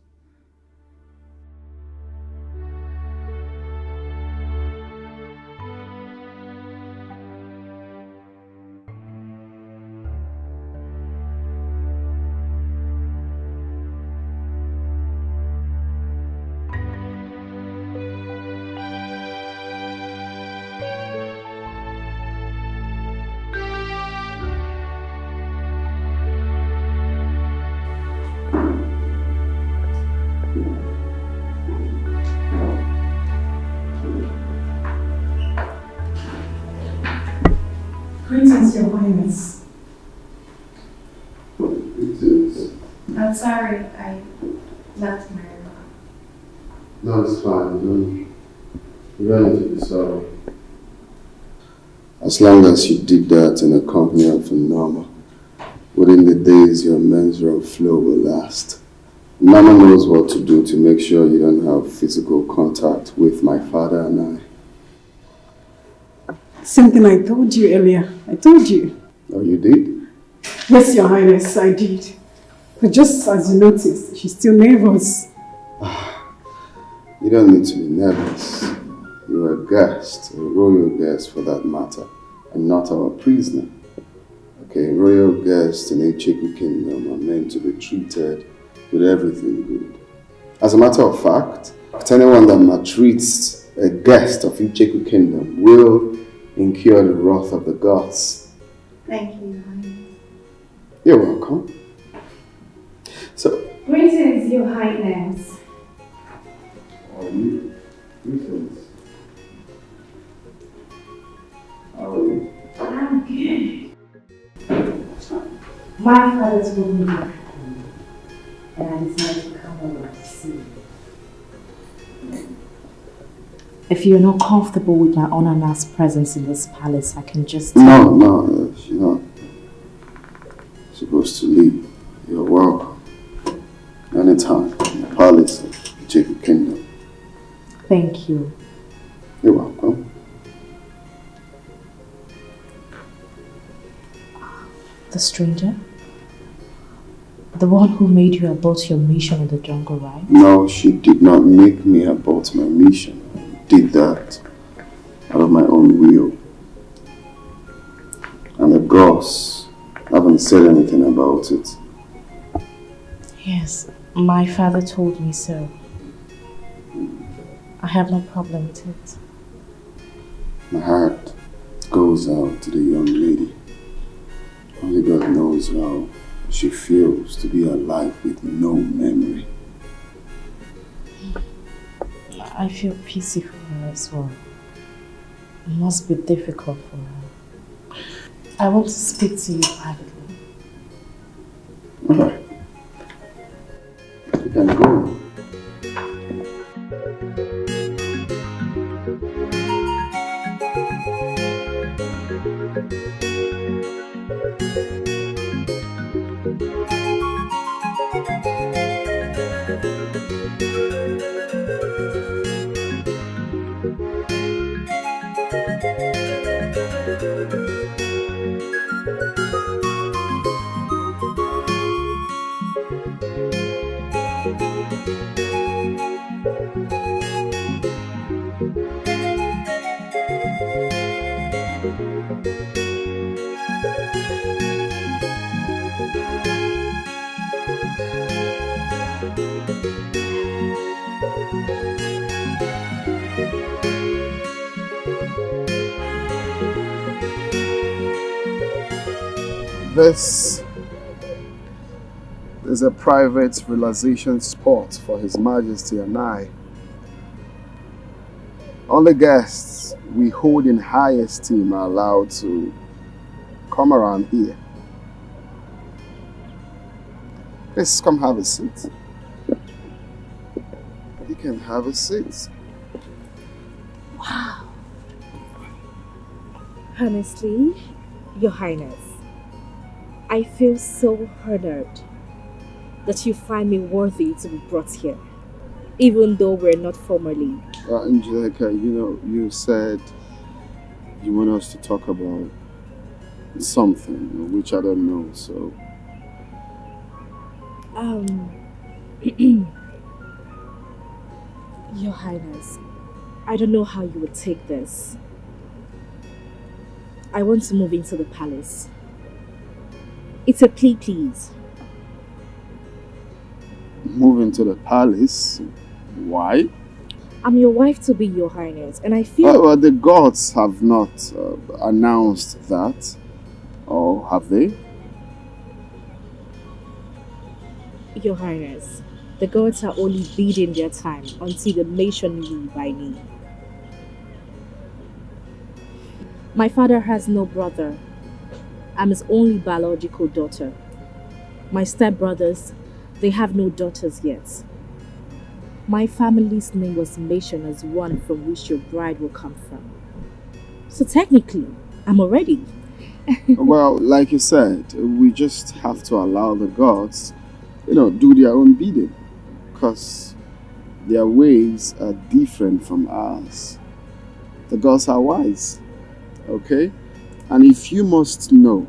Pretence, Your Highness. Pretence? I'm sorry, I left my room. No, it's fine. You don't need to be sorry. As long as you did that in the company of a normal, within the days your menstrual flow will last. Mama knows what to do to make sure you don't have physical contact with my father and I. Same thing I told you earlier. I told you. Oh, you did? Yes, Your Highness, I did. But just as you noticed, she's still nervous. You don't need to be nervous. You're a guest, a royal guest for that matter, and not our prisoner. Okay, royal guests in Icheku Kingdom are meant to be treated with everything good. As a matter of fact, anyone that maltreats a guest of Icheku Kingdom will incur the wrath of the gods. Thank you, Your Highness. You're welcome. So, Greetings, Your Highness. how are you? Greetings. How are you? I'm good. My father told me you're happy, and I decided to come over to see you. If you're not comfortable with my unannounced presence in this palace, I can just... No, you're not supposed to leave. You're welcome. Anytime in the palace of Icheku Kingdom. Thank you. You're welcome. The stranger? The one who made you abort your mission in the jungle, right? No, she did not make me abort my mission. I did that out of my own will. And the gods haven't said anything about it. Yes, my father told me so. I have no problem with it. My heart goes out to the young lady. Only God knows how she feels to be alive with no memory. I feel pity for her as well. It must be difficult for her. I want to speak to you privately. Alright. You can go. This is a private relaxation spot for His Majesty and I. Only guests we hold in high esteem are allowed to come around here. Please come have a seat. You can have a seat. Wow. Honestly, Your Highness, I feel so honored that you find me worthy to be brought here, even though we're not formally. Angelica, you said you want us to talk about something, which I don't know, so... Your Highness, I don't know how you would take this. I want to move into the palace. It's a plea, please. Move into the palace? Why? I'm your wife to be, Your Highness, and I feel... Well, the gods have not announced that, or have they? Your Highness, the gods are only biding their time until they mention me by name. My father has no brother. I'm his only biological daughter. My stepbrothers, they have no daughters yet. My family's name was mentioned as one from which your bride will come from. So technically, I'm already. Well, like you said, we just have to allow the gods, do their own bidding. Because their ways are different from ours. The gods are wise. Okay? And if you must know,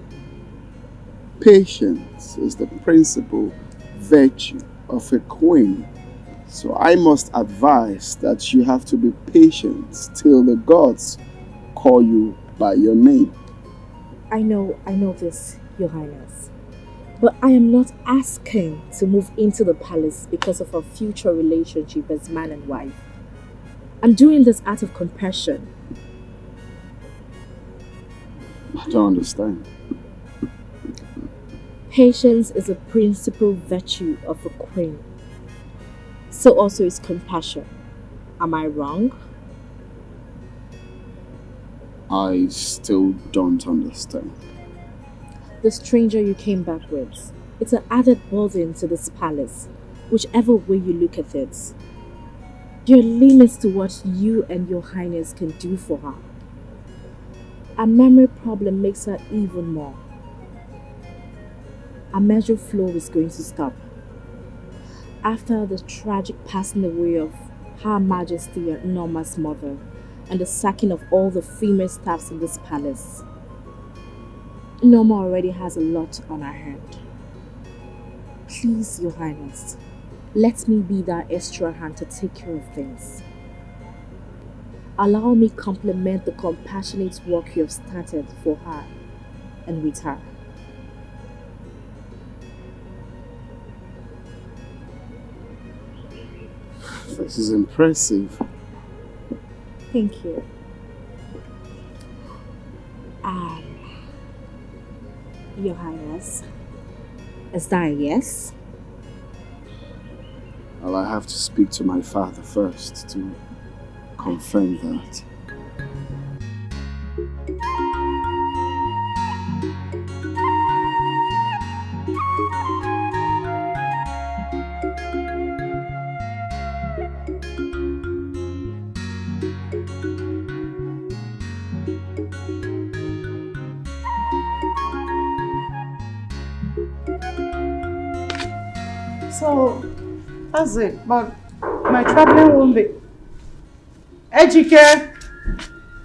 patience is the principal virtue of a queen. So I must advise that you have to be patient till the gods call you by your name. I know this, Your Highness. But I am not asking to move into the palace because of our future relationship as man and wife. I'm doing this out of compassion. I don't understand. Patience is a principal virtue of a queen. So also is compassion. Am I wrong? I still don't understand. The stranger you came back with, it's an added burden to this palace, whichever way you look at it. There are limits to what you and Your Highness can do for her. A memory problem makes her even more. A measure flow is going to stop. After the tragic passing away of Her Majesty and Norma's mother and the sacking of all the female staffs in this palace, Norma already has a lot on her hand. Please, Your Highness, let me be that extra hand to take care of things. Allow me compliment the compassionate work you have started for her and with her. This is impressive. Thank you. Your Highness, is that a yes? Well, I have to speak to my father first to confirm that. So, that's it. But my traveling won't be. Ejike,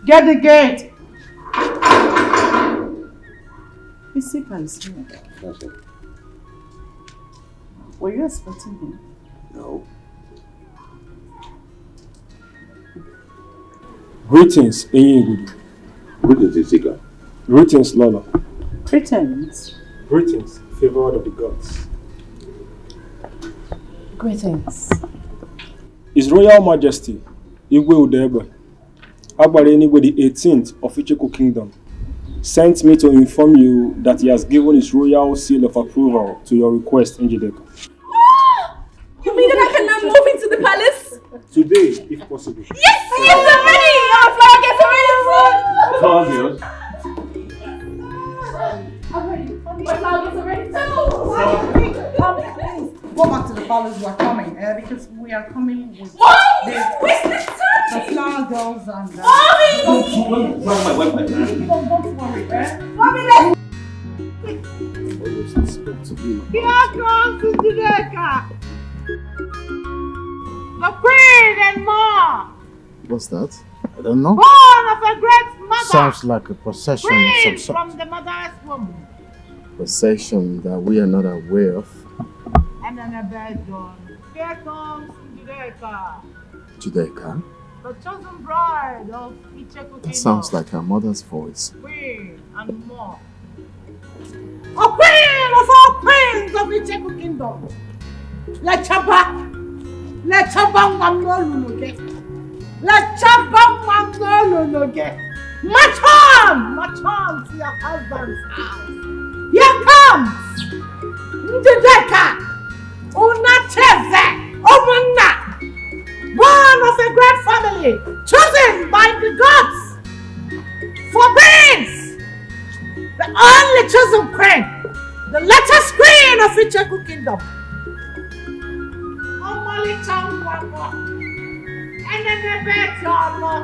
get the gate. Physically, That's it. were you expecting him? No. Greetings, Enyigudu. Greetings, Isika. Greetings, Lola. Pretence. Greetings, favored of the gods. Greetings. His Royal Majesty, Igwe Udebe, Agbara Enigwe the 18th of Icheko Kingdom, sent me to inform you that he has given his royal seal of approval to your request, Njideka. You mean that I can now move into the palace? Today, if possible. Yes, I'm ready! Our flower gets ready soon! I'm ready. My flower gets ready too! Go back to the palace, we are coming, because we are coming with the flower girls and... Don't worry, Mommy, let's... Here comes Njideka! The queen and more! What's that? I don't know. Born of a great mother! Sounds like a possession of some Queen sort. from the mother's womb. Possession that we are not aware of. And then a bed done. Here comes Njideka, Njideka? the chosen bride of Icheku That sounds like her mother's voice. Queen and more. A queen of all queens of Icheku Kingdom. Let Chaba Wamnolunuge. Let Chaba Wamnolunuge. March on to your husband's house. Here comes Njideka, Unacheze, Omunna, born of a great family, chosen by the gods for prince, the only chosen queen, the latest queen of Icheku Kingdom. Omali Changwamo, and then the bed yolo.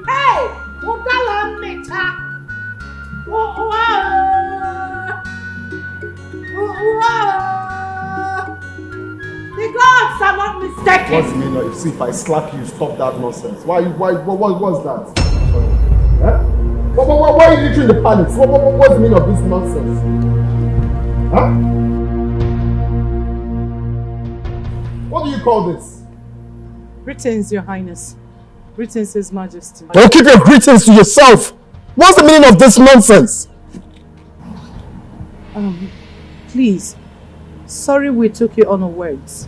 Hey, Udalon Mita. The gods are not mistaken. What's the meaning of see if I slap you, stop that nonsense? What's that? Huh? Why are you literally in the palace? What's the meaning of this nonsense? Huh? What do you call this? Greetings, Your Highness. Greetings, His Majesty. Don't keep your greetings to yourself. What's the meaning of this nonsense? Please. Sorry we took you unawares.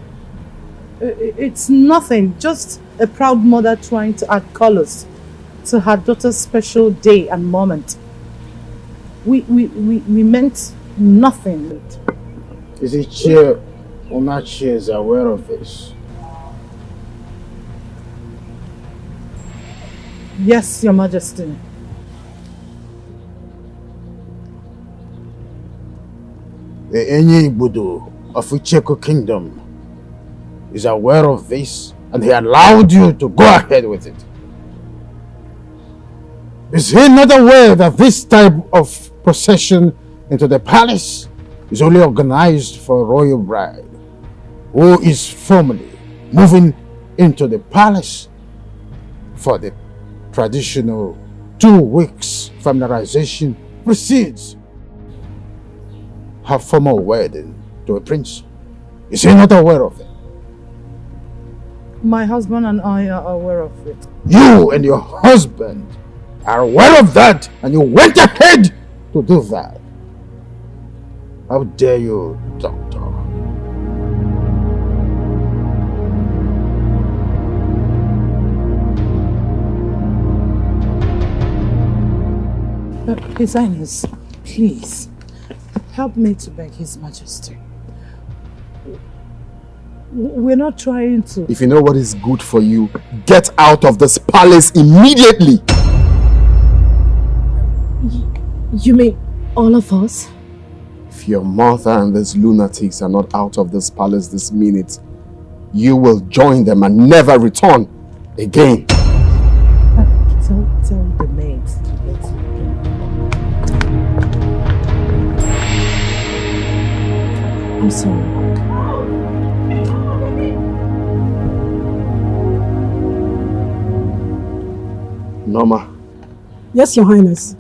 It's nothing, just a proud mother trying to add colors to her daughter's special day and moment. We meant nothing. Is it Chair Onachi is aware of this? Yes, Your Majesty. The Enyi Budu of Icheku Kingdom is aware of this and he allowed you to go ahead with it. Is he not aware that this type of procession into the palace is only organized for a royal bride who is formally moving into the palace for the traditional 2 weeks familiarization precedes her formal wedding to a prince? Is he not aware of it? My husband and I are aware of it. You and your husband are aware of that and you went ahead to do that. How dare you, Doctor? His Highness, please, help me to beg His Majesty. We're not trying to... If you know what is good for you, get out of this palace immediately! You mean all of us? If your mother and these lunatics are not out of this palace this minute, you will join them and never return again. Tell the maids to get you. I'm sorry. Norma, Yes, Your Highness.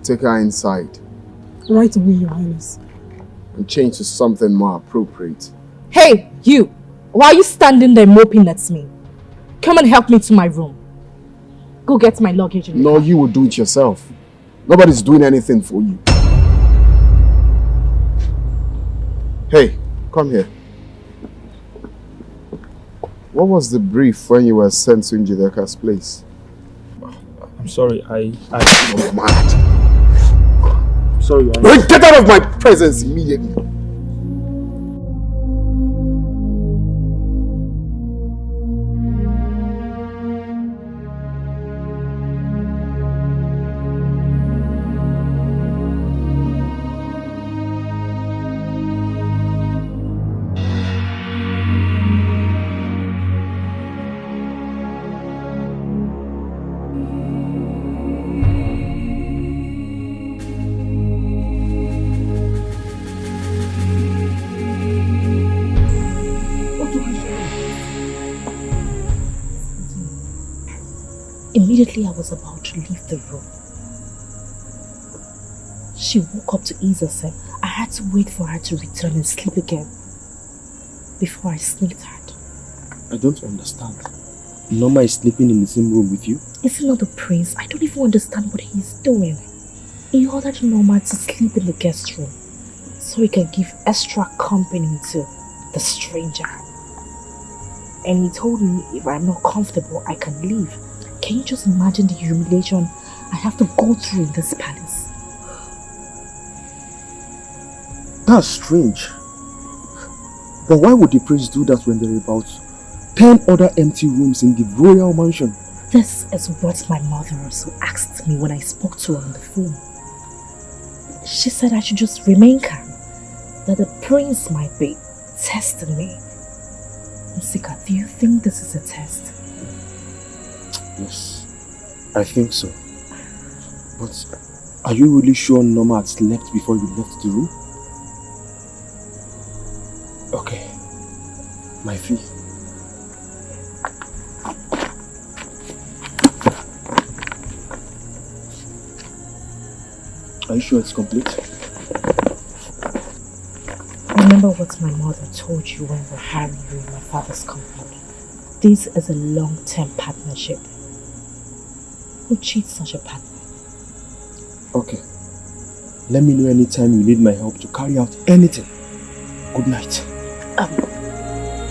take her inside Right away, Your Highness. and change to something more appropriate. Hey, you! Why are you standing there moping at me? Come and help me to my room. Go get my luggage in the No, you will do it yourself. Nobody's doing anything for you. Hey, come here. What was the brief when you were sent to Njideka's place? I'm sorry, You're mad. sorry, Your Highness. Get out of my presence immediately. Immediately I was about to leave the room, she woke up to ease herself. I had to wait for her to return and sleep again before I sneaked out. I don't understand. Norma is sleeping in the same room with you? Is he not the prince? I don't even understand what he's doing. He ordered Norma to sleep in the guest room so he can give extra company to the stranger. And he told me if I'm not comfortable, I can leave. Can you just imagine the humiliation I have to go through in this palace? That's strange. But why would the prince do that when there are about 10 other empty rooms in the royal mansion? This is what my mother also asked me when I spoke to her on the phone. She said I should just remain calm, that the prince might be testing me. Sika, do you think this is a test? Yes, I think so. But are you really sure Norma had slept before you left the room? Okay, my fee. Are you sure it's complete? Remember what my mother told you when we were hiring you in my father's company. This is a long-term partnership. Who cheats such a partner? Okay. Let me know anytime you need my help to carry out anything. Good night.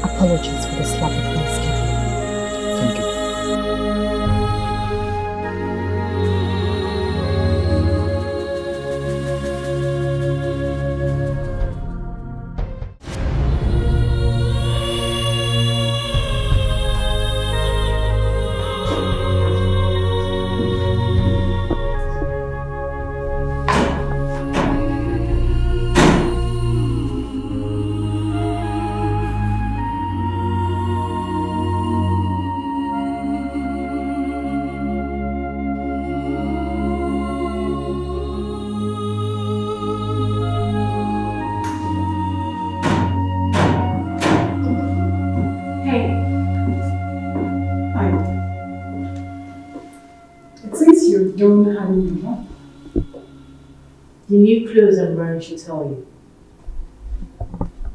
Apologies for the slap the prince gave you. Thank you. Don't have any more. The new clothes I'm wearing should tell you.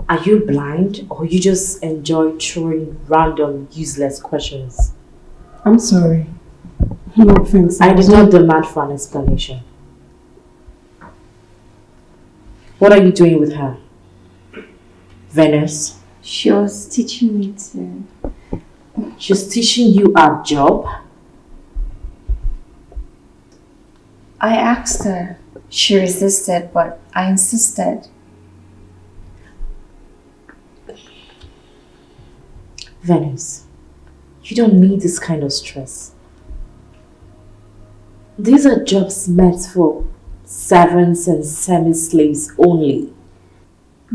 Are you blind or you just enjoy throwing random, useless questions? I'm sorry. No offense. I did not demand for an explanation. What are you doing with her? Venice? She was teaching me to... She's teaching you a job? I asked her. She resisted, but I insisted. Venice, you don't need this kind of stress. These are jobs meant for servants and semi-slaves only.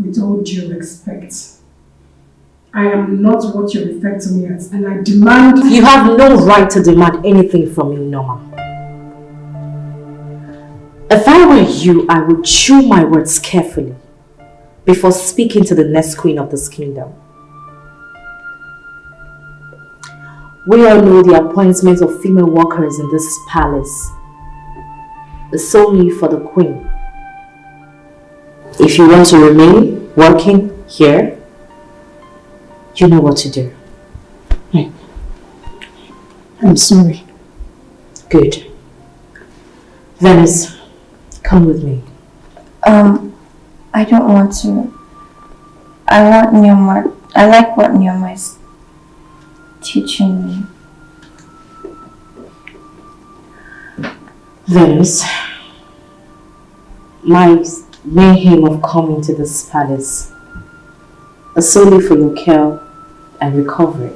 With all due respect, I am not what you refer to me as, and I demand... You have no right to demand anything from me, Norma. If I were you, I would chew my words carefully before speaking to the next queen of this kingdom. We all know the appointment of female workers in this palace is solely for the queen. If you want to remain working here, you know what to do. I'm sorry. Good. Venice, come with me. I don't want to. I want Nyoma. I like what Nyoma is teaching me. Venice, my main aim of coming to this palace is solely for your care and recovery.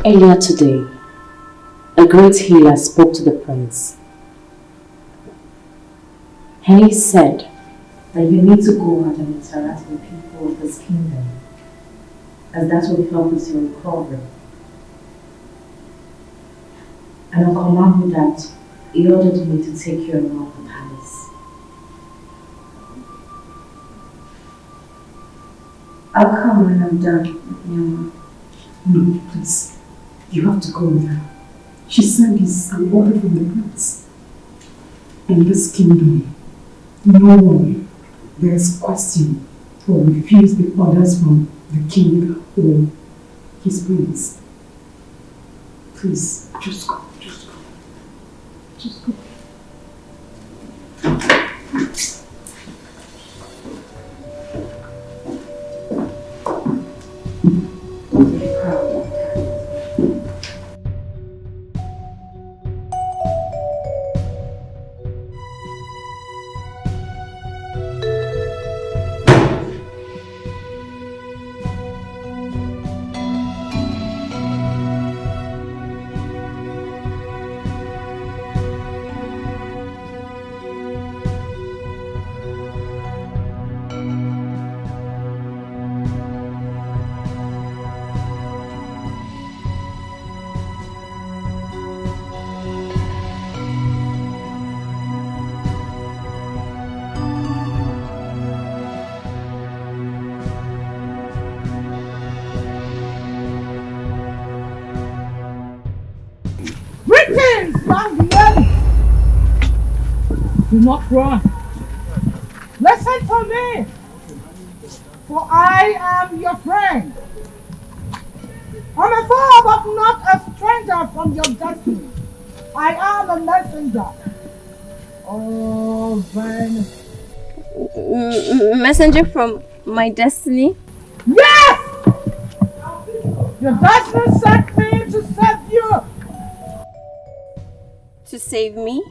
Earlier today, a great healer spoke to the prince, and he said that you need to go out and interact with people of this kingdom, as that will help with your recovery. And on command with that, he ordered me to take you around the palace. I'll come when I'm done with Nyama. No, please. You have to go now. She said it's an order from the prince. In this kingdom, no one bears question or refuse the orders from the king or his prince. Please, just go, just go. Just go. Do not run. Listen to me, for I am your friend. I'm a foe, but not a stranger from your destiny. I am a messenger. Oh, then. Messenger from my destiny? Yes! Your destiny sent me to save you. To save me?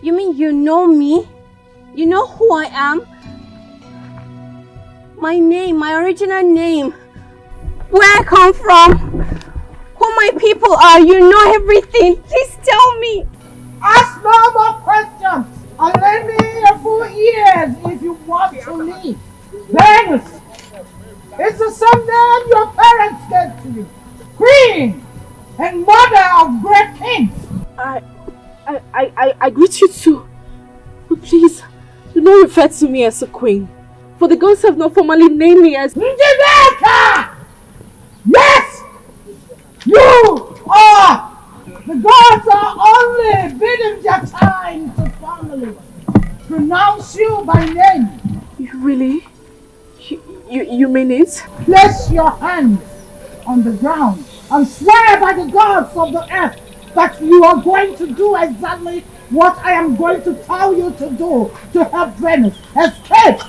You mean you know me? You know who I am? My name, my original name. Where I come from? Who my people are? You know everything. Please tell me. Ask no more questions. And lend me your full ears if you want to leave. Venus. It's the same name your parents gave to you. Queen and mother of great kings. I greet you too. But please, do not refer to me as a queen. For the gods have not formally named me as Njideka! Yes! You are! The gods are only bidding their time to formally pronounce you by name. Really? You mean it? Place your hands on the ground and swear by the gods of the earth that you are going to do exactly what I am going to tell you to do to help Venus escape,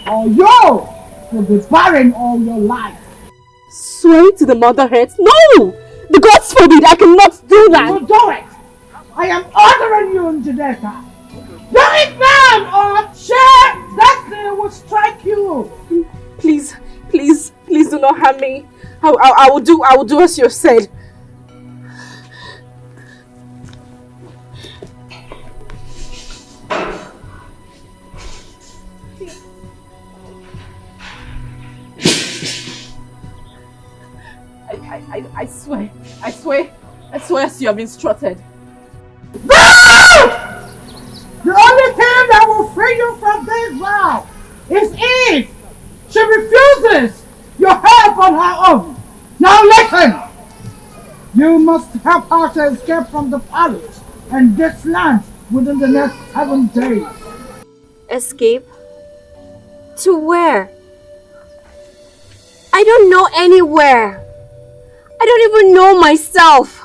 or you will be barren all your life. Swear to the Mother Earth? No! The gods forbid! I cannot do that! You do it! I am ordering you, Njideka. Do it now, or share destiny will strike you. Please do not harm me. I will do as you have said. I swear as you have instructed. No! The only thing that will free you from this vow is if she refuses your help on her own. Now listen! You must help her to escape from the palace and this land within the next 7 days. Escape? To where? I don't know anywhere. I don't even know myself.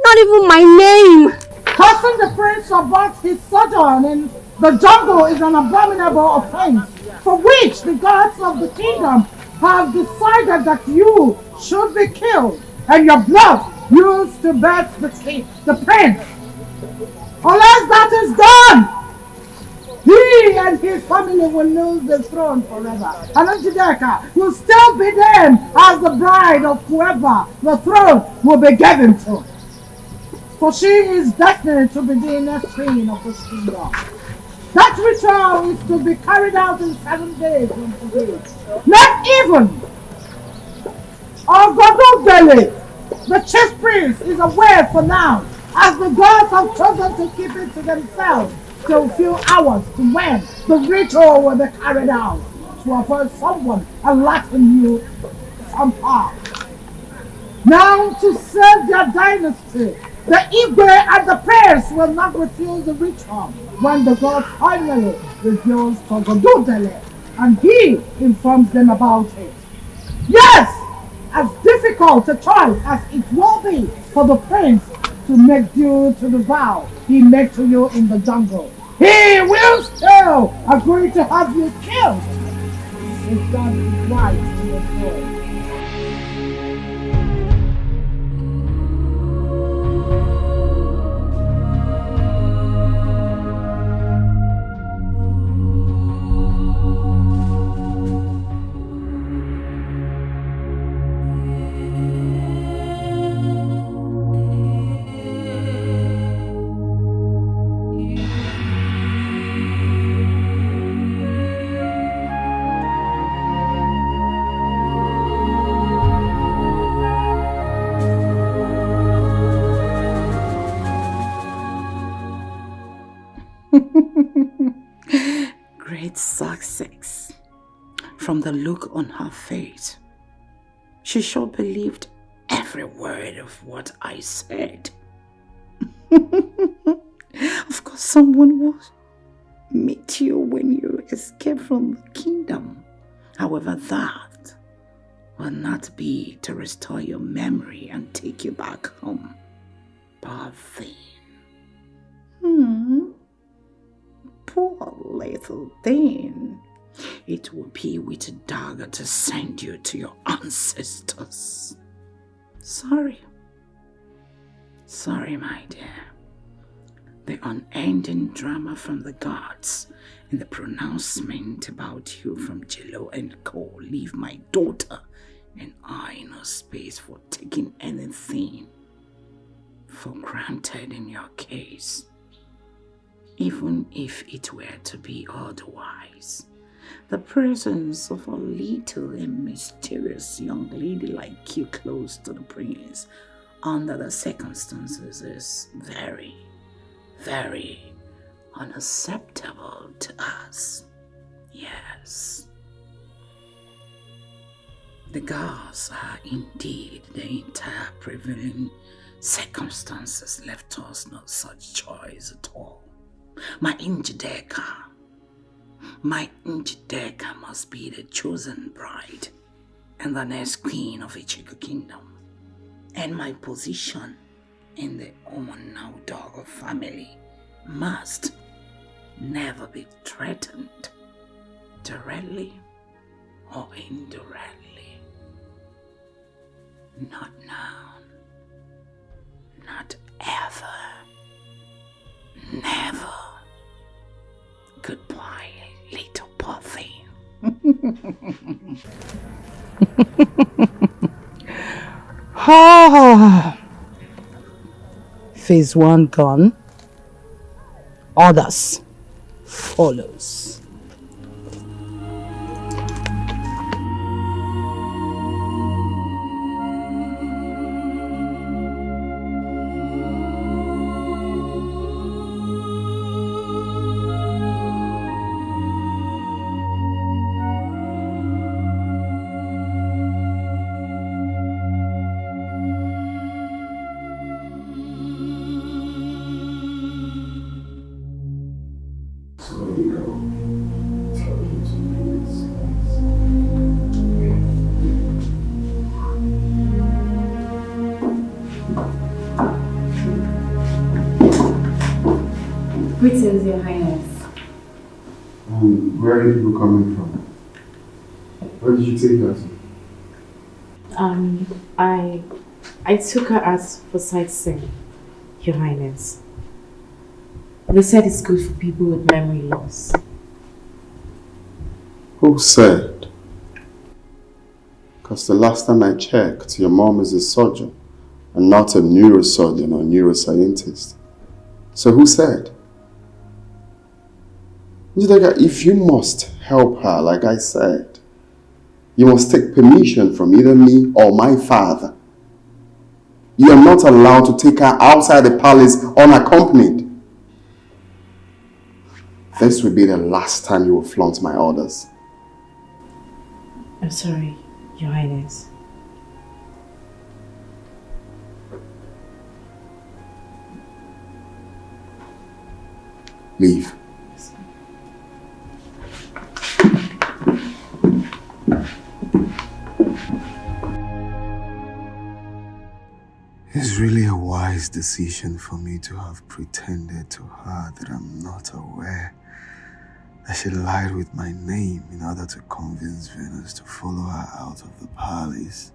Not even my name. Causing the prince about his sojourn in the jungle is an abominable offense, for which the gods of the kingdom have decided that you should be killed, and your blood used to birth the prince. Unless that is done, he and his family will lose the throne forever. And Njideka will still be named as the bride of whoever the throne will be given to. For she is destined to be the next queen of this kingdom. That ritual is to be carried out in 7 days from today. Not even Okija, the chief priest, is aware for now, as the gods have chosen to keep it to themselves till a few hours to when the ritual will be carried out, to avoid someone allotting you some power. Now, to save their dynasty, the Igwe and the priests will not refuse the ritual when the god finally reveals to Okija, and he informs them about it. Yes! As difficult a choice as it will be for the prince to make due to the vow he made to you in the jungle, he will still agree to have you killed if that is right in the story. Great success. From the look on her face, she sure believed every word of what I said. Of course, someone will meet you when you escape from the kingdom. However, that will not be to restore your memory and take you back home. Poor thing. Poor little thing. It will be with a dagger to send you to your ancestors. Sorry. Sorry, my dear. The unending drama from the gods and the pronouncement about you from Jello and Co. leave my daughter and I no space for taking anything for granted in your case. Even if it were to be otherwise, the presence of a little and mysterious young lady like you close to the prince under the circumstances is very, very unacceptable to us. Yes. The gods are indeed the entire prevailing circumstances left us no such choice at all. My Njideka must be the chosen bride and the next queen of Ichigo Kingdom. And my position in the Omonaudog family must never be threatened, directly or indirectly. Not now. Not ever. Never. Goodbye, little puffy. Phase 1 gone. Others follows. Greetings, Your Highness. Where are you people coming from? Where did you take us? I I took her out for sightseeing, Your Highness. They said it's good for people with memory loss. Who said? Because the last time I checked, your mom is a surgeon and not a neurosurgeon or neuroscientist. So who said? If you must help her, like I said, you must take permission from either me or my father. You are not allowed to take her outside the palace unaccompanied. This will be the last time you will flaunt my orders. I'm sorry, Your Highness. Leave. It's really a wise decision for me to have pretended to her that I'm not aware that she lied with my name in order to convince Venus to follow her out of the palace.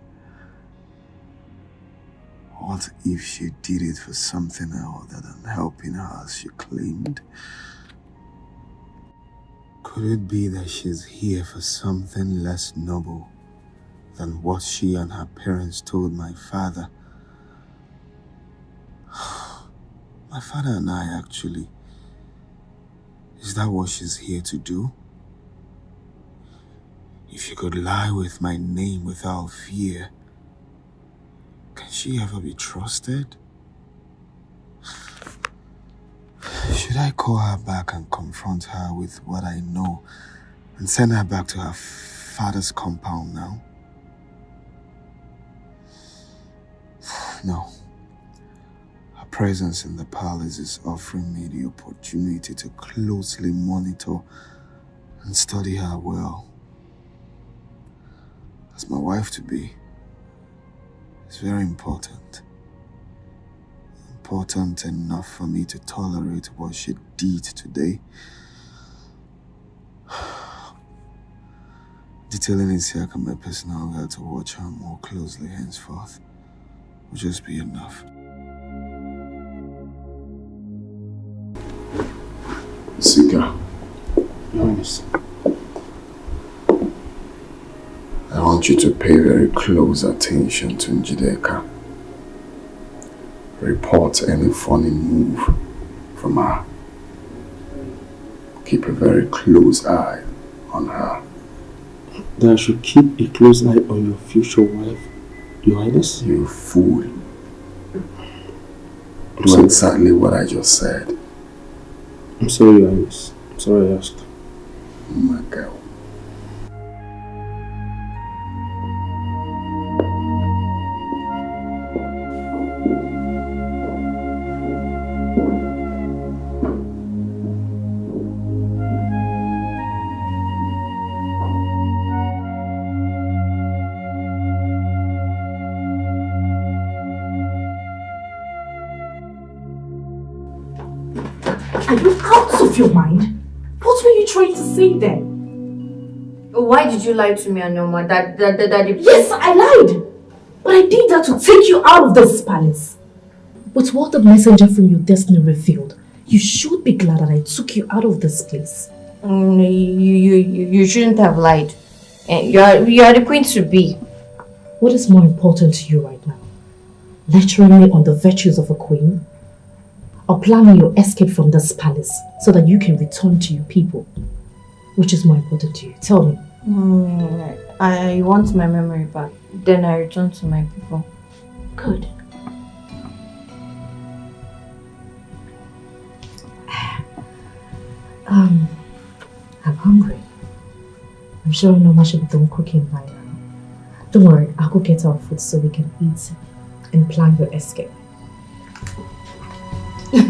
What if she did it for something other than helping her as she claimed? Could it be that she's here for something less noble than what she and her parents told my father? My father and I, actually. Is that what she's here to do? If she could lie with my name without fear, can she ever be trusted? Should I call her back and confront her with what I know and send her back to her father's compound now? No. Her presence in the palace is offering me the opportunity to closely monitor and study her well. As my wife-to-be, it's very important. Important enough for me to tolerate what she did today. Detailing Isiaka, my personal girl, to watch her more closely henceforth will just be enough. Sika. Nice. I want you to pay very close attention to Njideka. Report any funny move from her. Keep a very close eye on her. Then I should keep a close eye on your future wife, Your Highness? You fool. Do exactly what I just said. I'm sorry, Your Highness. I'm sorry I asked. My girl. Are you out of your mind? What were you trying to say then? Why did you lie to me and Norma? Daddy? Yes, I lied! But I did that to take you out of this palace. But what the messenger from your destiny revealed, you should be glad that I took you out of this place. You shouldn't have lied. You are the queen to be. What is more important to you right now? Lecturing me on the virtues of a queen? Or planning your escape from this palace so that you can return to your people? Which is more important to you? Tell me. I want my memory back. Then I return to my people. Good. I'm hungry. I'm sure Norma should be done cooking by now. Don't worry, I'll go get our food so we can eat and plan your escape. Sit.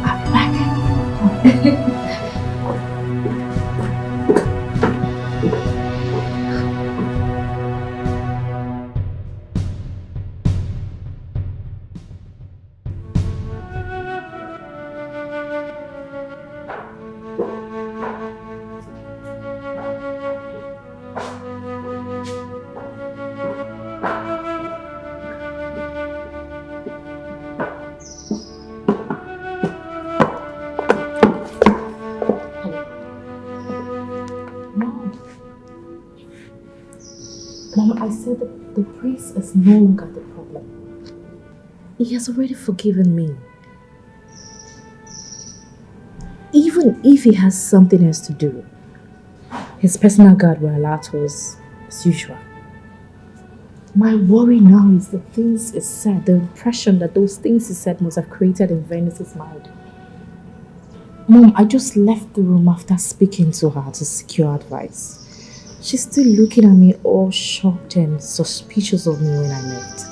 I'm back. I said that the priest is no longer the problem. He has already forgiven me. Even if he has something else to do, his personal guard will allow us as usual. My worry now is the things he said, the impression that those things he said must have created in Venice's mind. Mom, I just left the room after speaking to her to secure advice. She's still looking at me all shocked and suspicious of me when I left.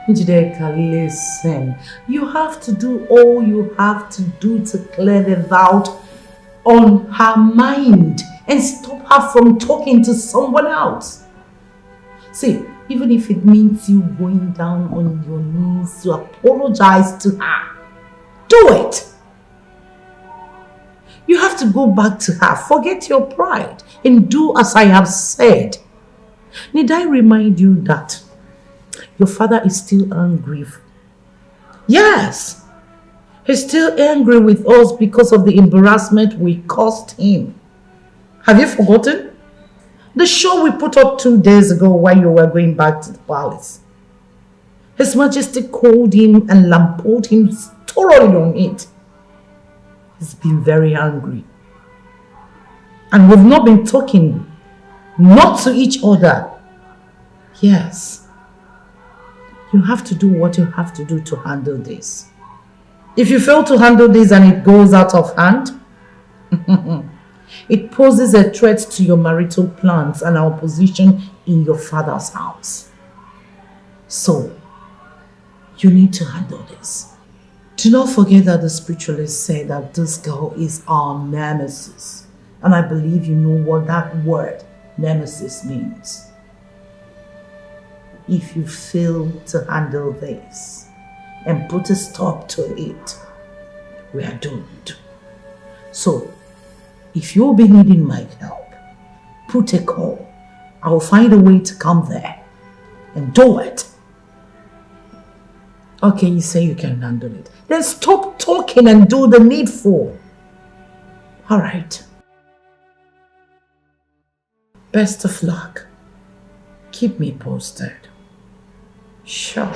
Njideka, listen. You have to do all you have to do to clear the doubt on her mind and stop her from talking to someone else. See, even if it means you going down on your knees to apologize to her, do it. You have to go back to her, forget your pride, and do as I have said. Need I remind you that your father is still angry? Yes, he's still angry with us because of the embarrassment we caused him. Have you forgotten? The show we put up 2 days ago while you were going back to the palace. His Majesty called him and lampooned him thoroughly on it. He's been very angry. And we've not been talking, not to each other. Yes. You have to do what you have to do to handle this. If you fail to handle this and it goes out of hand, it poses a threat to your marital plans and our position in your father's house. So, you need to handle this. Do not forget that the spiritualists say that this girl is our nemesis. And I believe you know what that word, nemesis, means. If you fail to handle this and put a stop to it, we are doomed. So, if you'll be needing my help, put a call. I will find a way to come there and do it. Okay, you say you can handle it. Then stop talking and do the needful. All right. Best of luck. Keep me posted. Sure.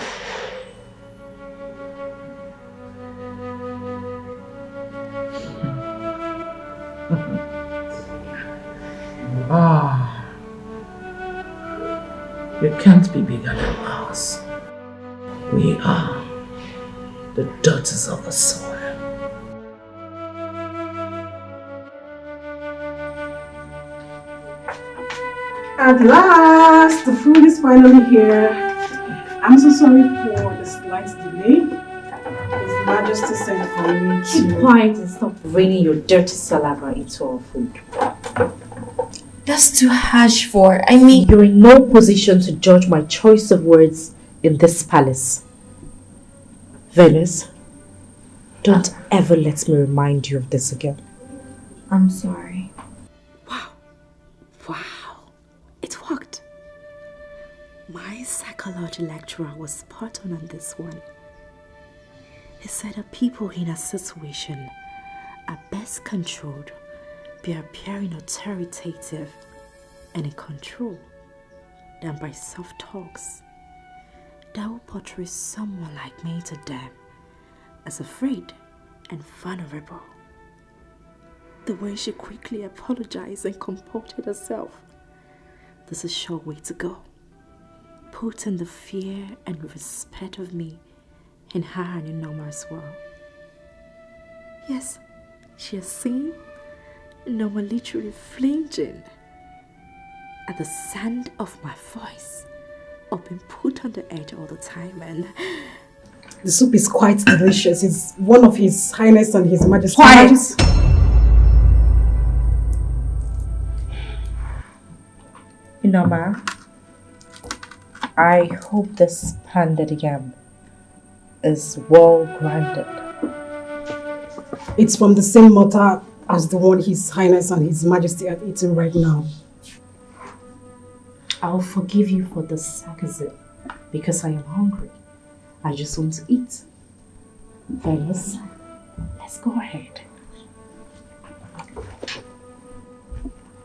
Ah, you can't be bigger than us. We are the daughters of the soil. At last, the food is finally here. I'm so sorry for the slight delay. His Majesty sent for me to... Keep quiet and stop raining your dirty saliva into our food. That's too harsh for... I mean... You're in no position to judge my choice of words in this palace. Venus, don't ever let me remind you of this again. I'm sorry. Wow. It worked. My psychology lecturer was spot on this one. He said that people in a situation are best controlled by appearing authoritative and in control than by soft talks that will portray someone like me to them as afraid and vulnerable. The way she quickly apologized and comported herself. There's a sure way to go. Putting the fear and respect of me in her and in Norma as well. Yes, she has seen Norma literally flinching at the sound of my voice or being put on the edge all the time. And the soup is quite delicious. It's one of His Highness and His Majesty. Quiet! Norma, I hope this pounded yam is well grounded. It's from the same mortar as the one His Highness and His Majesty are eating right now. I'll forgive you for the sarcasm because I am hungry. I just want to eat. Fellas, let's go ahead.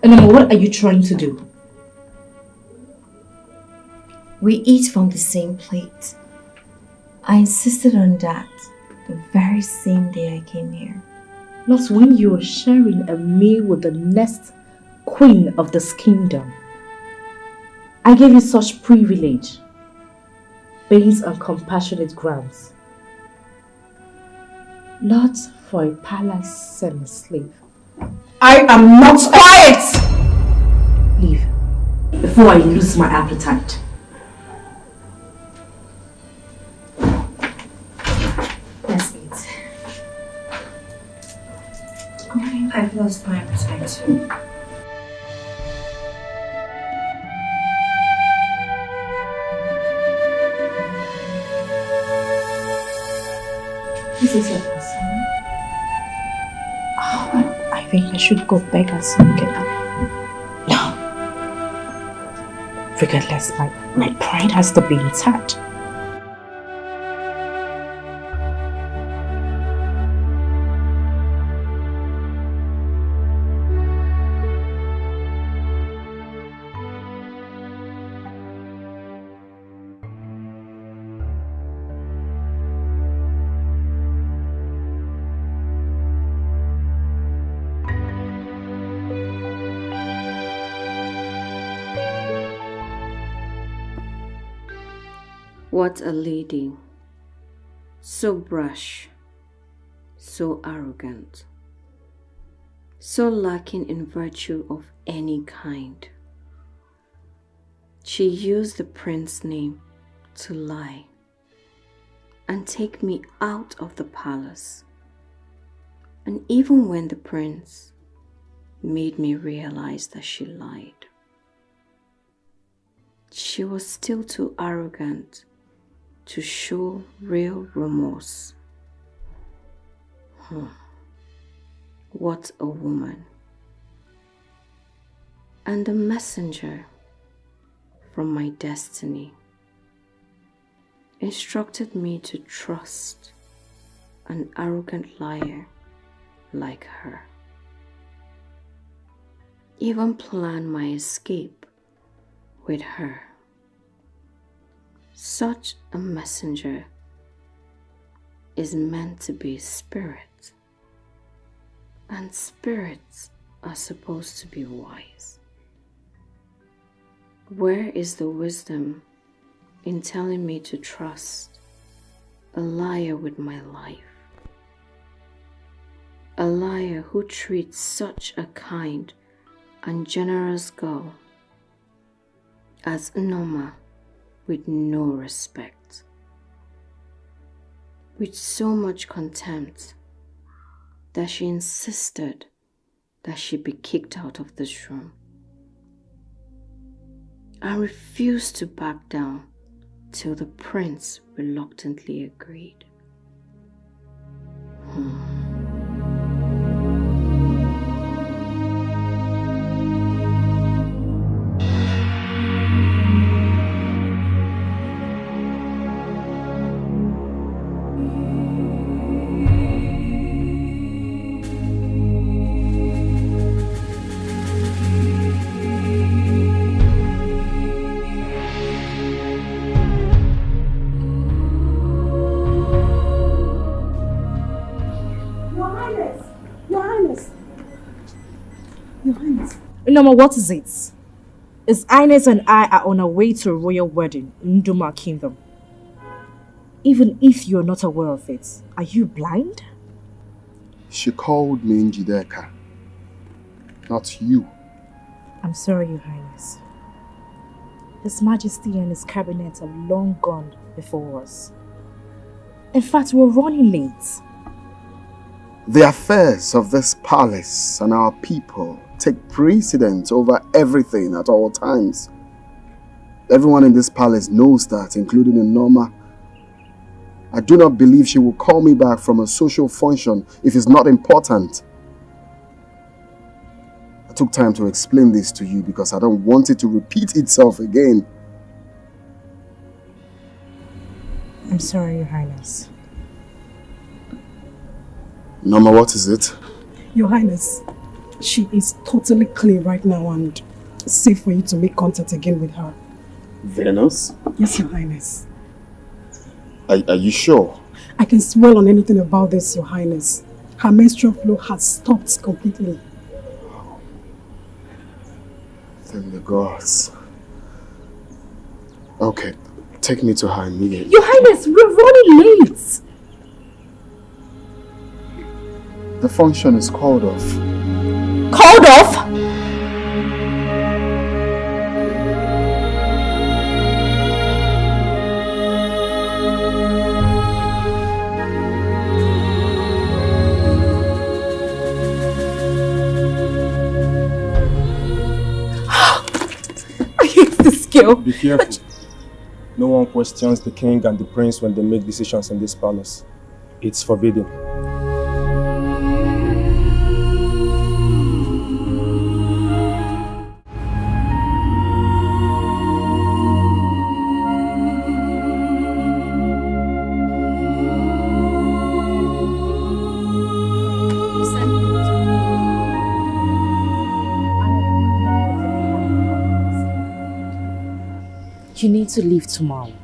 And what are you trying to do? We eat from the same plate. I insisted on that the very same day I came here. Not when you are sharing a meal with the next queen of this kingdom. I gave you such privilege based on compassionate grounds. Not for a palace semi-slave. I am not quiet! Leave before I lose my appetite. Let's eat. I've lost my appetite too. This is your person. Oh, I think I should go back and see you get up. No. Regardless, my pride has to be intact. What a lady, so brash, so arrogant, so lacking in virtue of any kind. She used the prince's name to lie and take me out of the palace. And even when the prince made me realize that she lied, she was still too arrogant to show real remorse. What a woman. And the messenger from my destiny instructed me to trust an arrogant liar like her. Even plan my escape with her. Such a messenger is meant to be a spirit, and spirits are supposed to be wise. Where is the wisdom in telling me to trust a liar with my life? A liar who treats such a kind and generous girl as Noma with no respect, with so much contempt that she insisted that she be kicked out of this room. I refused to back down till the prince reluctantly agreed. Noma, what is it? His Highness and I are on our way to a royal wedding in Nduma Kingdom. Even if you're not aware of it, are you blind? She called me Njideka, not you. I'm sorry, Your Highness. His Majesty and his cabinet have long gone before us. In fact, we're running late. The affairs of this palace and our people take precedence over everything at all times. Everyone in this palace knows that, including Noma. I do not believe she will call me back from a social function if it's not important. I took time to explain this to you because I don't want it to repeat itself again. I'm sorry, Your Highness. Norma, what is it? Your Highness, she is totally clean right now and safe for you to make contact again with her. Venus? Yes, Your Highness. Are you sure? I can swear on anything about this, Your Highness. Her menstrual flow has stopped completely. Thank the gods. Okay, take me to her immediately. Your Highness, we're running late. The function is called off. Called off? Be careful. No one questions the king and the prince when they make decisions in this palace. It's forbidden. You need to leave tomorrow.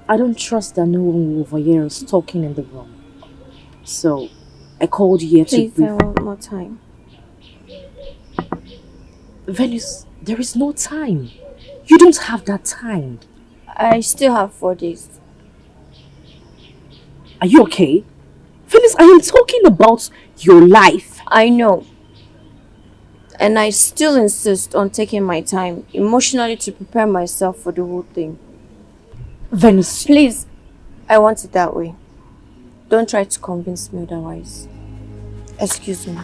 I don't trust that no one will overhear us talking in the room. So, I called you here to brief. Please, I want more time. Venus, there is no time. You don't have that time. I still have 4 days. Are you okay? Venus, I am talking about your life. I know. And I still insist on taking my time emotionally to prepare myself for the whole thing. Venus, please, I want it that way. Don't try to convince me otherwise. Excuse me.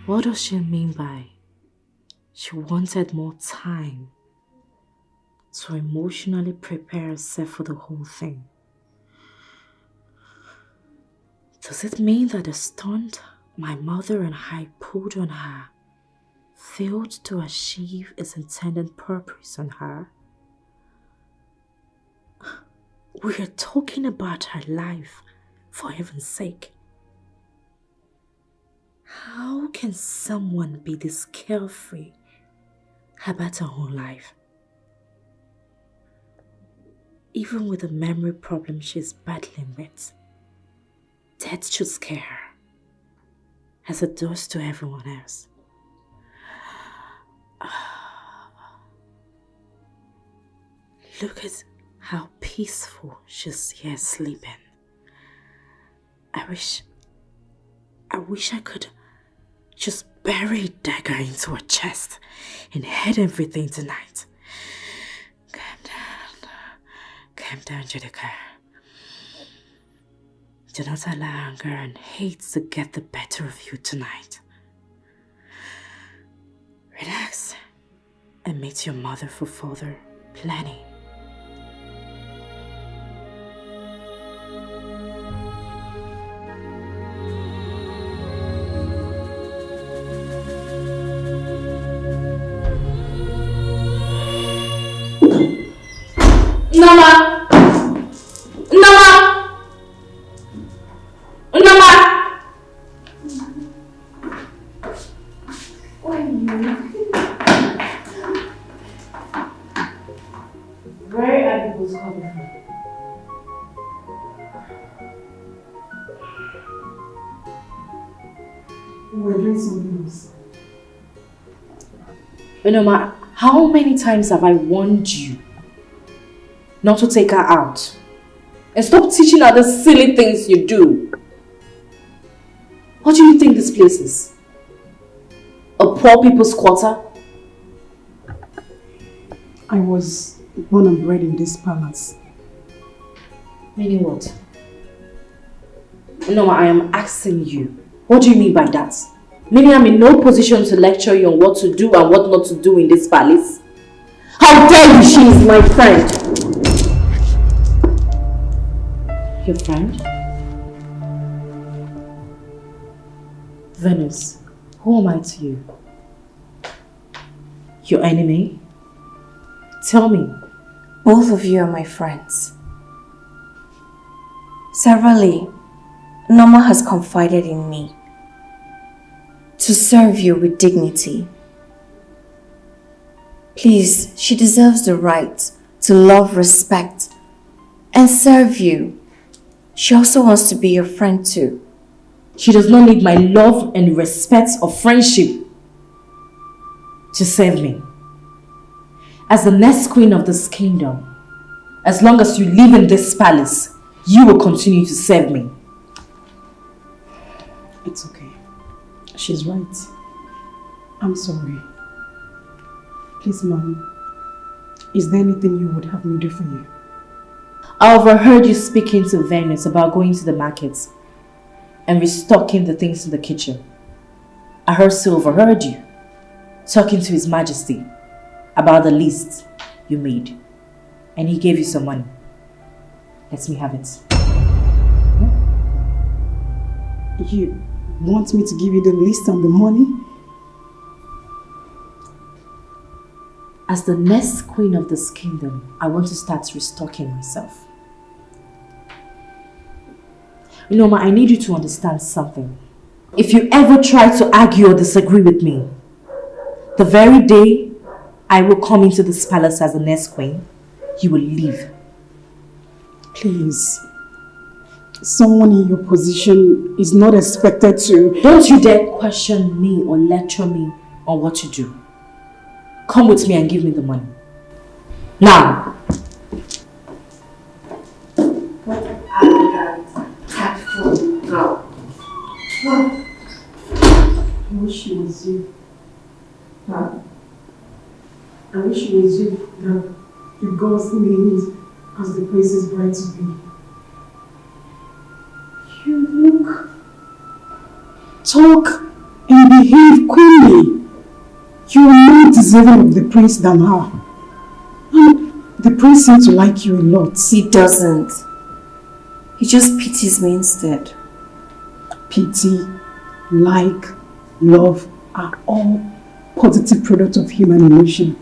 What does she mean by she wanted more time to emotionally prepare herself for the whole thing? Does it mean that the stunt my mother and I pulled on her failed to achieve its intended purpose on her? We are talking about her life, for heaven's sake. How can someone be this carefree about her own life? Even with the memory problem she's battling with, death should scare her, as it does to everyone else. Look at how peaceful she's here sleeping. I wish I could just bury a dagger into her chest and hide everything tonight. Calm down, Jessica. Do not allow anger and hate to get the better of you tonight. Relax and meet your mother for further planning. Nama! Nama! Nama! Where are you both coming from? We're doing something else. Nama, how many times have I warned you not to take her out? And stop teaching her the silly things you do. What do you think this place is? A poor people's quarter? I was born and bred in this palace. Meaning what? No, I am asking you. What do you mean by that? Meaning I'm in no position to lecture you on what to do and what not to do in this palace? How dare you? She is my friend. Your friend? Venus, who am I to you? Your enemy? Tell me. Both of you are my friends. Severally, Norma has confided in me to serve you with dignity. Please, she deserves the right to love, respect, and serve you. She also wants to be your friend too. She does not need my love and respect or friendship to serve me. As the next queen of this kingdom, as long as you live in this palace, you will continue to serve me. It's okay. She's right. I'm sorry. Please, Mom, is there anything you would have me do for you? I overheard you speaking to Venus about going to the market and restocking the things in the kitchen. I also overheard you talking to His Majesty about the list you made, and he gave you some money. Let me have it. You want me to give you the list and the money? As the next queen of this kingdom, I want to start restocking myself. You know, Ma, I need you to understand something. If you ever try to argue or disagree with me, the very day I will come into this palace as the next queen, you will leave. Please. Someone in your position is not expected to... Don't you dare question me or lecture me on what to do. Come with me and give me the money. Now! What arrogant, tactful girl. I wish it was you. Huh? I wish it was you that the gods named as the prince's bride to be. You look, talk, and behave queenly. You are more deserving of the prince than her. And the prince seems to like you a lot. He doesn't. He just pities me instead. Pity, like, love are all positive products of human emotion.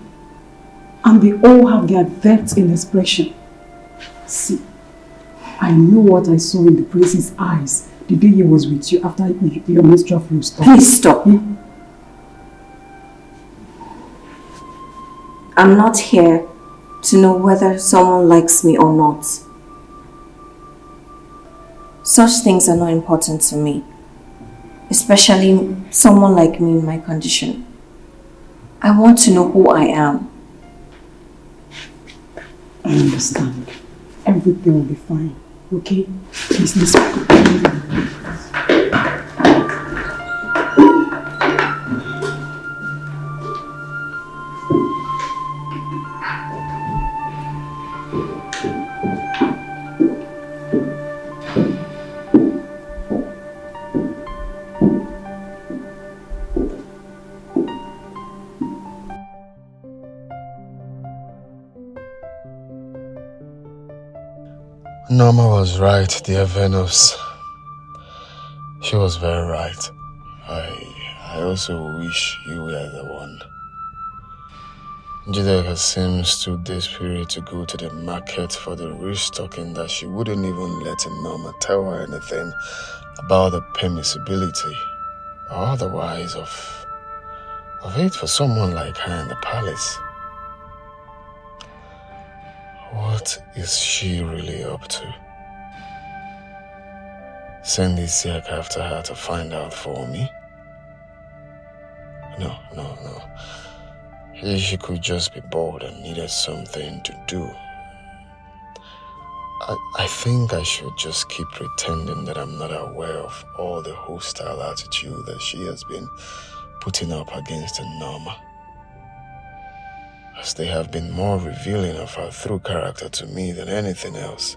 And they all have their depth in expression. See, I know what I saw in the prince's eyes the day he was with you after your menstrual flow stopped. Please stop. I'm not here to know whether someone likes me or not. Such things are not important to me, especially someone like me in my condition. I want to know who I am. I understand. Everything will be fine. Okay? Please listen. Norma was right, dear Venus. She was very right. I also wish you were the one. Jideka seems too desperate to go to the market for the restocking that she wouldn't even let Norma tell her anything about the permissibility or otherwise of it for someone like her in the palace. What is she really up to? Send Isiaka after her to find out for me? No. She could just be bored and needed something to do. I think I should just keep pretending that I'm not aware of all the hostile attitude that she has been putting up against Norma, as they have been more revealing of her true character to me than anything else.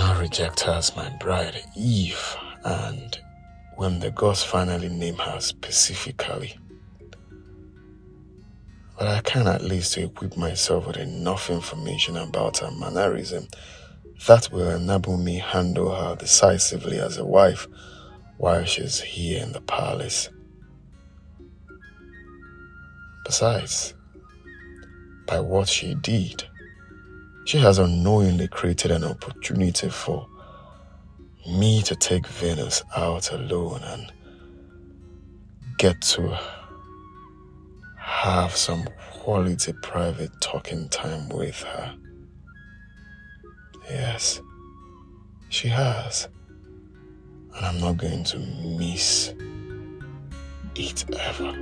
not reject her as my bride, Eve, and when the gods finally name her specifically. But I can at least equip myself with enough information about her mannerism that will enable me handle her decisively as a wife while she's here in the palace. Besides, by what she did, she has unknowingly created an opportunity for me to take Venus out alone and get to have some quality private talking time with her. Yes, she has. And I'm not going to miss it ever.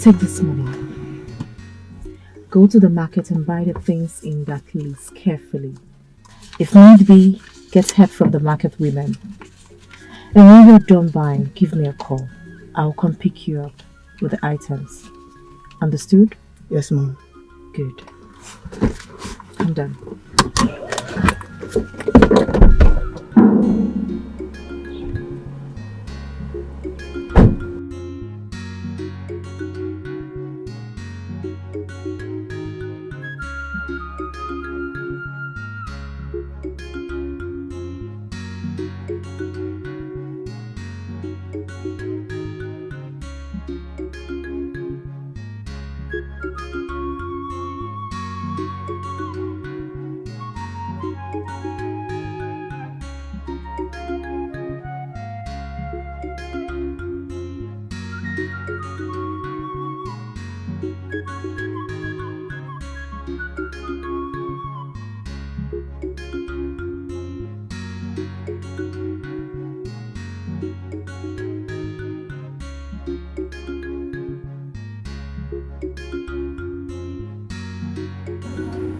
Take this money. Go to the market and buy the things in that list carefully. If need be, get help from the market women. And when you're done buying, give me a call. I'll come pick you up with the items. Understood? Yes, Mom. Good. I'm done.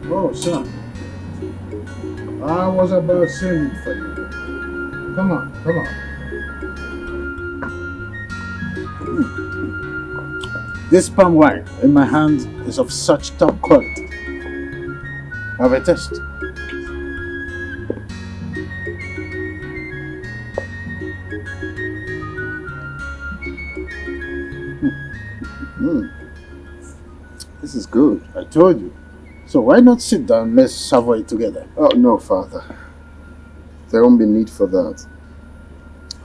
Oh, son. I was about singing for you. Come on, come on. This palm wine in my hand is of such top quality. Have a taste. This is good. I told you. So why not sit down? Let's savour it together. Oh, no, Father. There won't be need for that.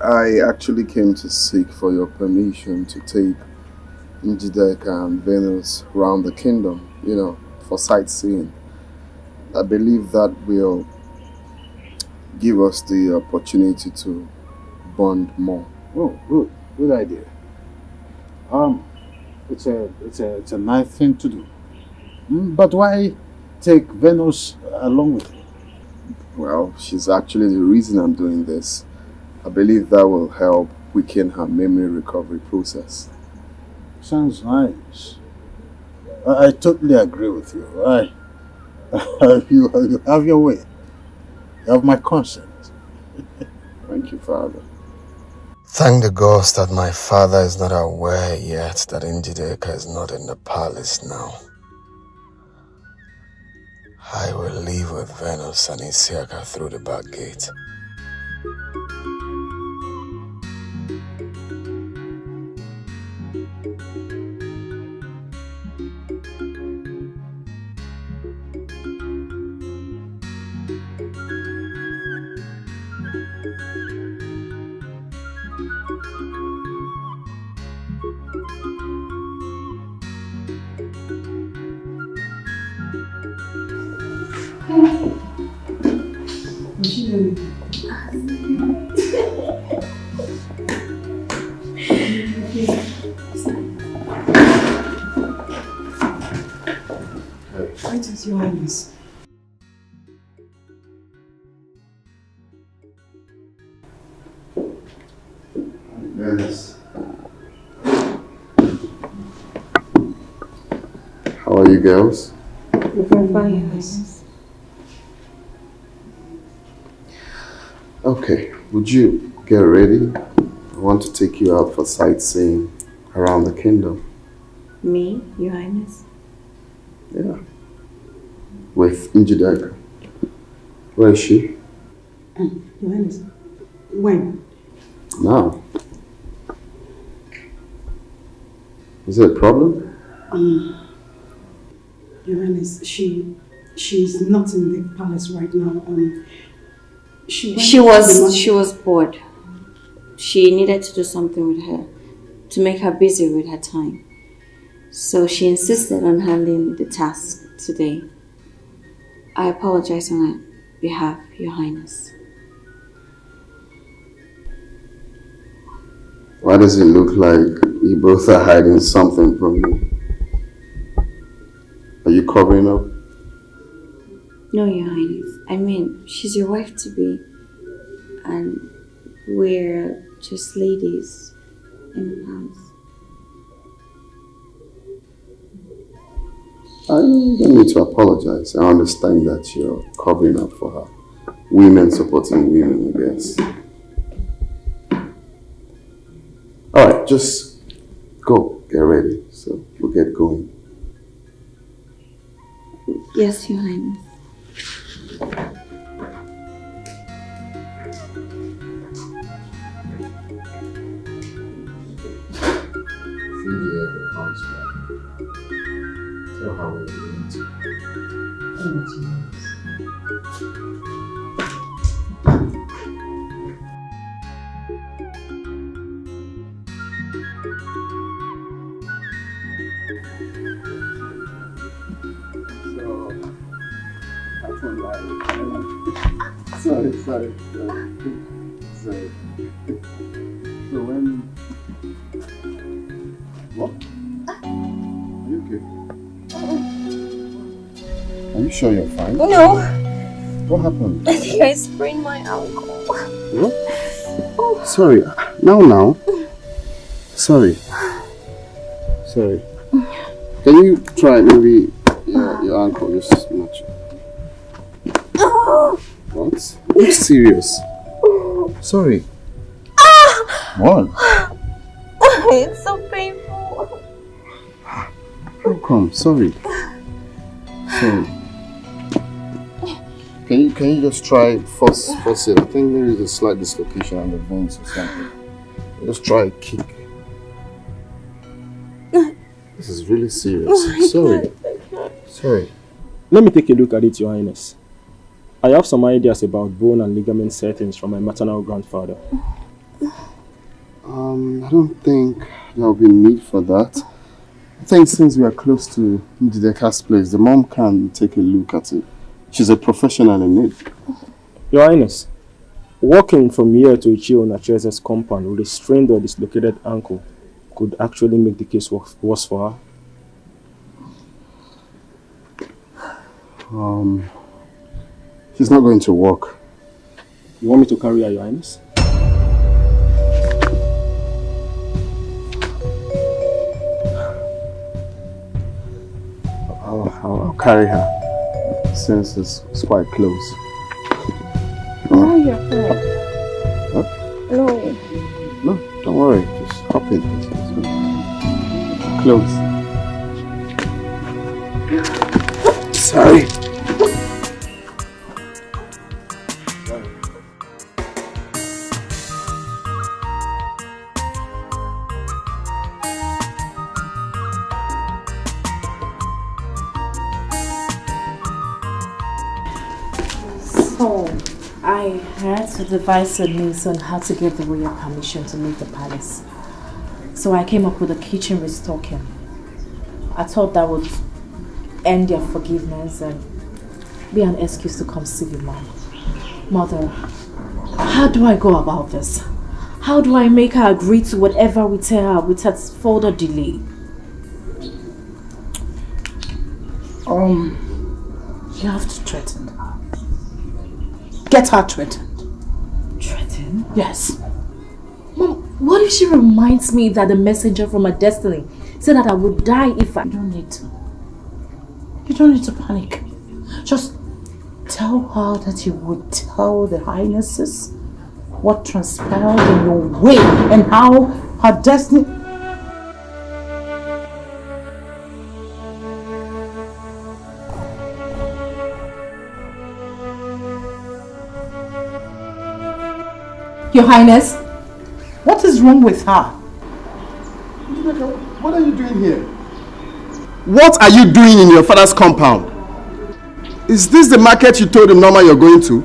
I actually came to seek for your permission to take Njideka and Venus around the kingdom, for sightseeing. I believe that will give us the opportunity to bond more. Oh, good idea. It's a nice thing to do. But why take Venus along with you? Well, she's actually the reason I'm doing this. I believe that will help quicken her memory recovery process. Sounds nice. I totally agree with you. You have your way. You have my consent. Thank you, Father. Thank the gods that my father is not aware yet that Njideka is not in the palace now. I will leave with Venus and Isiaka through the back gate. Pretence, Your Highness. Yes. you girls? We're fine. Okay, would you get ready? I want to take you out for sightseeing around the kingdom. Me, Your Highness? Yeah. With Njideka. Where is she? Your Highness, when? Now. Is there a problem? Your Highness, she's not in the palace right now. She was bored. She needed to do something with her to make her busy with her time. So she insisted on handling the task today. I apologize on her behalf, Your Highness. Why does it look like you both are hiding something from me? Are you covering up? No, Your Highness. I mean, she's your wife-to-be, and we're just ladies in the palace. I don't need to apologize. I understand that you're covering up for her. Women supporting women, I guess. Alright, just go. Get ready. So we'll get going. Yes, Your Highness. Tell her we're going to. Sorry. So when... What? Are you okay? Are you sure you're fine? No. What happened? I think I sprained my ankle. What? Oh. Sorry. Now. Sorry. Can you try maybe your ankle just much? What? Are you serious? Sorry. What? It's so painful. How come? Sorry. Can you just try force it? I think there is a slight dislocation on the veins or something. Just try a kick. This is really serious. Sorry. Let me take a look at it, Your Highness. I have some ideas about bone and ligament settings from my maternal grandfather. I don't think there will be need for that. I think since we are close to Njideka's place, the mom can take a look at it. She's a professional in it. Your Highness, walking from here to Ichio Nachese's compound with a strained or dislocated ankle could actually make the case worse for her. She's not going to walk. You want me to carry her, Your Highness? I'll carry her since it's quite close. Oh, you're fine. Huh? No, don't worry. Just hop in. Close. Sorry. I had to devise a means on how to get the royal permission to leave the palace. So I came up with a kitchen restocking. I thought that would end their forgiveness and be an excuse to come see you, Mom. Mother, how do I go about this? How do I make her agree to whatever we tell her without further delay? You have to threaten her. Get her threatened. Threatened? Yes. Mom, what if she reminds me that the messenger from her destiny said that I would die if I don't need to? You don't need to panic. Just tell her that you would tell the Highnesses what transpired in your way and how her destiny... Your Highness? What is wrong with her? What are you doing here? What are you doing in your father's compound? Is this the market you told him Norma you're going to?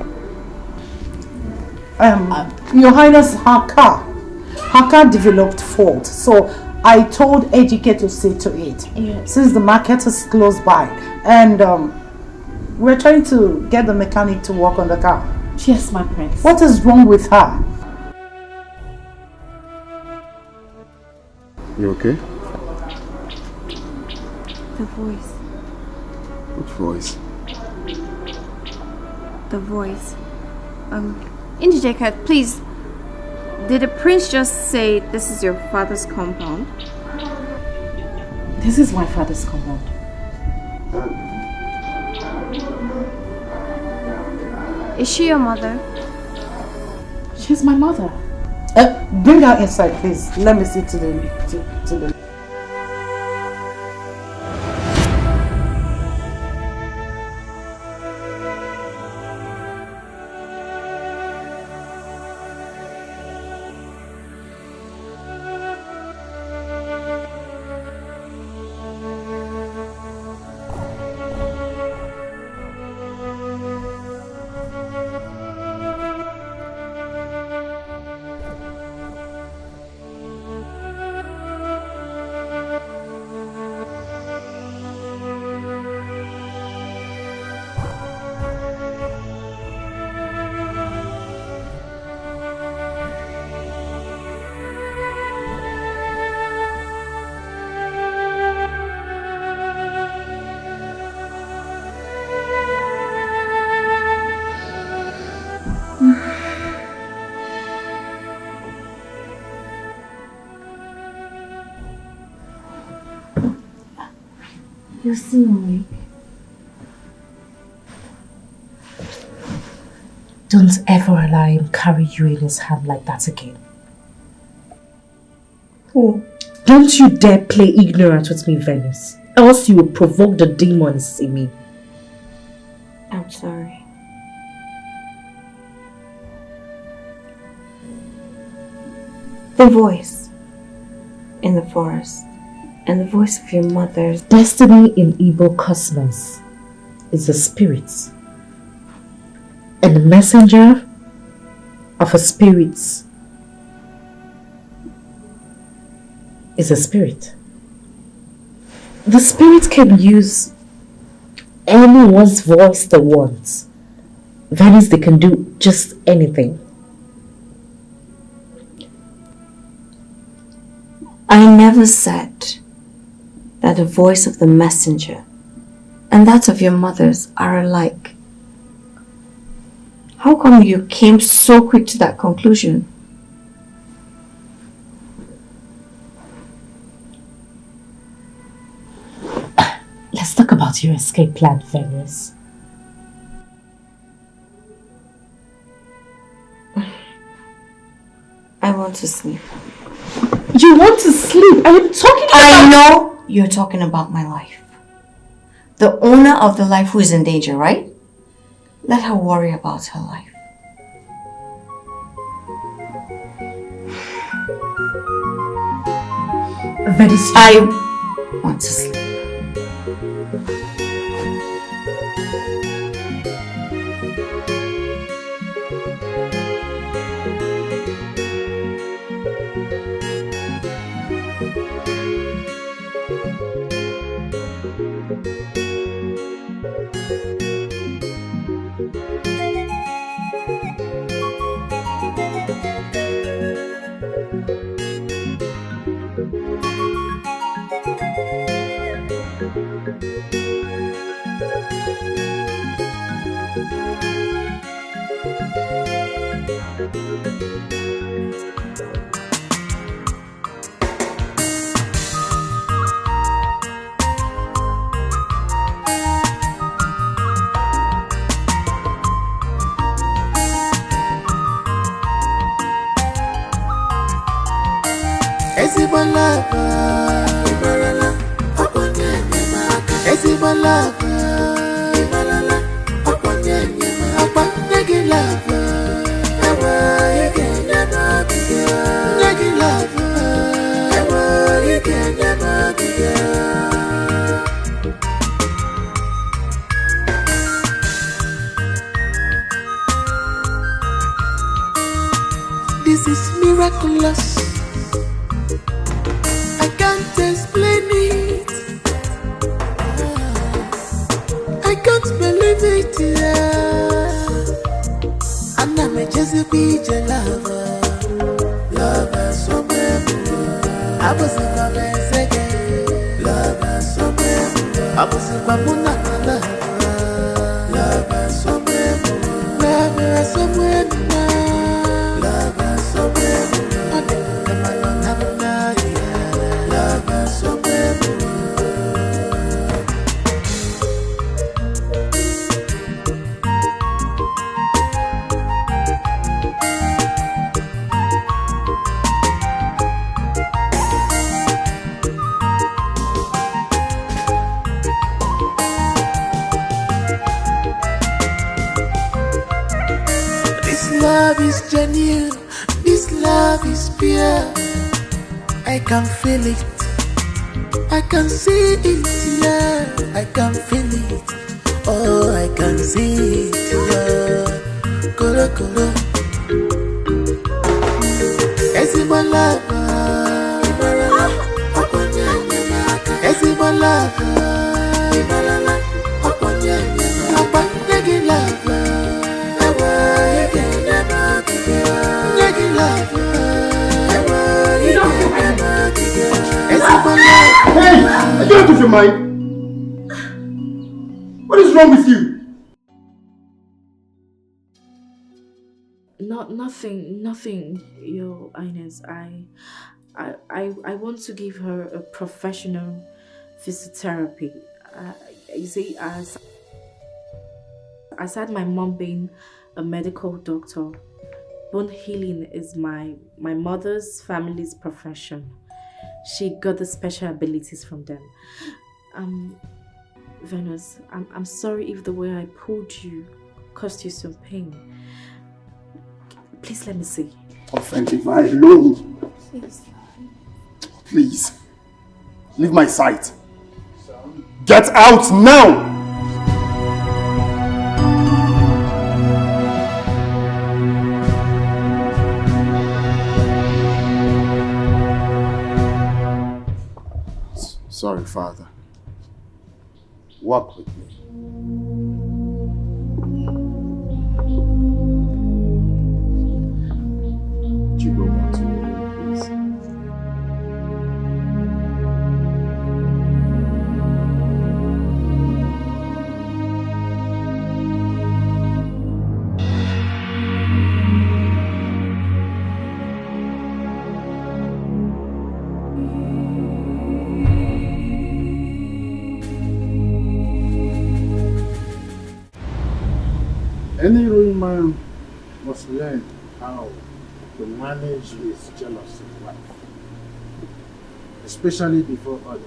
Your Highness, her car developed fault, so I told Ejike to see to it. Yes. Since the market is close by, and we're trying to get the mechanic to work on the car. Yes, my prince. What is wrong with her? You okay? The voice. Which voice? The voice. Indijeka, please. Did the prince just say this is your father's compound? This is my father's compound. Is she your mother? She's my mother. Bring her inside, please. Let me see to the... You see me. Don't ever allow him carry you in his hand like that again. Who? Don't you dare play ignorant with me, Venus. Else you will provoke the demons in me. I'm sorry. The voice in the forest and the voice of your mother's destiny in Igbo cosmos is a spirit. And the messenger of a spirit is a spirit. The spirit can use anyone's voice they want. That is, they can do just anything. I never said that the voice of the messenger and that of your mother's are alike. How come you came so quick to that conclusion? Let's talk about your escape plan, Venus. I want to sleep. You want to sleep? I am talking about... I know you're talking about my life. The owner of the life who is in danger, right? Let her worry about her life. Venus, I want to sleep. Ezigbo love, Imalala, Okonye Nyemaka. Ezigbo love, Imalala, Okonye Nyemaka. Negi love, Ewa Ike Nyemaka. Negi love, Ewa Ike Nyemaka. This is miraculous. I can't explain it. I can't believe it. Yeah. And I'm just a picture lover. Lover somewhere. I was in my best again. Lover somewhere. I was in my lover. Lover somewhere. Lover somewhere. Love is genuine, this love is pure. I can feel it, I can see it, yeah. I can feel it, oh, I can see it, yeah. Kolo kolo. Ezigbo love, Imalala, Okonye Nyemaka. Ezigbo love, Imalala, Okonye Nyemaka. Negi love. Hey, are you out of your mind? What is wrong with you? Nothing, Your Highness. I want to give her a professional physiotherapy. You see, aside my mom being a medical doctor, bone healing is my mother's family's profession. She got the special abilities from them. Venus, I'm sorry if the way I pulled you caused you some pain. Please let me see. Offending my alone. Please. Please. Leave my sight. Get out now! Sorry, Father. Walk with me. Would you go back to your room, please? Any ruling man must learn how to manage his jealous wife, especially before others.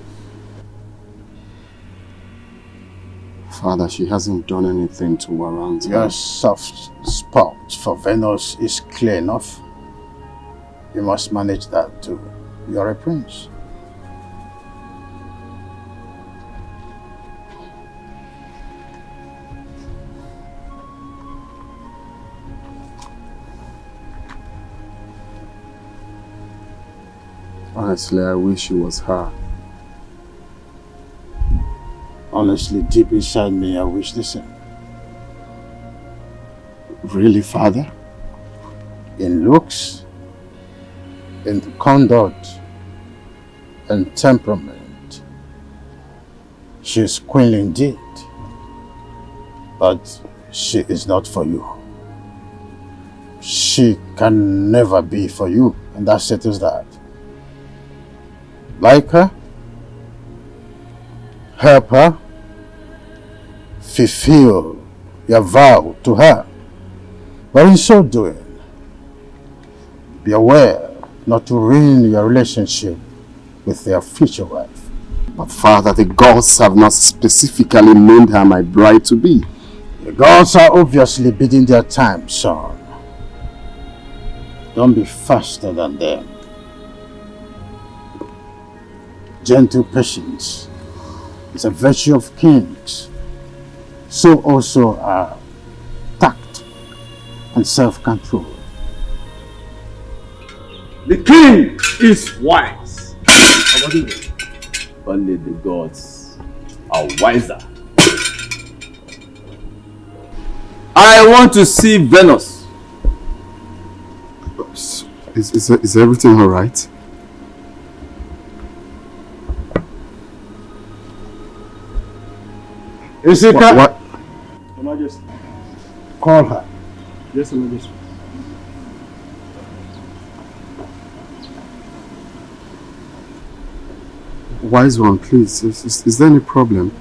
Father, she hasn't done anything to warrant her. Your soft spot for Venus is clear enough. You must manage that too. You're a prince. Honestly, I wish it was her. Honestly, deep inside me, I wish the same. Really, Father? In looks, in conduct, and temperament, she's queenly indeed. But she is not for you. She can never be for you, and that settles that. Like her, help her, fulfill your vow to her. But in so doing, be aware not to ruin your relationship with their future wife. But Father, the gods have not specifically named her my bride to be. The gods are obviously biding their time, son. Don't be faster than them. Gentle patience is a virtue of kings. So also are tact and self-control. The king is wise. Only the gods are wiser. I want to see Venus. Is everything all right? Is it what? Your Majesty. Call her. Yes, Your Majesty. Wise one, please. Is there any problem?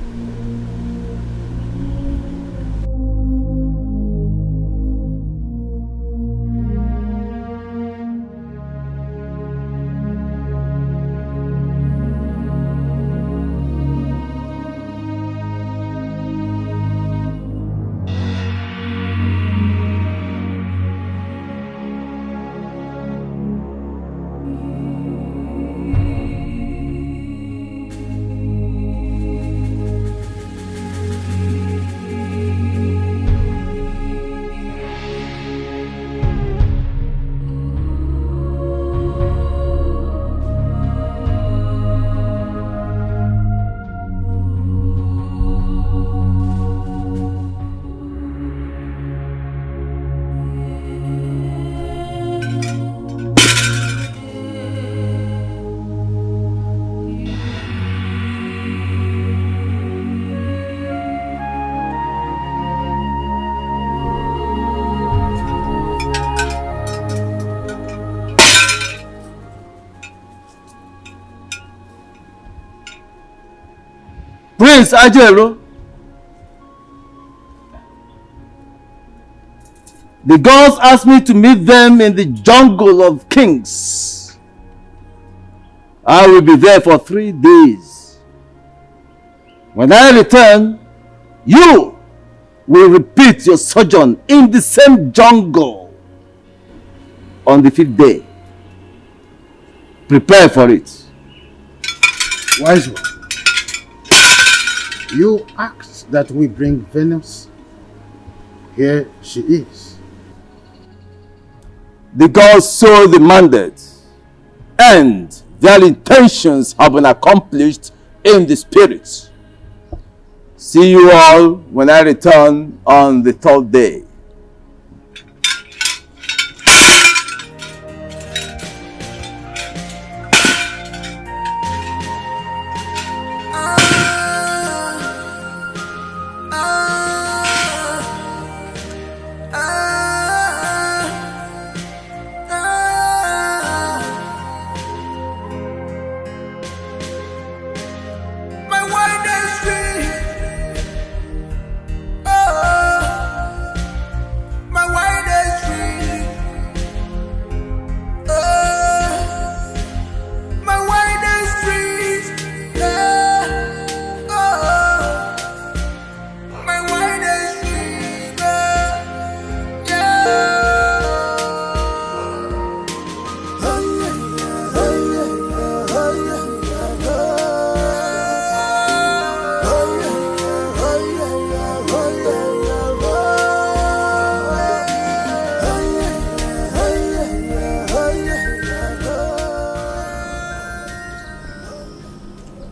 Prince Ajero, the gods asked me to meet them in the jungle of kings. I will be there for 3 days. When I return, you will repeat your sojourn in the same jungle on the 5th day. Prepare for it. Wise one. You asked that we bring Venus. Here she is. The gods so demanded, and their intentions have been accomplished in the spirit. See you all when I return on the 3rd day.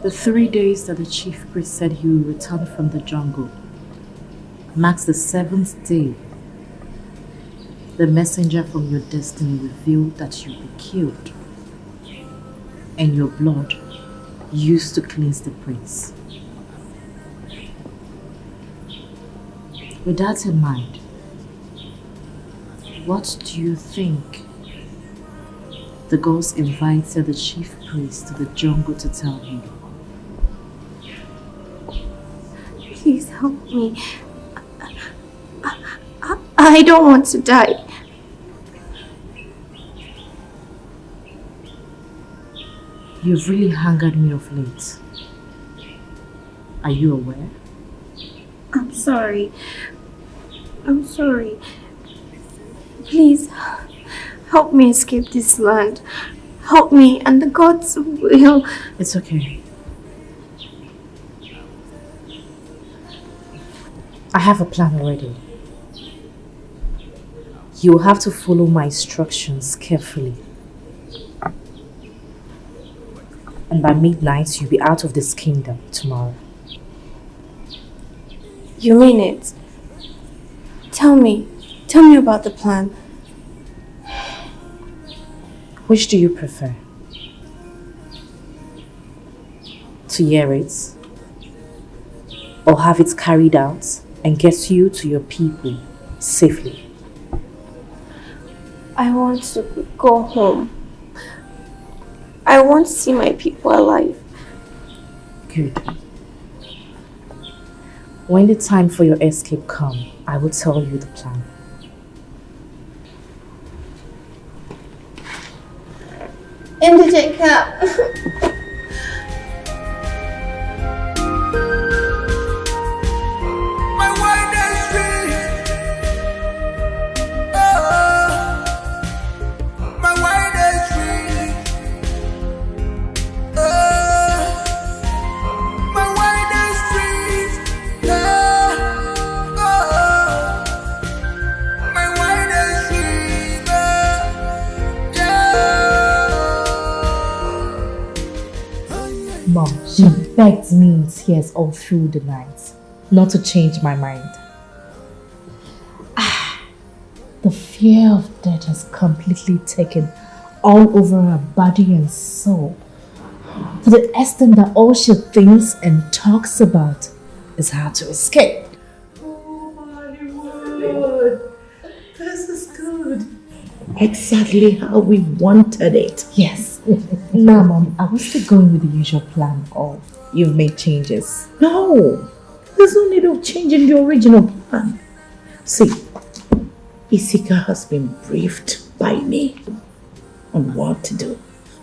The 3 days that the chief priest said he will return from the jungle marks the 7th day. The messenger from your destiny revealed that you'll be killed, and your blood used to cleanse the prince. With that in mind, what do you think the gods invited the chief priest to the jungle to tell him? Please help me. I don't want to die. You've really angered me of late. Are you aware? I'm sorry. I'm sorry. Please, help me escape this land. Help me, and the gods will... It's okay. I have a plan already. You will have to follow my instructions carefully. And by midnight, you'll be out of this kingdom tomorrow. You mean it? Tell me about the plan. Which do you prefer? To hear it? Or have it carried out and get you to your people safely? I want to go home. I want to see my people alive. Good. When the time for your escape comes, I will tell you the plan. Indigent cap. She begged me in tears all through the night not to change my mind. The fear of death has completely taken all over her body and soul, to the extent that all she thinks and talks about is how to escape. This is good. Exactly how we wanted it. Yes. Now, Mom, are we still going with the usual plan or you've made changes? No, there's no need of changing the original plan. See, Isika has been briefed by me on what to do.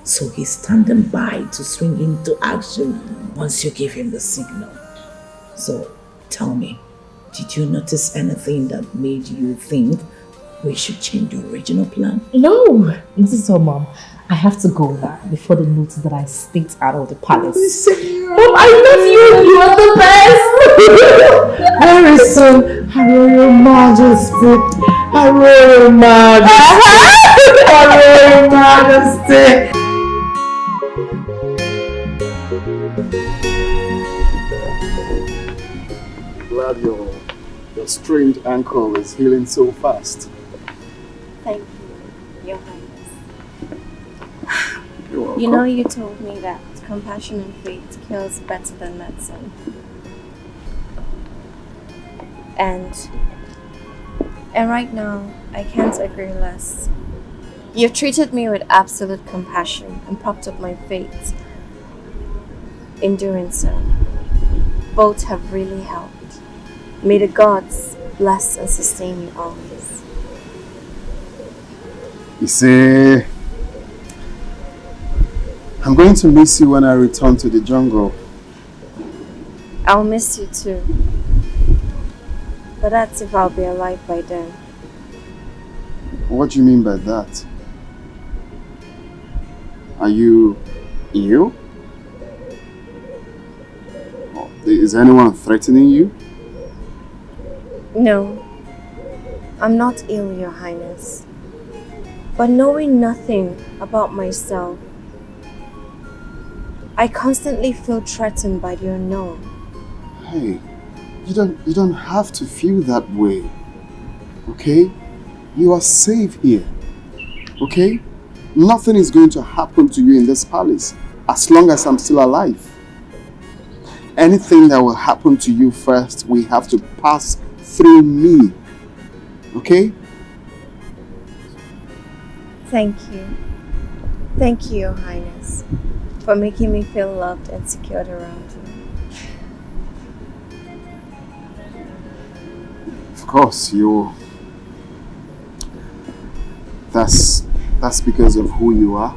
So he's standing by to swing into action once you give him the signal. So tell me, did you notice anything that made you think we should change the original plan? No, this is all, Mom. I have to go now before the notice that I staked out of the palace. Mom, I love you! You are the best! Very soon, Her Royal Majesty! Her Royal Majesty! Her Royal Majesty! Glad your strained ankle is healing so fast. Thank you, Your Highness. You're welcome. You know, you told me that compassion and faith kills better than medicine. And right now, I can't agree less. You've treated me with absolute compassion and propped up my faith. In doing so, both have really helped. May the gods bless and sustain you always. You see, I'm going to miss you when I return to the jungle. I'll miss you too. But that's if I'll be alive by then. What do you mean by that? Are you ill? Is anyone threatening you? No, I'm not ill, Your Highness. But knowing nothing about myself, I constantly feel threatened by the unknown. Hey, you don't have to feel that way. Okay? You are safe here. Okay? Nothing is going to happen to you in this palace as long as I'm still alive. Anything that will happen to you first, we have to pass through me. Okay? Thank you. Thank you, Your Highness, for making me feel loved and secured around you. Of course, that's because of who you are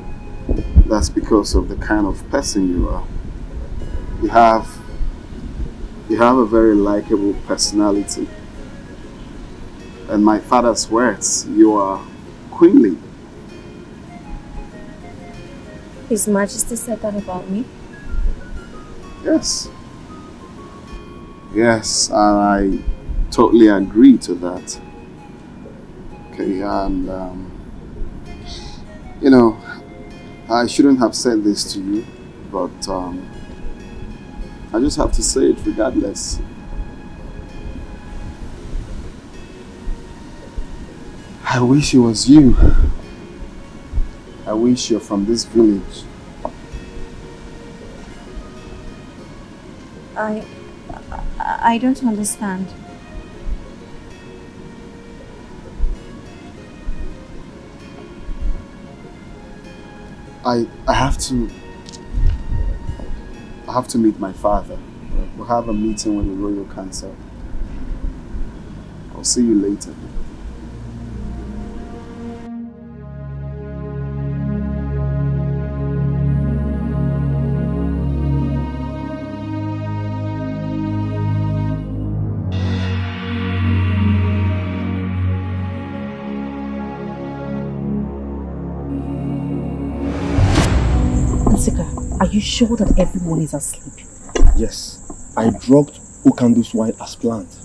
That's because of the kind of person you are. You have a very likable personality. And my father's words, you are queenly. His Majesty said that about me? Yes. Yes, and I totally agree to that. Okay, and you know, I shouldn't have said this to you, but I just have to say it regardless. I wish it was you. I wish you're from this village. I don't understand. I have to meet my father. We'll have a meeting with the Royal Council. I'll see you later. Are you sure that everyone is asleep? Yes, I drugged Ukandu's wine as planned,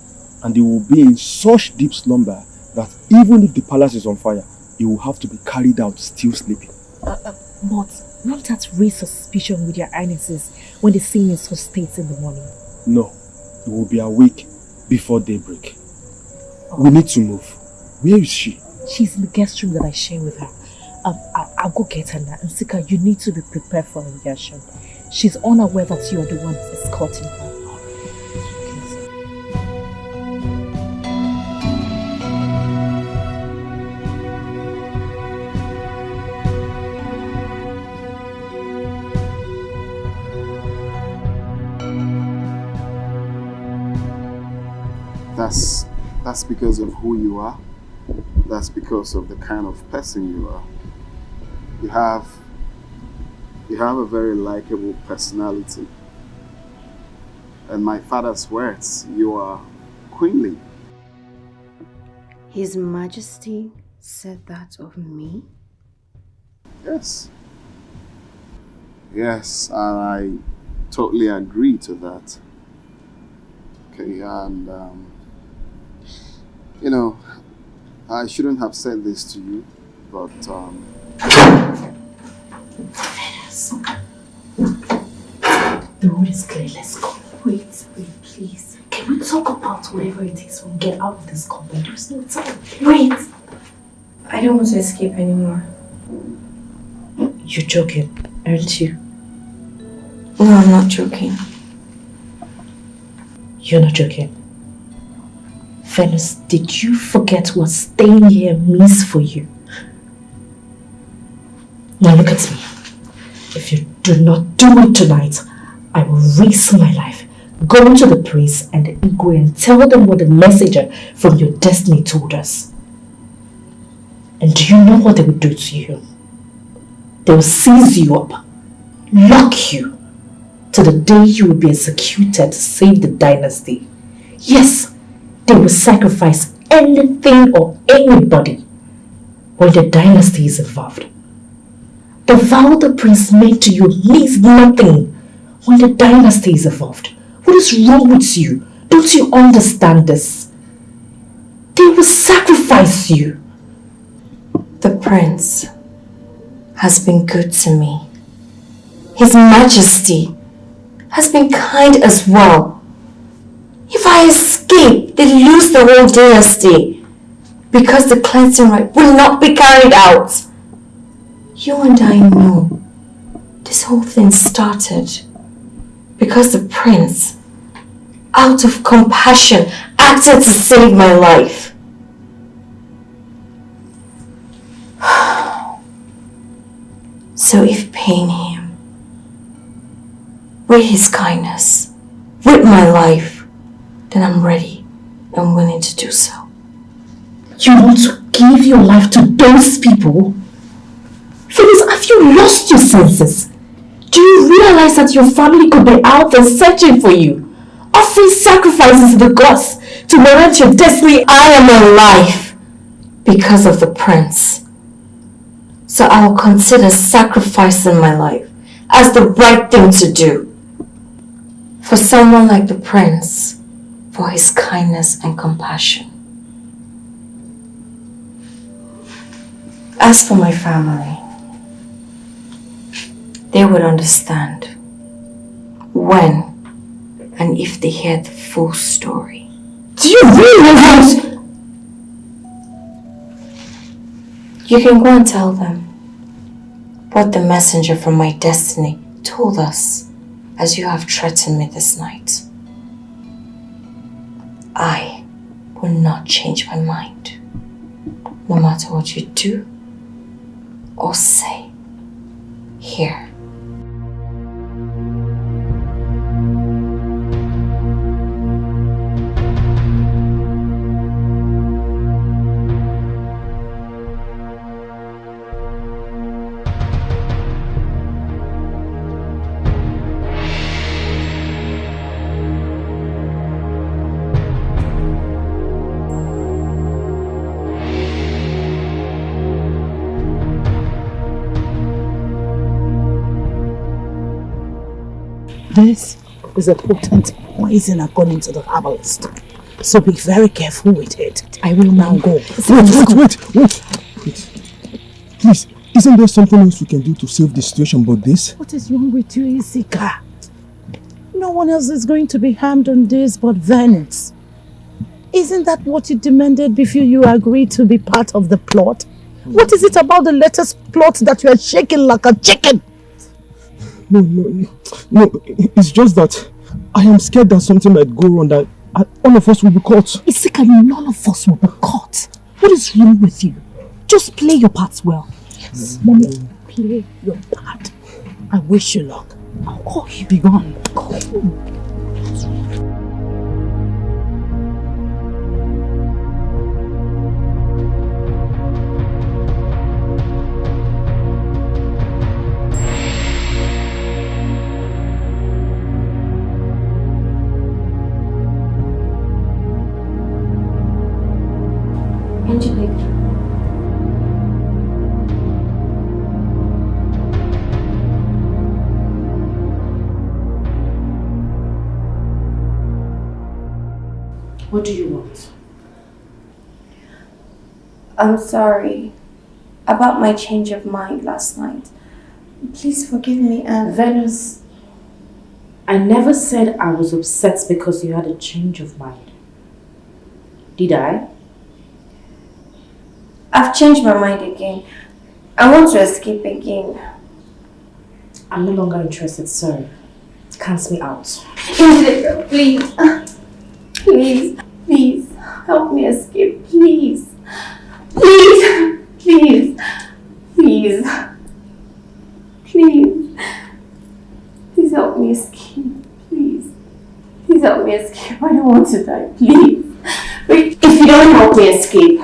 and they will be in such deep slumber that even if the palace is on fire, it will have to be carried out still sleeping. But won't that raise suspicion with your highnesses when they see me in such states in the morning? No, it will be awake before daybreak. We need to move. Where is she? She's in the guest room that I share with her. I'll go get her now. And Sika, you need to be prepared for a reaction. She's unaware that you're the one escorting her. That's because of who you are. That's because of the kind of person you are. You have a very likable personality. And my father's words, you are queenly. His Majesty said that of me? Yes. Yes, and I totally agree to that. Okay, and you know, I shouldn't have said this to you, but the road is clear, let's go. Wait, please. Can we talk about whatever it is when we get out of this compound? There's no time. Wait! I don't want to escape anymore. You're joking, aren't you? No, I'm not joking. You're not joking. Venus, did you forget what staying here means for you? Now look at me. If you do not do it tonight, I will risk my life. Go to the priest and the Igwe and tell them what the messenger from your destiny told us. And do you know what they will do to you? They will seize you up, lock you, till the day you will be executed to save the dynasty. Yes, they will sacrifice anything or anybody when the dynasty is involved. The vow the prince made to you means nothing when the dynasty is involved. What is wrong with you? Don't you understand this? They will sacrifice you. The prince has been good to me. His Majesty has been kind as well. If I escape, they lose the whole dynasty because the cleansing rite will not be carried out. You and I know this whole thing started because the prince, out of compassion, acted to save my life. So if paying him with his kindness, with my life, then I'm ready and willing to do so. You want to give your life to those people? Phyllis, have you lost your senses? Do you realize that your family could be out there searching for you? Offering sacrifices to the gods to warrant your destiny? I am alive because of the prince. So I will consider sacrificing my life as the right thing to do. For someone like the prince, for his kindness and compassion. As for my family, they would understand when and if they hear the full story. Do you really want? You can go and tell them what the messenger from my destiny told us, as you have threatened me this night. I will not change my mind, no matter what you do or say here. This is a potent poison according to the herbalist. So be very careful with it. I will now go. Wait. Please, isn't there something else we can do to save the situation but this? What is wrong with you, Isika? No one else is going to be harmed on this but Venice. Isn't that what you demanded before you agreed to be part of the plot? What is it about the latest plot that you are shaking like a chicken? No, it's just that I am scared that something might go wrong, that all of us will be caught. Isika, none of us will be caught. What is wrong with you? Just play your parts well. Yes, Mommy, play your part. I wish you luck. I'll call you. Be gone. Call you. What do you want? I'm sorry about my change of mind last night. Please forgive me, and Venus, I never said I was upset because you had a change of mind. Did I? I've changed my mind again. I want to escape again. I'm no longer interested, sir. Cancel me out. Please. Please. Help me escape. Please. Please. Please help me escape. Please help me escape. I don't want to die. Please. Wait, if you don't help me escape,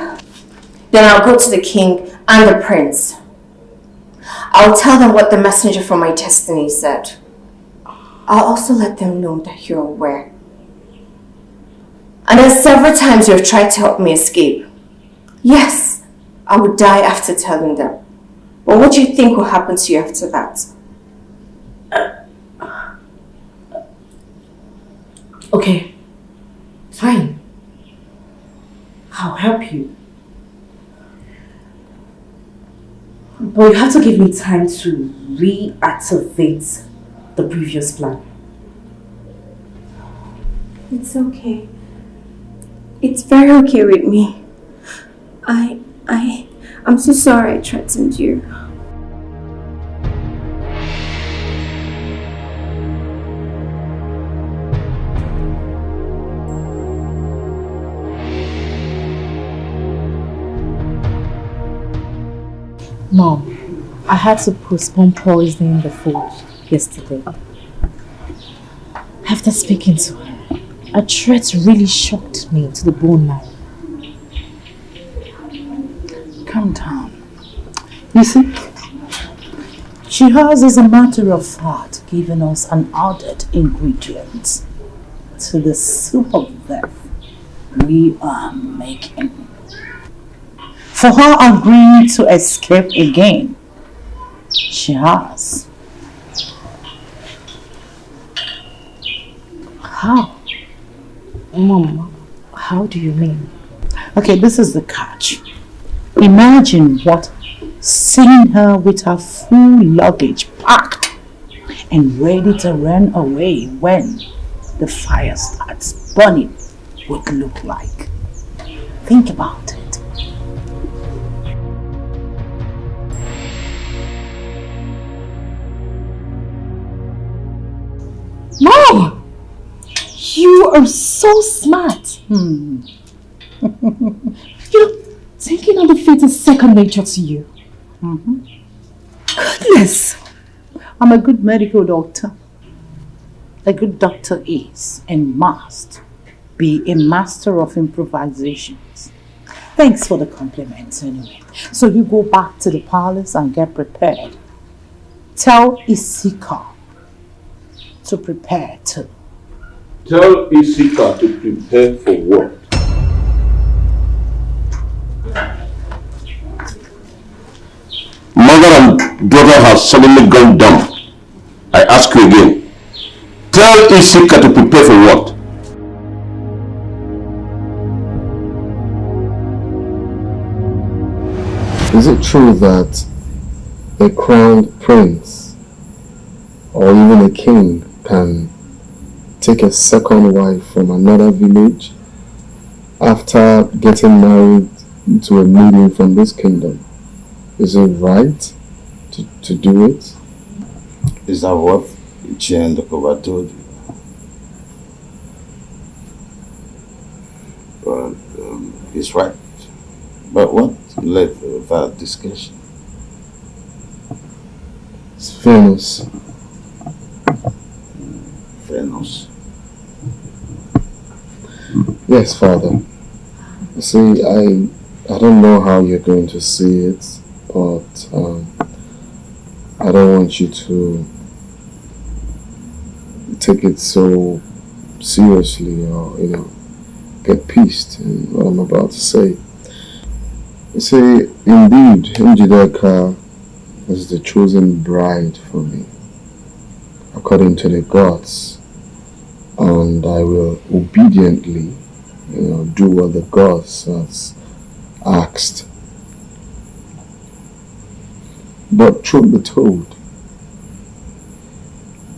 then I'll go to the king and the prince. I'll tell them what the messenger from my destiny said. I'll also let them know that you're aware. And then several times you've tried to help me escape. Yes, I would die after telling them. But what do you think will happen to you after that? Okay, fine. I'll help you. But you have to give me time to reactivate the previous plan. It's okay. It's very okay with me. I'm so sorry I threatened you. Mom, I had to postpone poisoning the food yesterday. After speaking to her, a threat really shocked me to the bone marrow. Calm down. You see, Shiraz is a matter of fact giving us unadded ingredients to the soup of death we are making. For her agreeing to escape again, Shiraz. How? Mom, how do you mean? Okay, this is the catch. Imagine seeing her with her full luggage packed and ready to run away when the fire starts burning would look like. Think about it. Mom! You are so smart. Thinking on the fate is second nature to you. Goodness! I'm a good medical doctor. A good doctor is and must be a master of improvisations. Thanks for the compliments anyway. So you go back to the palace and get prepared. Tell Isika to prepare too. Tell Isika to prepare for what? Mother and daughter have suddenly gone dumb. I ask you again. Tell Isika to prepare for what? Is it true that a crowned prince or even a king can take a second wife from another village after getting married to a maiden from this kingdom? Is it right to do it? Is that what Chen Dokova told you? Well, he's right. But what led to that discussion? It's Venus. Venus? Yes, Father. You see, I don't know how you're going to see it, but I don't want you to take it so seriously or, get pissed in what I'm about to say. You see, indeed, Njideka is the chosen bride for me, according to the gods, and I will obediently, do what the gods has asked. But truth be told,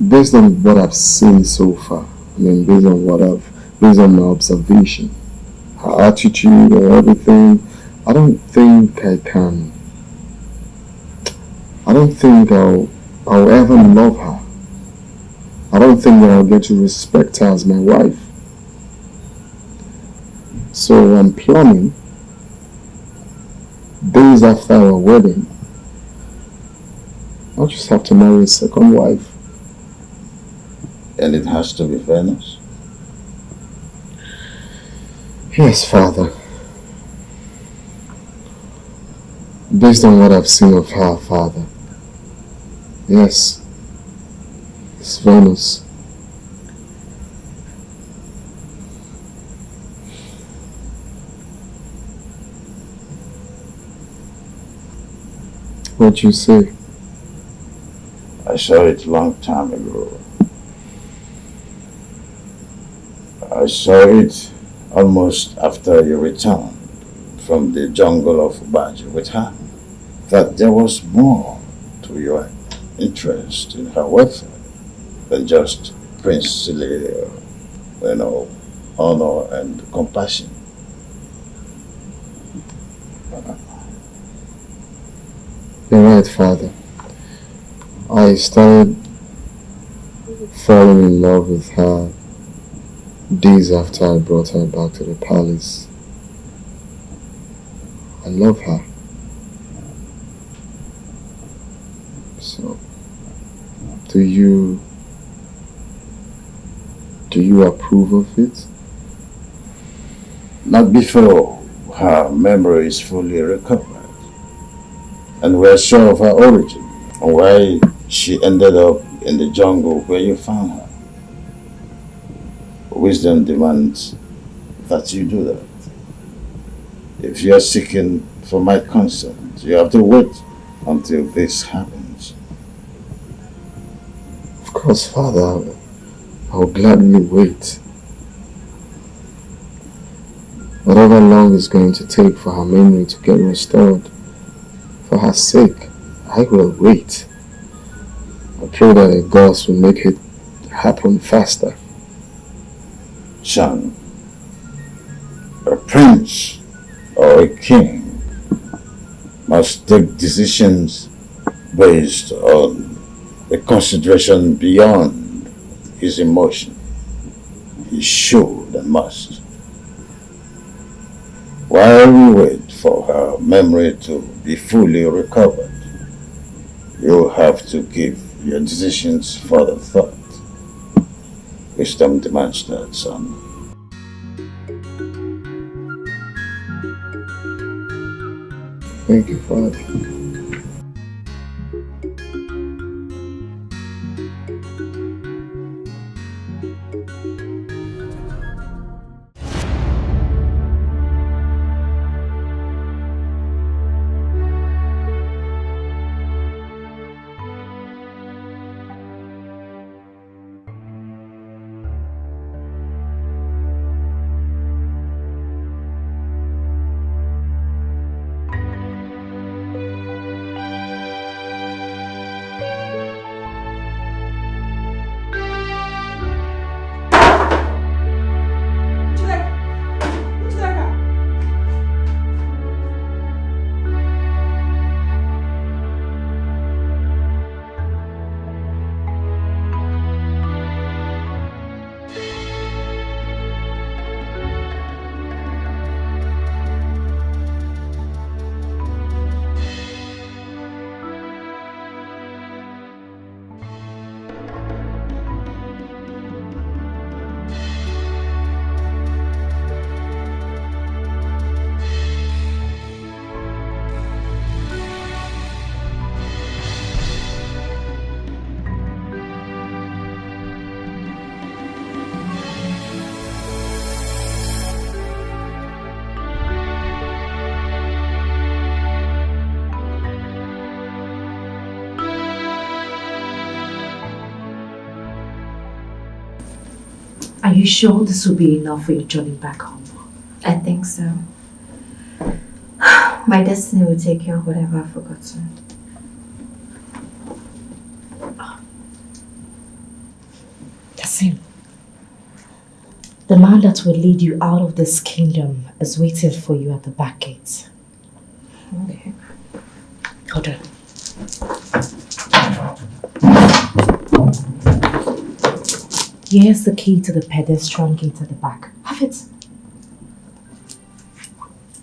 based on what I've seen so far, based on my observation, her attitude and everything, I don't think I'll ever love her. I don't think that I'll get to respect her as my wife. So I'm planning, days after our wedding, I'll just have to marry a second wife. And it has to be Venus? Yes, Father. Based on what I've seen of her, Father. Yes. It's Venus. What'd you say? I saw it a long time ago. I saw it almost after you returned from the jungle of Baji with her. That there was more to your interest in her welfare than just princely, honor and compassion. You're right, Father. I started falling in love with her days after I brought her back to the palace. I love her. So, do you approve of it? Not before her memory is fully recovered and we're sure of her origin. and why she ended up in the jungle where you found her. Wisdom demands that you do that. If you are seeking for my consent, you have to wait until this happens. Of course, Father, I'll gladly wait. Whatever long it's going to take for her memory to get restored, for her sake, I will wait. I pray that the gods will make it happen faster. Son, a prince or a king must take decisions based on a consideration beyond his emotion. He should and must. While we wait for her memory to be fully recovered, you have to give your decisions further thought. Wisdom demands that, son. Thank you, Father. Are you sure this will be enough for your journey back home? I think so. My destiny will take care of whatever I've forgotten. That's him. The man that will lead you out of this kingdom is waiting for you at the back gate. Okay. Hold on. Here's the key to the pedestrian gate at the back. Have it.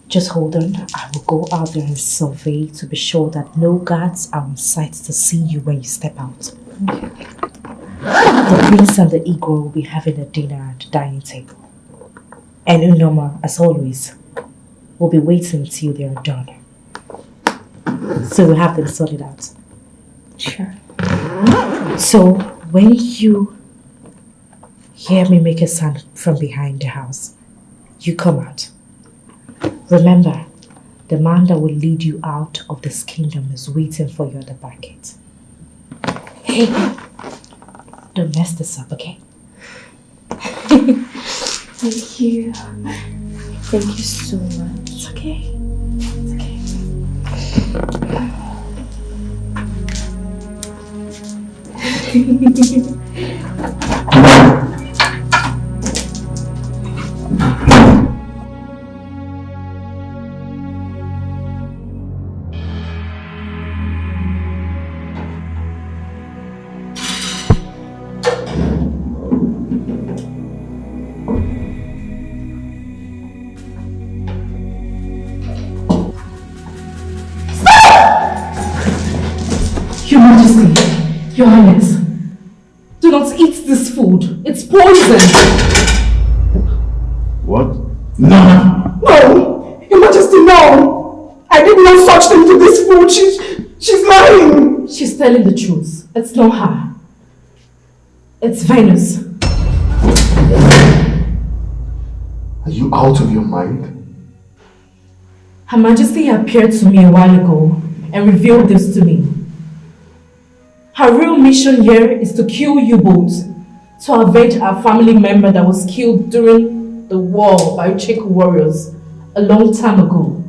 Just hold on. I will go out there and survey to be sure that no guards are on site to see you when you step out. Okay. The prince and the Igor will be having a dinner at the dining table. And Unoma, as always, will be waiting till they are done. So we'll have them sorted out. Sure. So when you hear me make a sound from behind the house, you come out. Remember, the man that will lead you out of this kingdom is waiting for you at the back gate. Hey, don't mess this up, okay? Thank you. Thank you so much. It's okay. It's okay. Your Majesty, Your Highness, do not eat this food. It's poison. What? No! No! Your Majesty, no! I did no such thing to this food. She's lying. she's telling the truth. It's not her. It's Venus. Are you out of your mind? Her Majesty appeared to me a while ago and revealed this to me. Her real mission here is to kill U-boat to avenge our family member that was killed during the war by Ucheku warriors a long time ago.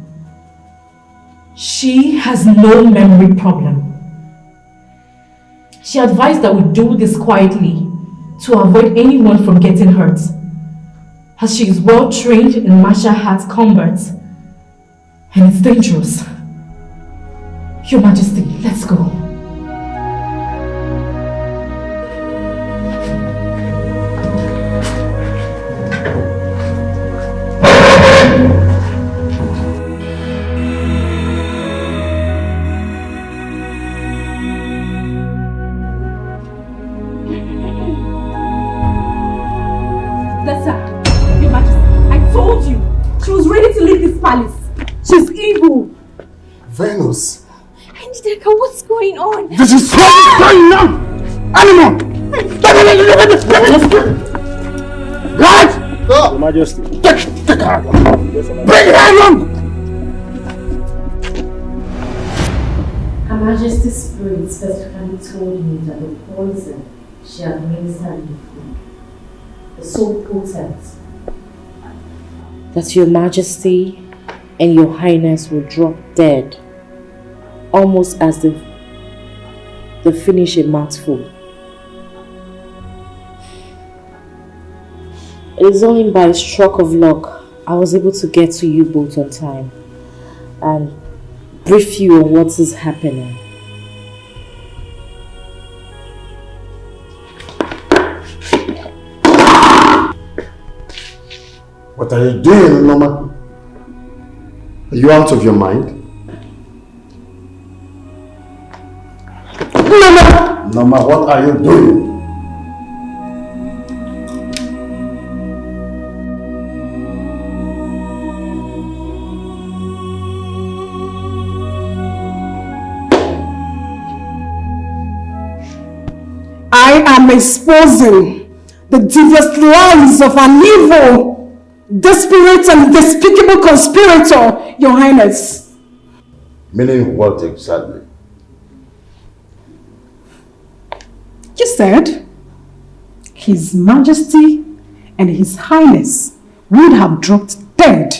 She has no memory problem. She advised that we do this quietly to avoid anyone from getting hurt, as she is well trained in martial arts combat and it's dangerous. Your Majesty, let's go. She's evil. Venus. Njideka, what's going on? This is what's going on! Animal! Right? Your Majesty. Take her! Bring her along! Her Majesty's spirit specifically told me that the poison she administered in the food is so potent that Your Majesty and Your Highness will drop dead almost as they finish a mouthful. It is only by a stroke of luck I was able to get to U-boat on time and brief you on what is happening. What are you doing, Mama? Are you out of your mind? Mama! Mama, what are you doing? I am exposing the devious lies of an evil, desperate and despicable conspirator, Your Highness. Meaning what exactly? You said His Majesty and His Highness would have dropped dead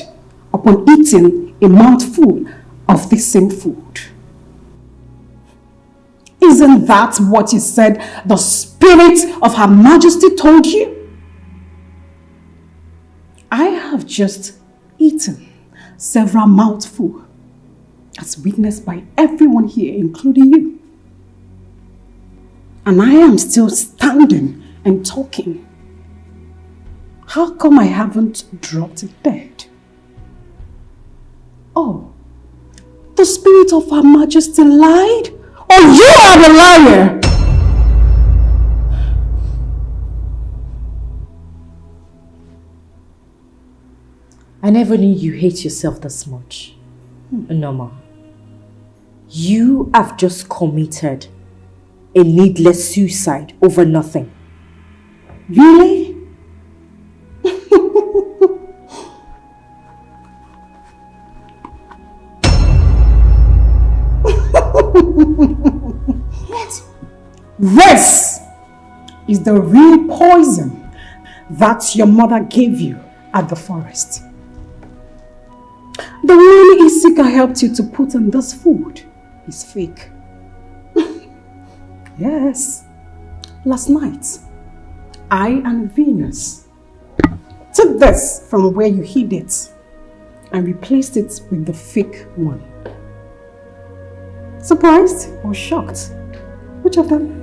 upon eating a mouthful of the same food. Isn't that what you said the spirit of Her Majesty told you? I have just eaten several mouthfuls, as witnessed by everyone here, including you. And I am still standing and talking. How come I haven't dropped dead? Oh, the spirit of Her Majesty lied? Oh, you are the liar! I never knew you hate yourself this much. Noma, you have just committed a needless suicide over nothing. Really? This is the real poison that your mother gave you at the forest. The one Isika helped you to put in this food is fake. Yes. Last night, I and Venus took this from where you hid it and replaced it with the fake one. Surprised or shocked? Which of them?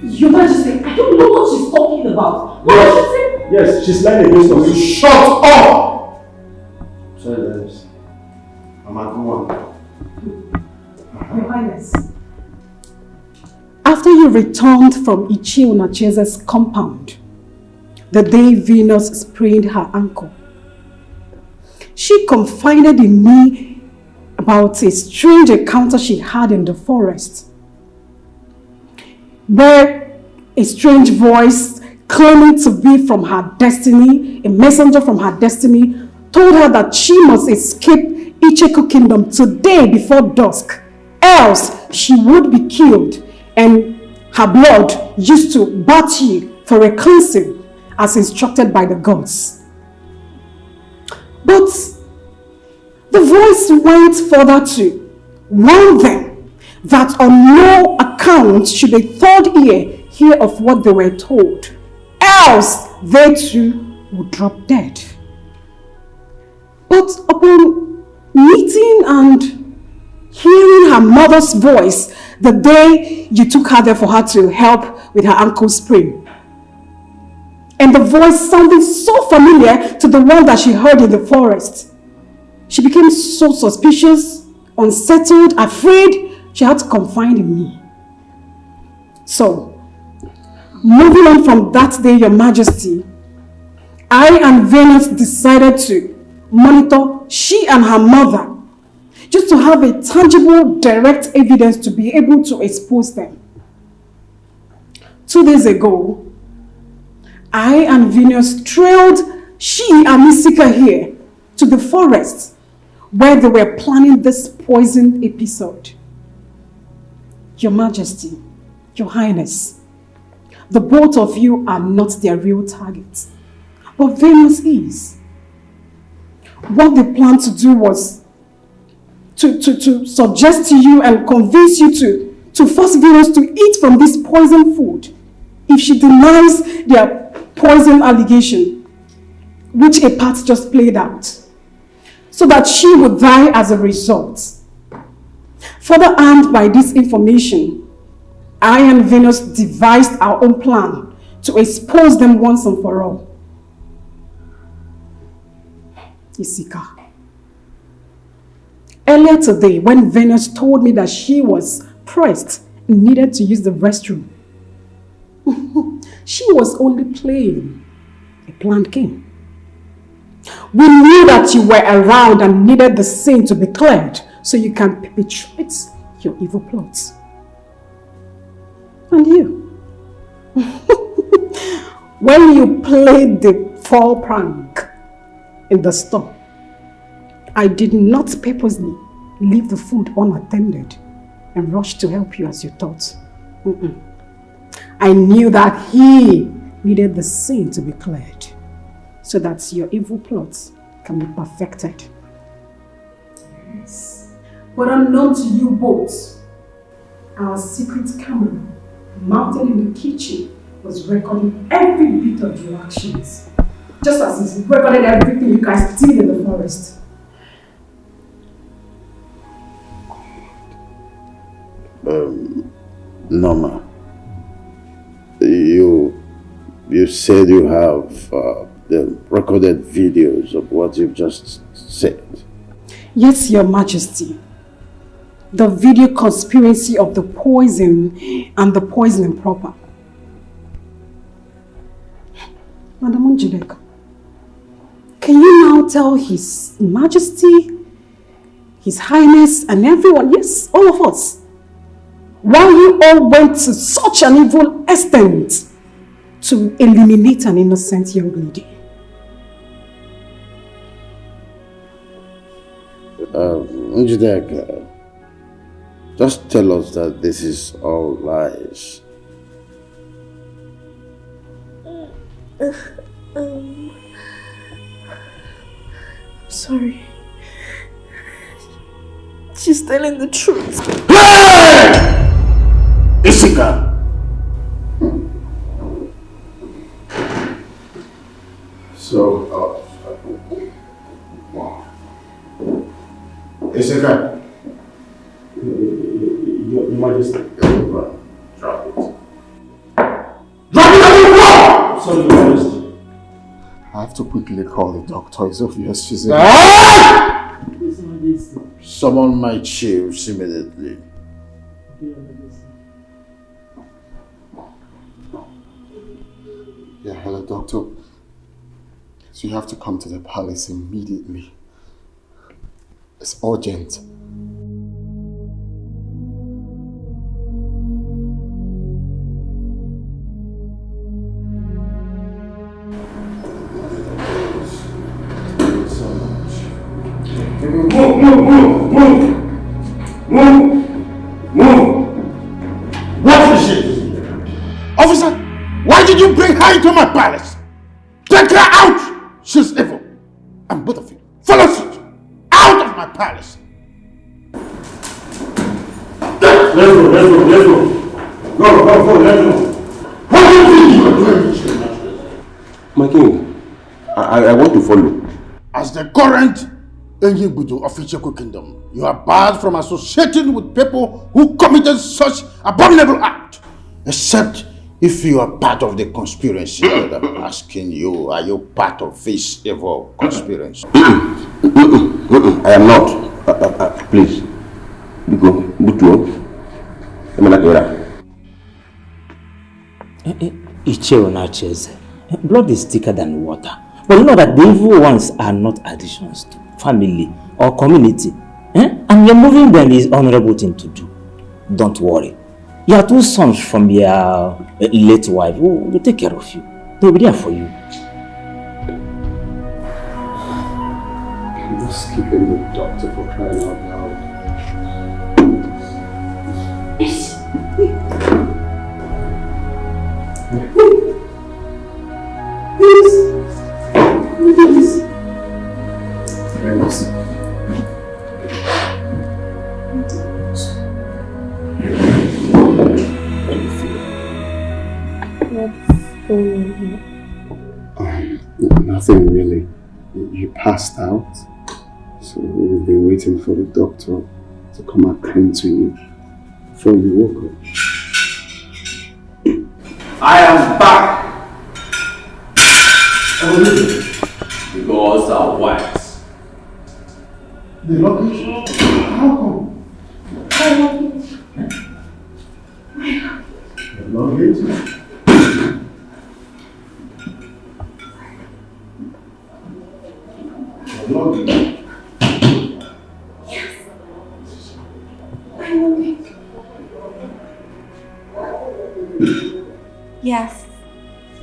Your Majesty, I don't know what she's talking about. What did she say? Yes, she's lying against us. Shut up! Silence. Amaka, Your Highness. After you returned from Ichi Unachese's compound, the day Venus sprained her ankle, she confided in me about a strange encounter she had in the forest, where a strange voice claiming to be from her destiny, a messenger from her destiny, told her that she must escape Icheku Kingdom today before dusk, else she would be killed and her blood used to Bassey for a cleansing as instructed by the gods. But the voice went further to warn them that on no account should a third ear hear of what they were told, else they too would drop dead. But upon meeting and hearing her mother's voice the day you took her there for her to help with her ankle sprain, and the voice sounded so familiar to the one that she heard in the forest, she became so suspicious, unsettled, afraid. She had to confide in me. So, moving on from that day, Your Majesty, I and Venus decided to monitor she and her mother, just to have a tangible, direct evidence to be able to expose them. 2 days ago, I and Venus trailed she and Misika here to the forest where they were planning this poison episode. Your Majesty, Your Highness, the both of you are not their real targets, but Venus is. What they planned to do was to suggest to you and convince you to force Venus to eat from this poison food if she denies their poison allegation, which a part just played out, so that she would die as a result. Further armed by this information, I and Venus devised our own plan to expose them once and for all. Isika. Earlier today, when Venus told me that she was pressed and needed to use the restroom, she was only playing a planned game. We knew that you were around and needed the scene to be cleared so you can perpetrate your evil plots. And you, when you played the fall prank in the store, I did not purposely leave the food unattended and rush to help you as you thought. I knew that he needed the scene to be cleared so that your evil plots can be perfected. Yes. But unknown to you both, our secret camera mounted in the kitchen was recording every bit of your actions, just as it's recorded everything you guys did in the forest. Norma, you said you have the recorded videos of what you've just said. Yes, Your Majesty. The video conspiracy of the poison and the poisoning proper. Madam Njideka, can you now tell His Majesty, His Highness and everyone, yes, all of us, why you all went to such an evil extent to eliminate an innocent young lady? Njideka, just tell us that this is all lies. I'm sorry. She's telling the truth. Hey! Isika! So, Isika. Your Majesty. Drop it. Drop it on the floor! Sorry, Your Majesty. I have to quickly call the doctor. It's obvious she's in. Summon my chiefs immediately. Yeah, hello, doctor. So you have to come to the palace immediately. It's urgent. Move! What is it? Officer, why did you bring her into my palace? Take her out! She's evil. And both of you, follow suit. Out of my palace. Let's go. Go, let's go. What do you think you are doing this? My king, I want to follow. As the current Enyibudu of Icheku Kingdom, you are barred from associating with people who committed such abominable act. Except if you are part of the conspiracy that I'm asking you, are you part of this evil conspiracy? I am not. Please. Go, Butu. Blood is thicker than water. But you know that the evil ones are not additions to family or community. And removing them is honorable thing to do. Don't worry. Your two sons from your late wife will take care of you. They'll be there for you. I'm just keeping the doctor for crying out loud. Nothing really. You passed out, so we've been waiting for the doctor to come attend to you before you woke up. I am back. The gods are wise. The luggage? How come? The luggage? Yes,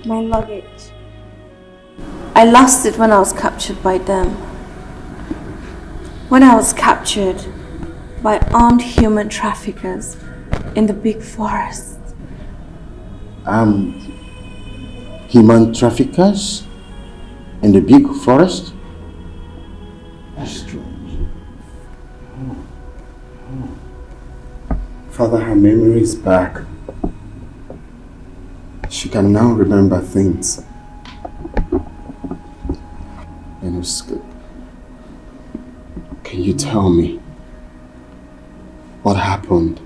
my luggage. I lost it when I was captured by them. When I was captured by armed human traffickers in the big forest. Human traffickers in the big forest? That's true. Father, her memory is back. She can now remember things. And it's good. Can you tell me what happened?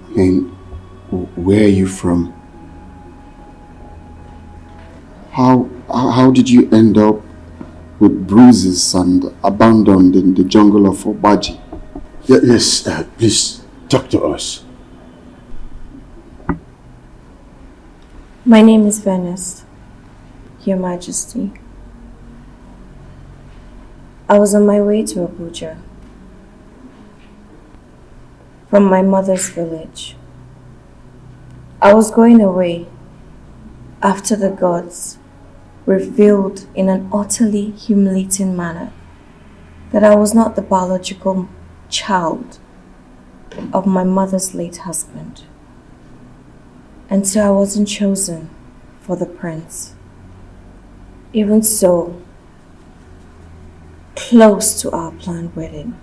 I mean, where are you from? How did you end up with bruises and abandoned in the jungle of Obaji? Yes, please talk to us. My name is Venice, Your Majesty. I was on my way to Abuja from my mother's village. I was going away after the gods revealed in an utterly humiliating manner that I was not the biological child of my mother's late husband. And so I wasn't chosen for the prince. Even so, close to our planned wedding,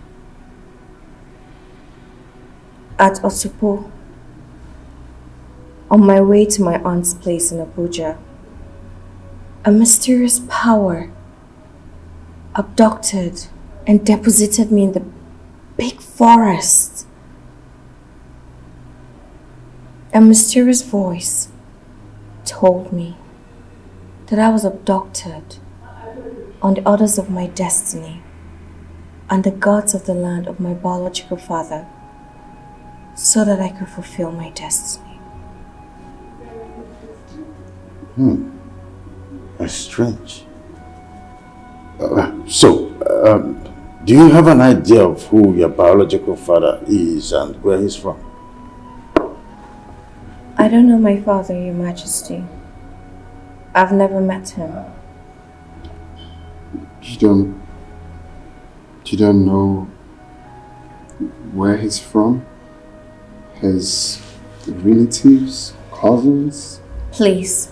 at Osupo, on my way to my aunt's place in Abuja, a mysterious power abducted and deposited me in the big forest. A mysterious voice told me that I was abducted on the orders of my destiny and the gods of the land of my biological father so that I could fulfill my destiny. That's strange. Do you have an idea of who your biological father is and where he's from? I don't know my father, Your Majesty. I've never met him. You don't know where he's from? His relatives, cousins? Please,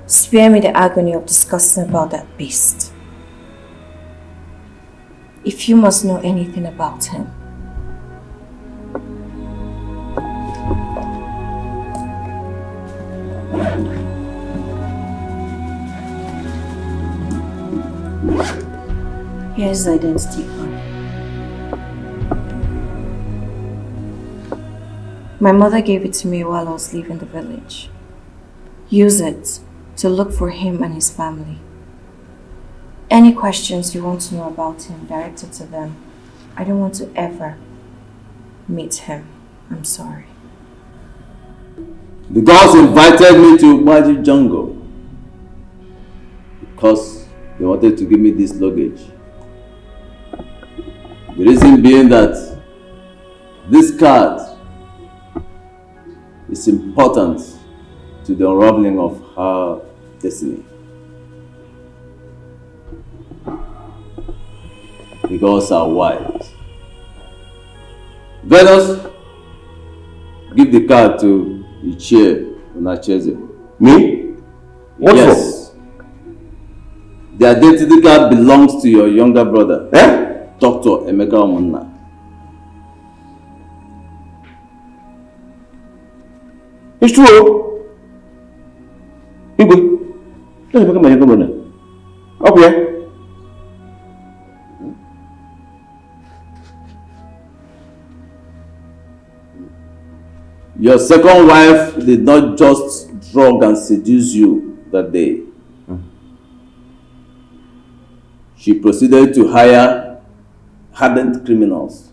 spare me the agony of discussing about that beast. If you must know anything about him, here's his identity card. My mother gave it to me while I was leaving the village. Use it to look for him and his family. Any questions you want to know about him, direct it to them. I don't want to ever meet him. I'm sorry. The gods invited me to Magic Jungle because they wanted to give me this luggage. The reason being that this card is important to the unraveling of her destiny. The gods are wise. Venus, give the card to Ichie Onacheze. Me? What yes. For? The identity card belongs to your younger brother, Dr. Emeka Omunna. It's true. Igwe, let's become my younger brother. Okay. Your second wife did not just drug and seduce you that day. She proceeded to hire hardened criminals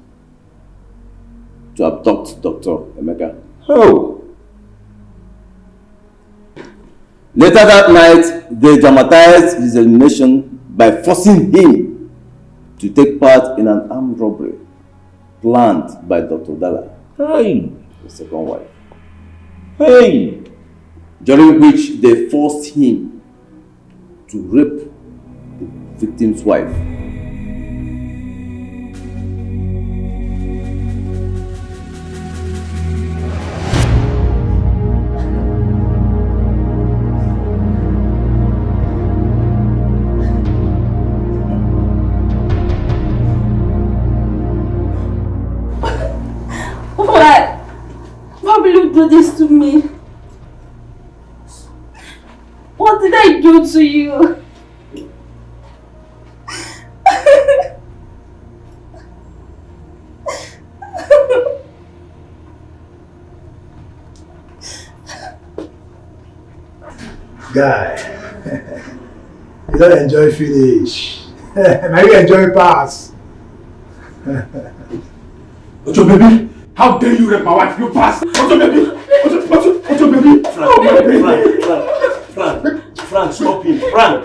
to abduct Dr. Emeka. Oh. Later that night, they dramatized his elimination by forcing him to take part in an armed robbery planned by Dr. Dala. Hey. The second wife. Hey! During which they forced him to rape the victim's wife. Why will you do this to me? What did I do to you? Guy, you don't enjoy finish. Now you enjoy pass. What's your baby? How dare you rape my wife, you bastard! What's your baby? What's your baby? Frank, stop him. Frank.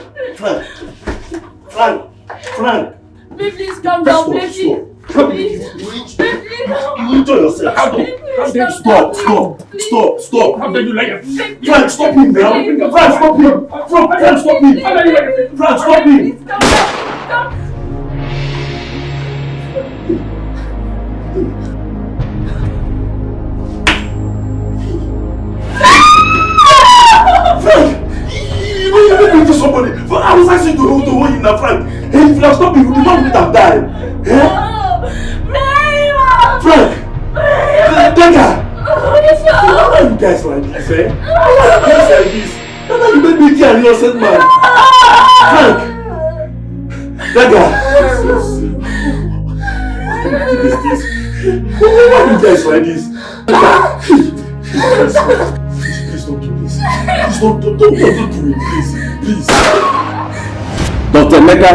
Please calm down, please. Please. You enjoy yourself. How dare you? Stop. How dare you like Frank, stop him now. Frank, stop him. Frank, stop him. Frank, stop him. Stop. You know you didn't do somebody. I was asking you to hold him now, Frank. Hey, if you have stopped him, the man would have died. Frank! Dega! Why are you guys like this, eh? Why are you guys like this? How you made me kill an innocent man? Frank! Dega! Why are you guys like this? Please don't do this. Please don't do it, please. Dr. Emeka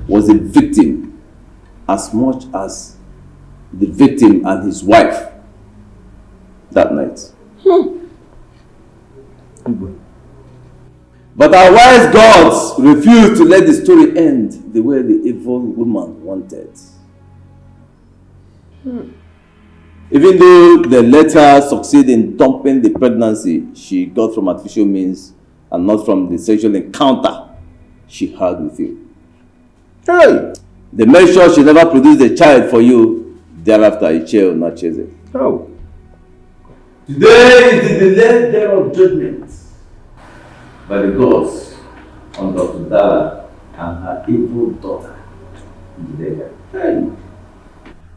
was a victim as much as the victim and his wife that night. But But our wise gods refused to let the story end the way the evil woman wanted. Even though they let her succeed in dumping the pregnancy she got from artificial means and not from the sexual encounter she had with you. Hey! They made sure she never produced a child for you. Thereafter, you shall not chase it. Oh. Today is the delayed day of judgment by the gods on Dr. Dara and her evil daughter. Hey.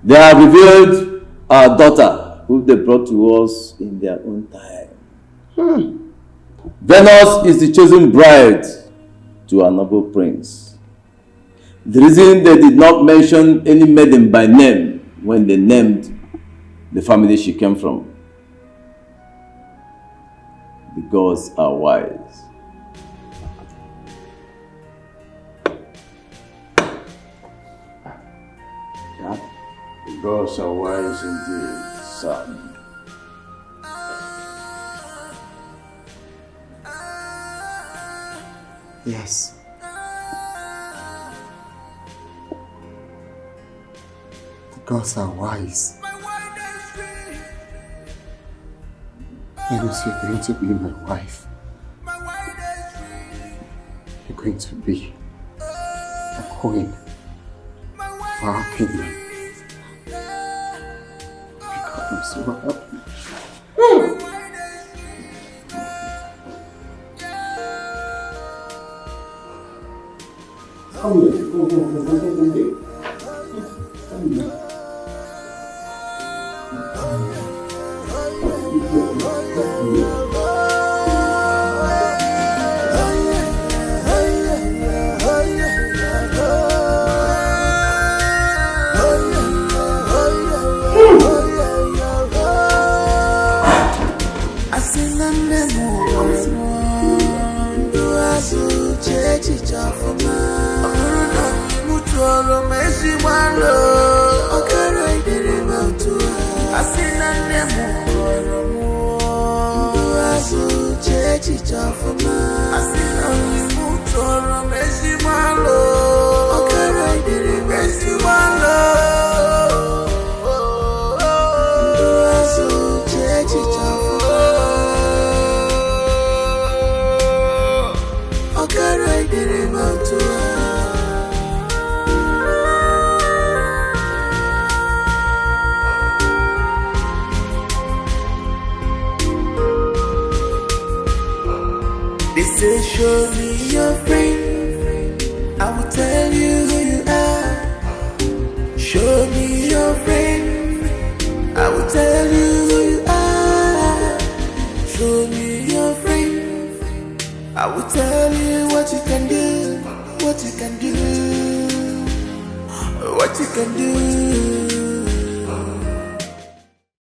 They have revealed our daughter, who they brought to us in their own time. Venus is the chosen bride to our noble prince. The reason they did not mention any maiden by name when they named the family she came from. The gods are wise. The gods are wise indeed, son. Yes. The gods are wise. Venus, you're going to be my wife. You're going to be a queen for our kingdom. God, I'm so happy. They say show me your friend, I will tell you who you are. Show me your friend, I will tell you who you are. Show me your friend, I will tell you what you can do, what you can do, what you can do.